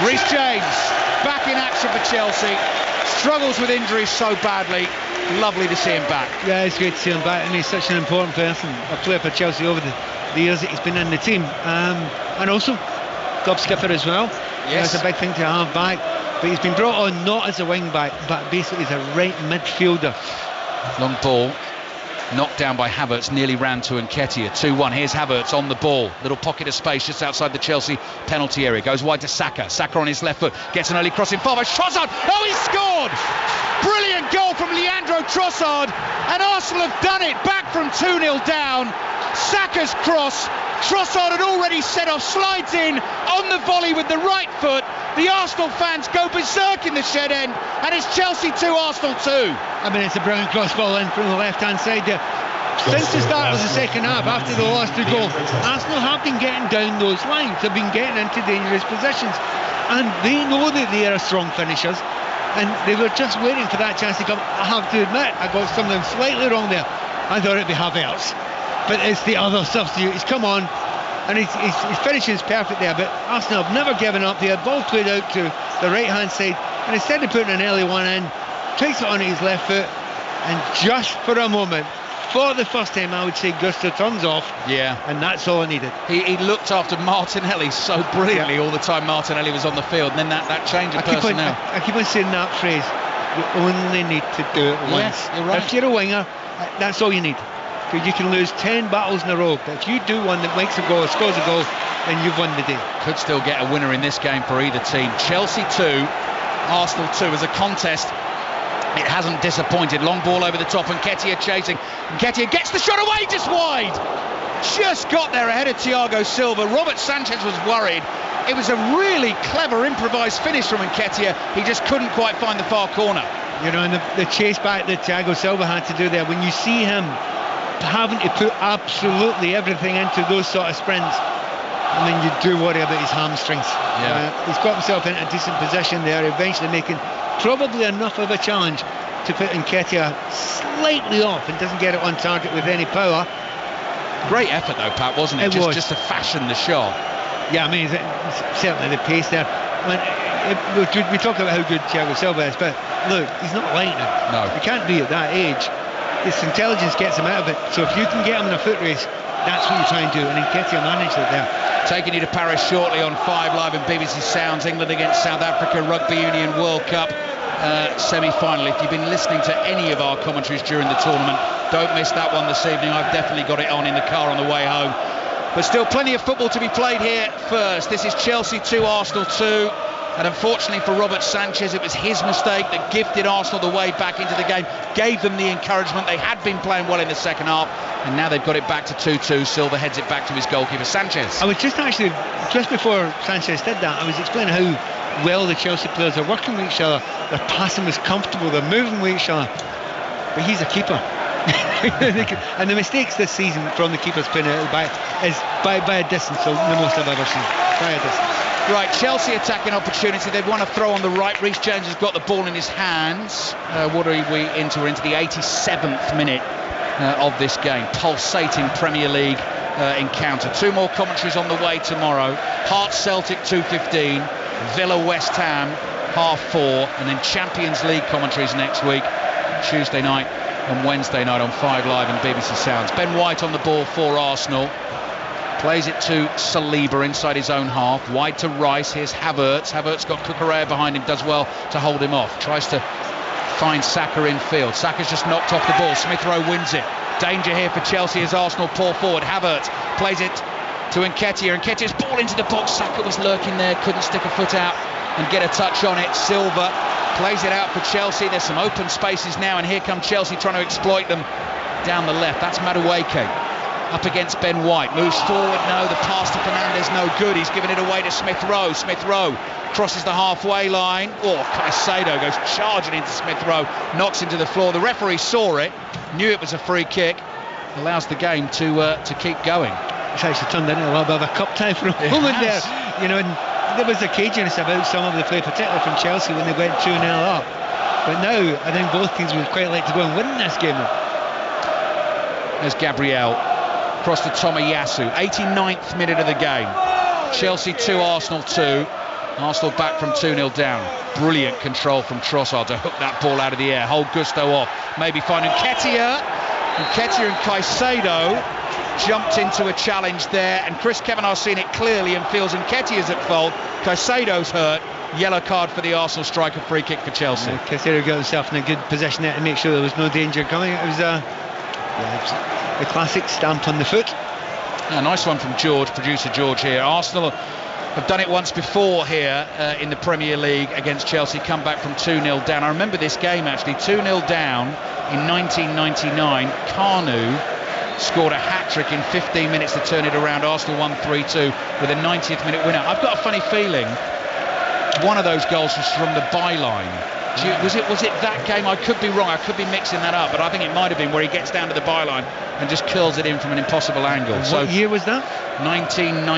Reece James back in action for Chelsea. Struggles with injuries so badly. Lovely to see him back. Yeah, it's great to see him back. I mean, he's such an important person, a player for Chelsea over the years that he's been in the team. And also, club skipper as well. Yes. That's a big thing to have back. But he's been brought on not as a wing back, but basically as a right midfielder. Long ball. Knocked down by Havertz, nearly ran to Nketiah. 2-1. Here's Havertz on the ball. Little pocket of space just outside the Chelsea penalty area. Goes wide to Saka. Saka on his left foot. Gets an early crossing far by Trossard. Oh, he scored! Brilliant goal from Leandro Trossard. And Arsenal have done it. Back from 2-0 down. Saka's cross. Trossard had already set off. Slides in on the volley with the right foot. The Arsenal fans go berserk in the shed end, and it's Chelsea 2, Arsenal 2. I mean, it's a brilliant cross ball in from the left-hand side there. Since the start of the second half, after the last 2 goals, Arsenal have been getting down those lines. They've been getting into dangerous positions, and they know that they are strong finishers, and they were just waiting for that chance to come. I have to admit, I got something slightly wrong there. I thought it'd be Havertz, but it's the other substitute. He's come on, and his finishing is perfect there, but Arsenal have never given up. They had ball played out to the right hand side, and instead of putting an early one in, takes it on his left foot, and just for a moment, for the first time, I would say Gusto turns off. Yeah. And that's all I needed. He looked after Martinelli so brilliantly all the time Martinelli was on the field, and then that change of personnel. I keep on saying that phrase, you only need to do it once. You're right. If you're a winger, that's all you need. Because you can lose 10 battles in a row, but if you do one that makes a goal, scores a goal, then you've won the day. Could still get a winner in this game for either team. Chelsea 2, Arsenal 2 as a contest. It hasn't disappointed. Long ball over the top, and Nketiah chasing. Nketiah gets the shot away, just wide. Just got there ahead of Thiago Silva. Robert Sanchez was worried. It was a really clever improvised finish from Nketiah. He just couldn't quite find the far corner. You know, and the chase back that Thiago Silva had to do there, when you see him having to put absolutely everything into those sort of sprints, I mean, you do worry about his hamstrings. He's got himself in a decent position there, eventually making probably enough of a challenge to put Nketiah slightly off and doesn't get it on target with any power. Great effort though, Pat, wasn't it? Just to fashion the shot. Yeah, I mean, certainly the pace there. I mean, we talk about how good Thiago Silva is, but look, he's not lightning. No. He can't be at that age. His intelligence gets him out of it. So if you can get him in a foot race, that's what you try and do. And Nketiah managed it there. Taking you to Paris shortly on 5 Live and BBC Sounds. England against South Africa, Rugby Union World Cup semi-final. If you've been listening to any of our commentaries during the tournament, don't miss that one this evening. I've definitely got it on in the car on the way home. But still plenty of football to be played here first. This is Chelsea 2, Arsenal 2. And unfortunately for Robert Sanchez, it was his mistake that gifted Arsenal the way back into the game, gave them the encouragement. They had been playing well in the second half, and now they've got it back to 2-2. Silva heads it back to his goalkeeper, Sanchez. I was just before Sanchez did that, I was explaining how well the Chelsea players are working with each other. Their passing was comfortable, they're moving with each other. But he's a keeper. And the mistakes this season from the keepers playing out by a distance, the most I've ever seen. By a distance. Right, Chelsea attacking opportunity. They've won a throw on the right. Reece James has got the ball in his hands. What are we into? We're into the 87th minute of this game. Pulsating Premier League encounter. 2 more commentaries on the way tomorrow. Hearts Celtic 2:15, Villa West Ham 4:30, and then Champions League commentaries next week, Tuesday night and Wednesday night on 5 Live and BBC Sounds. Ben White on the ball for Arsenal. Plays it to Saliba inside his own half. Wide to Rice. Here's Havertz. Havertz got Cucurella behind him. Does well to hold him off. Tries to find Saka in field. Saka's just knocked off the ball. Smith Rowe wins it. Danger here for Chelsea as Arsenal pour forward. Havertz plays it to Nketiah. Nketiah's ball into the box. Saka was lurking there. Couldn't stick a foot out and get a touch on it. Silva plays it out for Chelsea. There's some open spaces now, and here come Chelsea trying to exploit them down the left. That's Madueke. Up against Ben White, moves forward, no, the pass to Fernandes, no good, he's given it away to Smith Rowe. Smith Rowe crosses the halfway line, Caicedo goes charging into Smith Rowe, knocks him to the floor. The referee saw it, knew it was a free kick, allows the game to keep going. It's actually turned into a little bit of a cup tie for a moment there, you know, and there was a caginess about some of the play, particularly from Chelsea when they went 2-0 up. But now, I think both teams would quite like to go and win this game. There's Gabriel. Across to Tomiyasu, 89th minute of the game. Chelsea 2, Arsenal 2. Arsenal back from 2-0 down. Brilliant control from Trossard to hook that ball out of the air. Hold Gusto off. Maybe find Nketiah. Nketiah and Caicedo jumped into a challenge there. And Chris Kavanaugh's seen it clearly and feels Nketiah's at fault. Caicedo's hurt. Yellow card for the Arsenal striker. Free kick for Chelsea. Caicedo got himself in a good position there to make sure there was no danger coming. It was the classic stamp on the foot. A nice one from George, producer George here. Arsenal have done it once before here in the Premier League against Chelsea, come back from 2-0 down. I remember this game actually, 2-0 down in 1999. Kanu scored a hat-trick in 15 minutes to turn it around. Arsenal won 3-2 with a 90th minute winner. I've got a funny feeling one of those goals was from the byline. Was it that game? I could be wrong, I could be mixing that up, but I think it might have been where he gets down to the byline and just curls it in from an impossible angle. What year was that? 1999.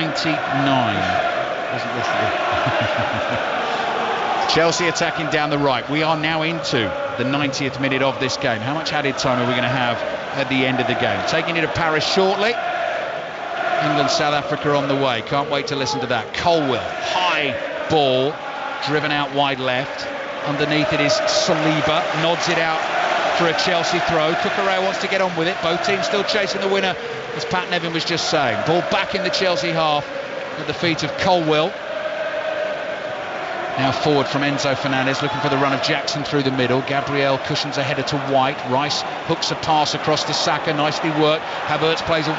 Wasn't yesterday. Chelsea attacking down the right. We are now into the 90th minute of this game. How much added time are we going to have at the end of the game? Taking it to Paris shortly. England, South Africa on the way. Can't wait to listen to that. Colwill, high ball, driven out wide left. Underneath it is Saliba, nods it out for a Chelsea throw. Cucurella wants to get on with it. Both teams still chasing the winner, as Pat Nevin was just saying. Ball back in the Chelsea half at the feet of Colwill. Now forward from Enzo Fernandez, looking for the run of Jackson through the middle. Gabriel cushions a header to White. Rice hooks a pass across to Saka, nicely worked. Havertz plays a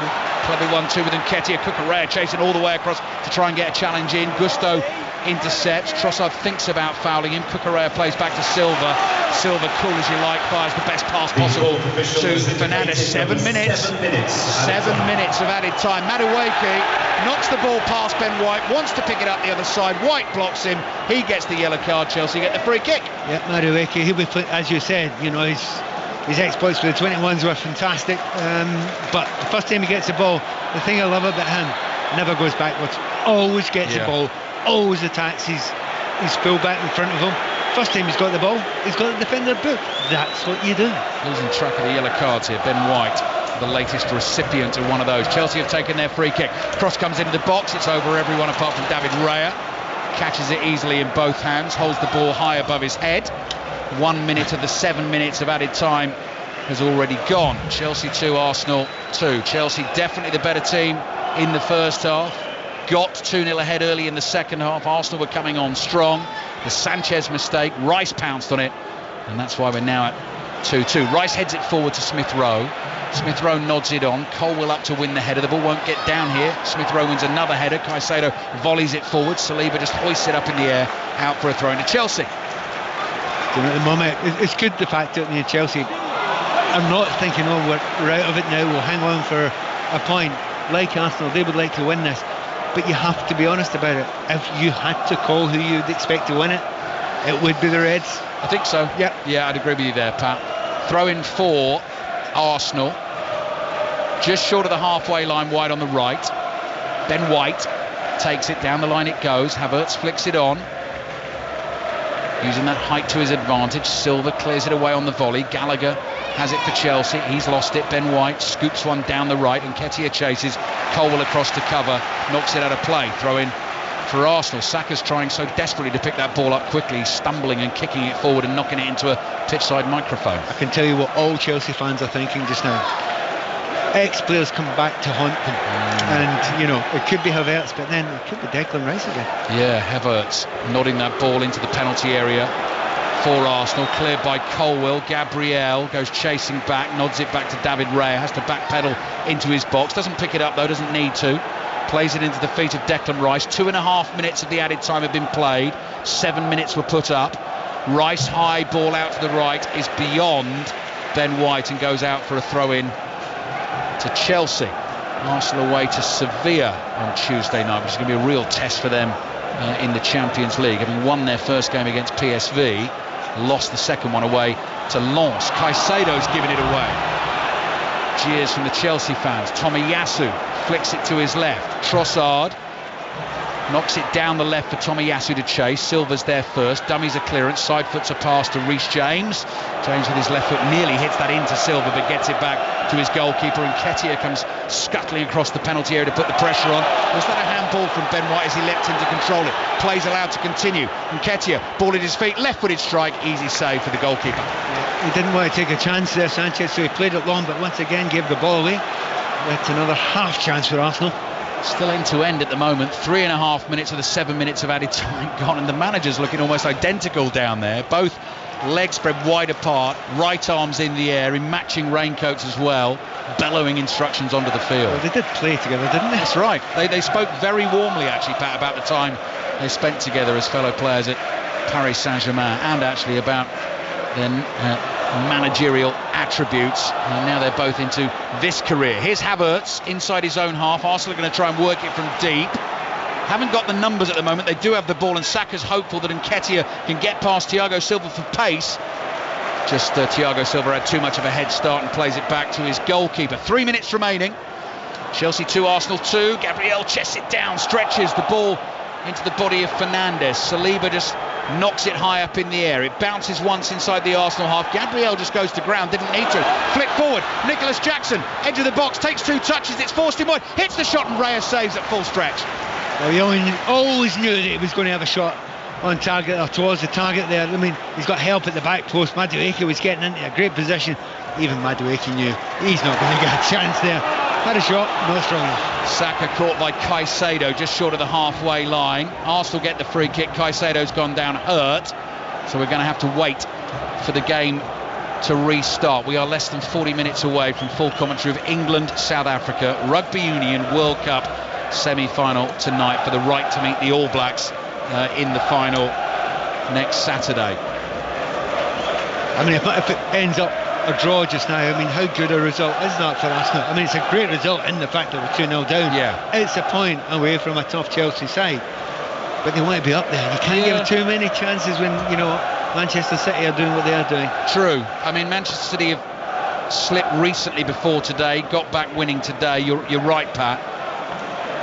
clever 1-2 with Nketiah. Cucurella chasing all the way across to try and get a challenge in. Gusto intercepts. Trossard thinks about fouling him. Cucurella plays back to Silva. Silva, cool as you like, fires the best pass possible to Fernandes. 7 minutes. 7 minutes of added time. Madueke knocks the ball past Ben White, wants to pick it up the other side. White blocks him. He gets the yellow card. Chelsea get the free kick. Yeah, Madueke, he'll be, as you said, you know, his exploits for the 21s were fantastic. But the first time he gets the ball, the thing I love about him, never goes backwards, always gets the ball, always attacks his full-back in front of him. First time he's got the ball, he's got the defender book. That's what you do. Losing track of the yellow cards here. Ben White, the latest recipient of one of those. Chelsea have taken their free kick. Cross comes into the box. It's over everyone apart from David Raya. Catches it easily in both hands. Holds the ball high above his head. 1 minute of the 7 minutes of added time has already gone. Chelsea 2, Arsenal 2. Chelsea definitely the better team in the first half. Got 2-0 ahead early in the second half. Arsenal were coming on strong. The Sanchez mistake, Rice pounced on it, and that's why we're now at 2-2. Rice heads it forward to Smith Rowe. Smith Rowe nods it on. Colwill up to win the header. The ball won't get down here. Smith Rowe wins another header. Caicedo volleys it forward. Saliba just hoists it up in the air, out for a throw into Chelsea. At the moment, it's good the fact that Chelsea are not thinking, oh, we're out of it now, we'll hang on for a point. Like Arsenal, they would like to win this. But you have to be honest about it. If you had to call who you'd expect to win it, it would be the Reds. I think so. Yeah, I'd agree with you there, Pat. Throw in for Arsenal. Just short of the halfway line, wide on the right. Ben White takes it down the line, it goes. Havertz flicks it on. Using that height to his advantage. Silva clears it away on the volley. Gallagher has it for Chelsea. He's lost it. Ben White scoops one down the right, and Nketiah chases. Colwill across to cover, knocks it out of play. Throw in for Arsenal. Saka's trying so desperately to pick that ball up quickly. He's stumbling and kicking it forward and knocking it into a pitchside microphone. I can tell you what all Chelsea fans are thinking just now. Ex-players come back to haunt them, and it could be Havertz, but then it could be Declan Rice again. Yeah, Havertz nodding that ball into the penalty area for Arsenal, cleared by Colwill. Gabriel goes chasing back, nods it back to David Raya, has to backpedal into his box, doesn't pick it up though, doesn't need to, plays it into the feet of Declan Rice. 2.5 minutes of the added time have been played, 7 minutes were put up. Rice, high ball out to the right, is beyond Ben White and goes out for a throw-in to Chelsea. Arsenal away to Sevilla on Tuesday night, which is going to be a real test for them in the Champions League, having won their first game against PSV, lost the second one away to Lens. Caicedo's giving it away. Cheers from the Chelsea fans. Tomiyasu flicks it to his left. Trossard knocks it down the left for Tomiyasu to chase. Silva's there first. Dummies a clearance. Side foots a pass to Reece James. James with his left foot nearly hits that into Silva, but gets it back to his goalkeeper. And Nketiah comes scuttling across the penalty area to put the pressure on. Was that a handball from Ben White as he leapt in to control it? Plays allowed to continue. Nketiah, ball at his feet, left-footed strike, easy save for the goalkeeper. Yeah, he didn't want to take a chance there, Sanchez, so he played it long, but once again gave the ball away. That's another half chance for Arsenal. Still end to end at the moment. 3.5 minutes of the 7 minutes of added time gone, and the manager's looking almost identical down there. Both legs spread wide apart, right arms in the air, in matching raincoats as well, bellowing instructions onto the field. Well, they did play together, didn't they? That's right. They spoke very warmly, actually, Pat, about the time they spent together as fellow players at Paris Saint-Germain, and actually about their managerial attributes. And now they're both into this career. Here's Havertz inside his own half. Arsenal are going to try and work it from deep. Haven't got the numbers at the moment. They do have the ball, and Saka's hopeful that Nketiah can get past Thiago Silva for pace. Just Thiago Silva had too much of a head start and plays it back to his goalkeeper. 3 minutes remaining. Chelsea 2, Arsenal 2. Gabriel chests it down, stretches the ball into the body of Fernandes. Saliba just knocks it high up in the air. It bounces once inside the Arsenal half. Gabriel just goes to ground, didn't need to. Flick forward, Nicholas Jackson, edge of the box, takes 2 touches, it's forced him wide, hits the shot, and Raya saves at full stretch. Well, he always knew that he was going to have a shot on target or towards the target there. I mean, he's got help at the back post. Madueke was getting into a great position. Even Madueke knew he's not going to get a chance there. Had a shot, not strong enough. Saka caught by Caicedo just short of the halfway line. Arsenal get the free kick. Caicedo's gone down hurt, so we're going to have to wait for the game to restart. We are less than 40 minutes away from full commentary of England, South Africa, Rugby Union World Cup semi-final tonight for the right to meet the All Blacks in the final next Saturday. I mean, if it ends up a draw just now, I mean, how good a result is that for Arsenal? I mean, it's a great result in the fact that we're 2-0 down. Yeah. It's a point away from a tough Chelsea side, but they want to be up there. You can't give too many chances when, Manchester City are doing what they are doing. True. I mean, Manchester City have slipped recently before today, got back winning today. You're right, Pat.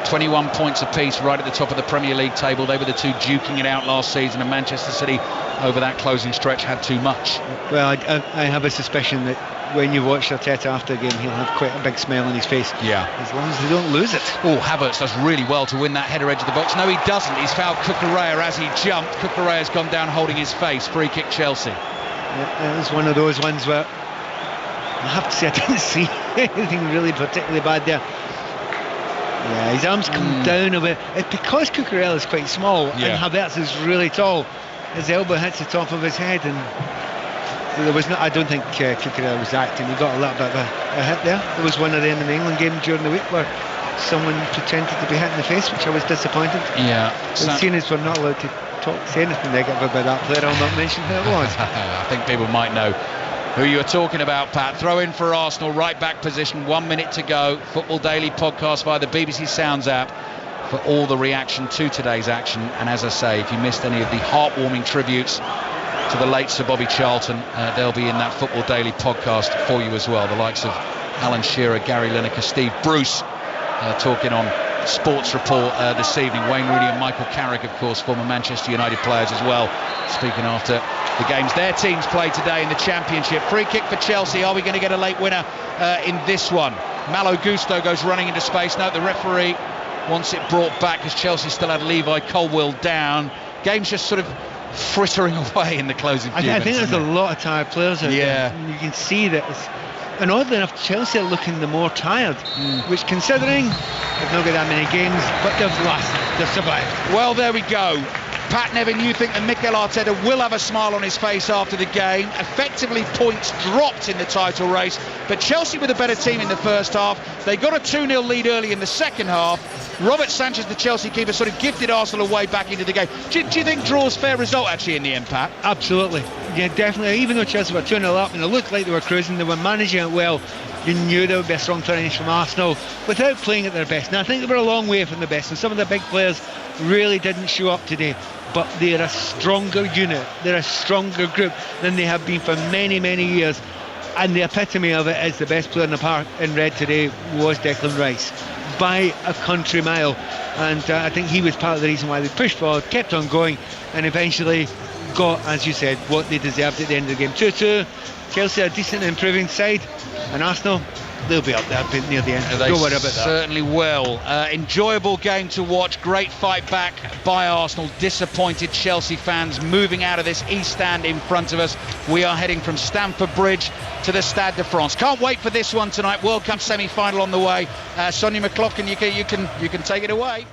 21 points apiece, right at the top of the Premier League table. They were the two duking it out last season, and Manchester City over that closing stretch had too much. Well, I have a suspicion that when you watch Arteta after the game, he'll have quite a big smile on his face. Yeah. As long as they don't lose it. Oh, Havertz does really well to win that header edge of the box. No, he doesn't. He's fouled Cucurella as he jumped. Cucurella's gone down holding his face. Free kick Chelsea. Yeah, it was one of those ones where I have to say I didn't see anything really particularly bad there. Yeah, his arms come down a bit. It's because Cucurella is quite small and Havertz is really tall. His elbow hits the top of his head, and there was not. I don't think Cucurella was acting. He got a little bit of a hit there. There was one of them in the England game during the week where someone pretended to be hit in the face, which I was disappointed. Yeah. And seeing as we're not allowed to say anything negative about that player, I'll not mention who it was. I think people might know who you were talking about, Pat. Throw in for Arsenal, right back position, 1 minute to go. Football Daily podcast via the BBC Sounds app for all the reaction to today's action. And as I say, if you missed any of the heartwarming tributes to the late Sir Bobby Charlton, they'll be in that Football Daily podcast for you as well. The likes of Alan Shearer, Gary Lineker, Steve Bruce talking on Sports Report this evening. Wayne Rooney and Michael Carrick, of course, former Manchester United players as well, speaking after the games their teams play today in the Championship. Free kick for Chelsea. Are we going to get a late winner in this one? Malo Gusto goes running into space. No, the referee wants it brought back as Chelsea still had Levi Colwill down. Game's just sort of frittering away in the closing few minutes. I think there's a lot of tired players out there. And you can see that and oddly enough, Chelsea are looking the more tired, which, considering they've not got that many games, but they've survived. Well, there we go. Pat Nevin, you think that Mikel Arteta will have a smile on his face after the game. Effectively, points dropped in the title race, but Chelsea were the better team in the first half. They got a 2-0 lead early in the second half. Robert Sanchez, the Chelsea keeper, sort of gifted Arsenal a way back into the game. Do you think draw's fair result, actually, in the end, Pat? Absolutely. Yeah, definitely. Even though Chelsea were 2-0 up and it looked like they were cruising, they were managing it well. You knew there would be a strong finish from Arsenal without playing at their best. And I think they were a long way from the best, and some of the big players really didn't show up today. But they're a stronger unit, they're a stronger group than they have been for many, many years. And the epitome of it is the best player in the park in red today was Declan Rice, by a country mile. And I think he was part of the reason why they pushed forward, kept on going, and eventually got, as you said, what they deserved at the end of the game. 2-2, Chelsea a decent improving side, and Arsenal, they'll be up there near the end. Don't worry about that. Certainly will. Enjoyable game to watch. Great fight back by Arsenal. Disappointed Chelsea fans moving out of this East Stand in front of us. We are heading from Stamford Bridge to the Stade de France. Can't wait for this one tonight. World Cup semi-final on the way. Sonia McLaughlin, you can take it away.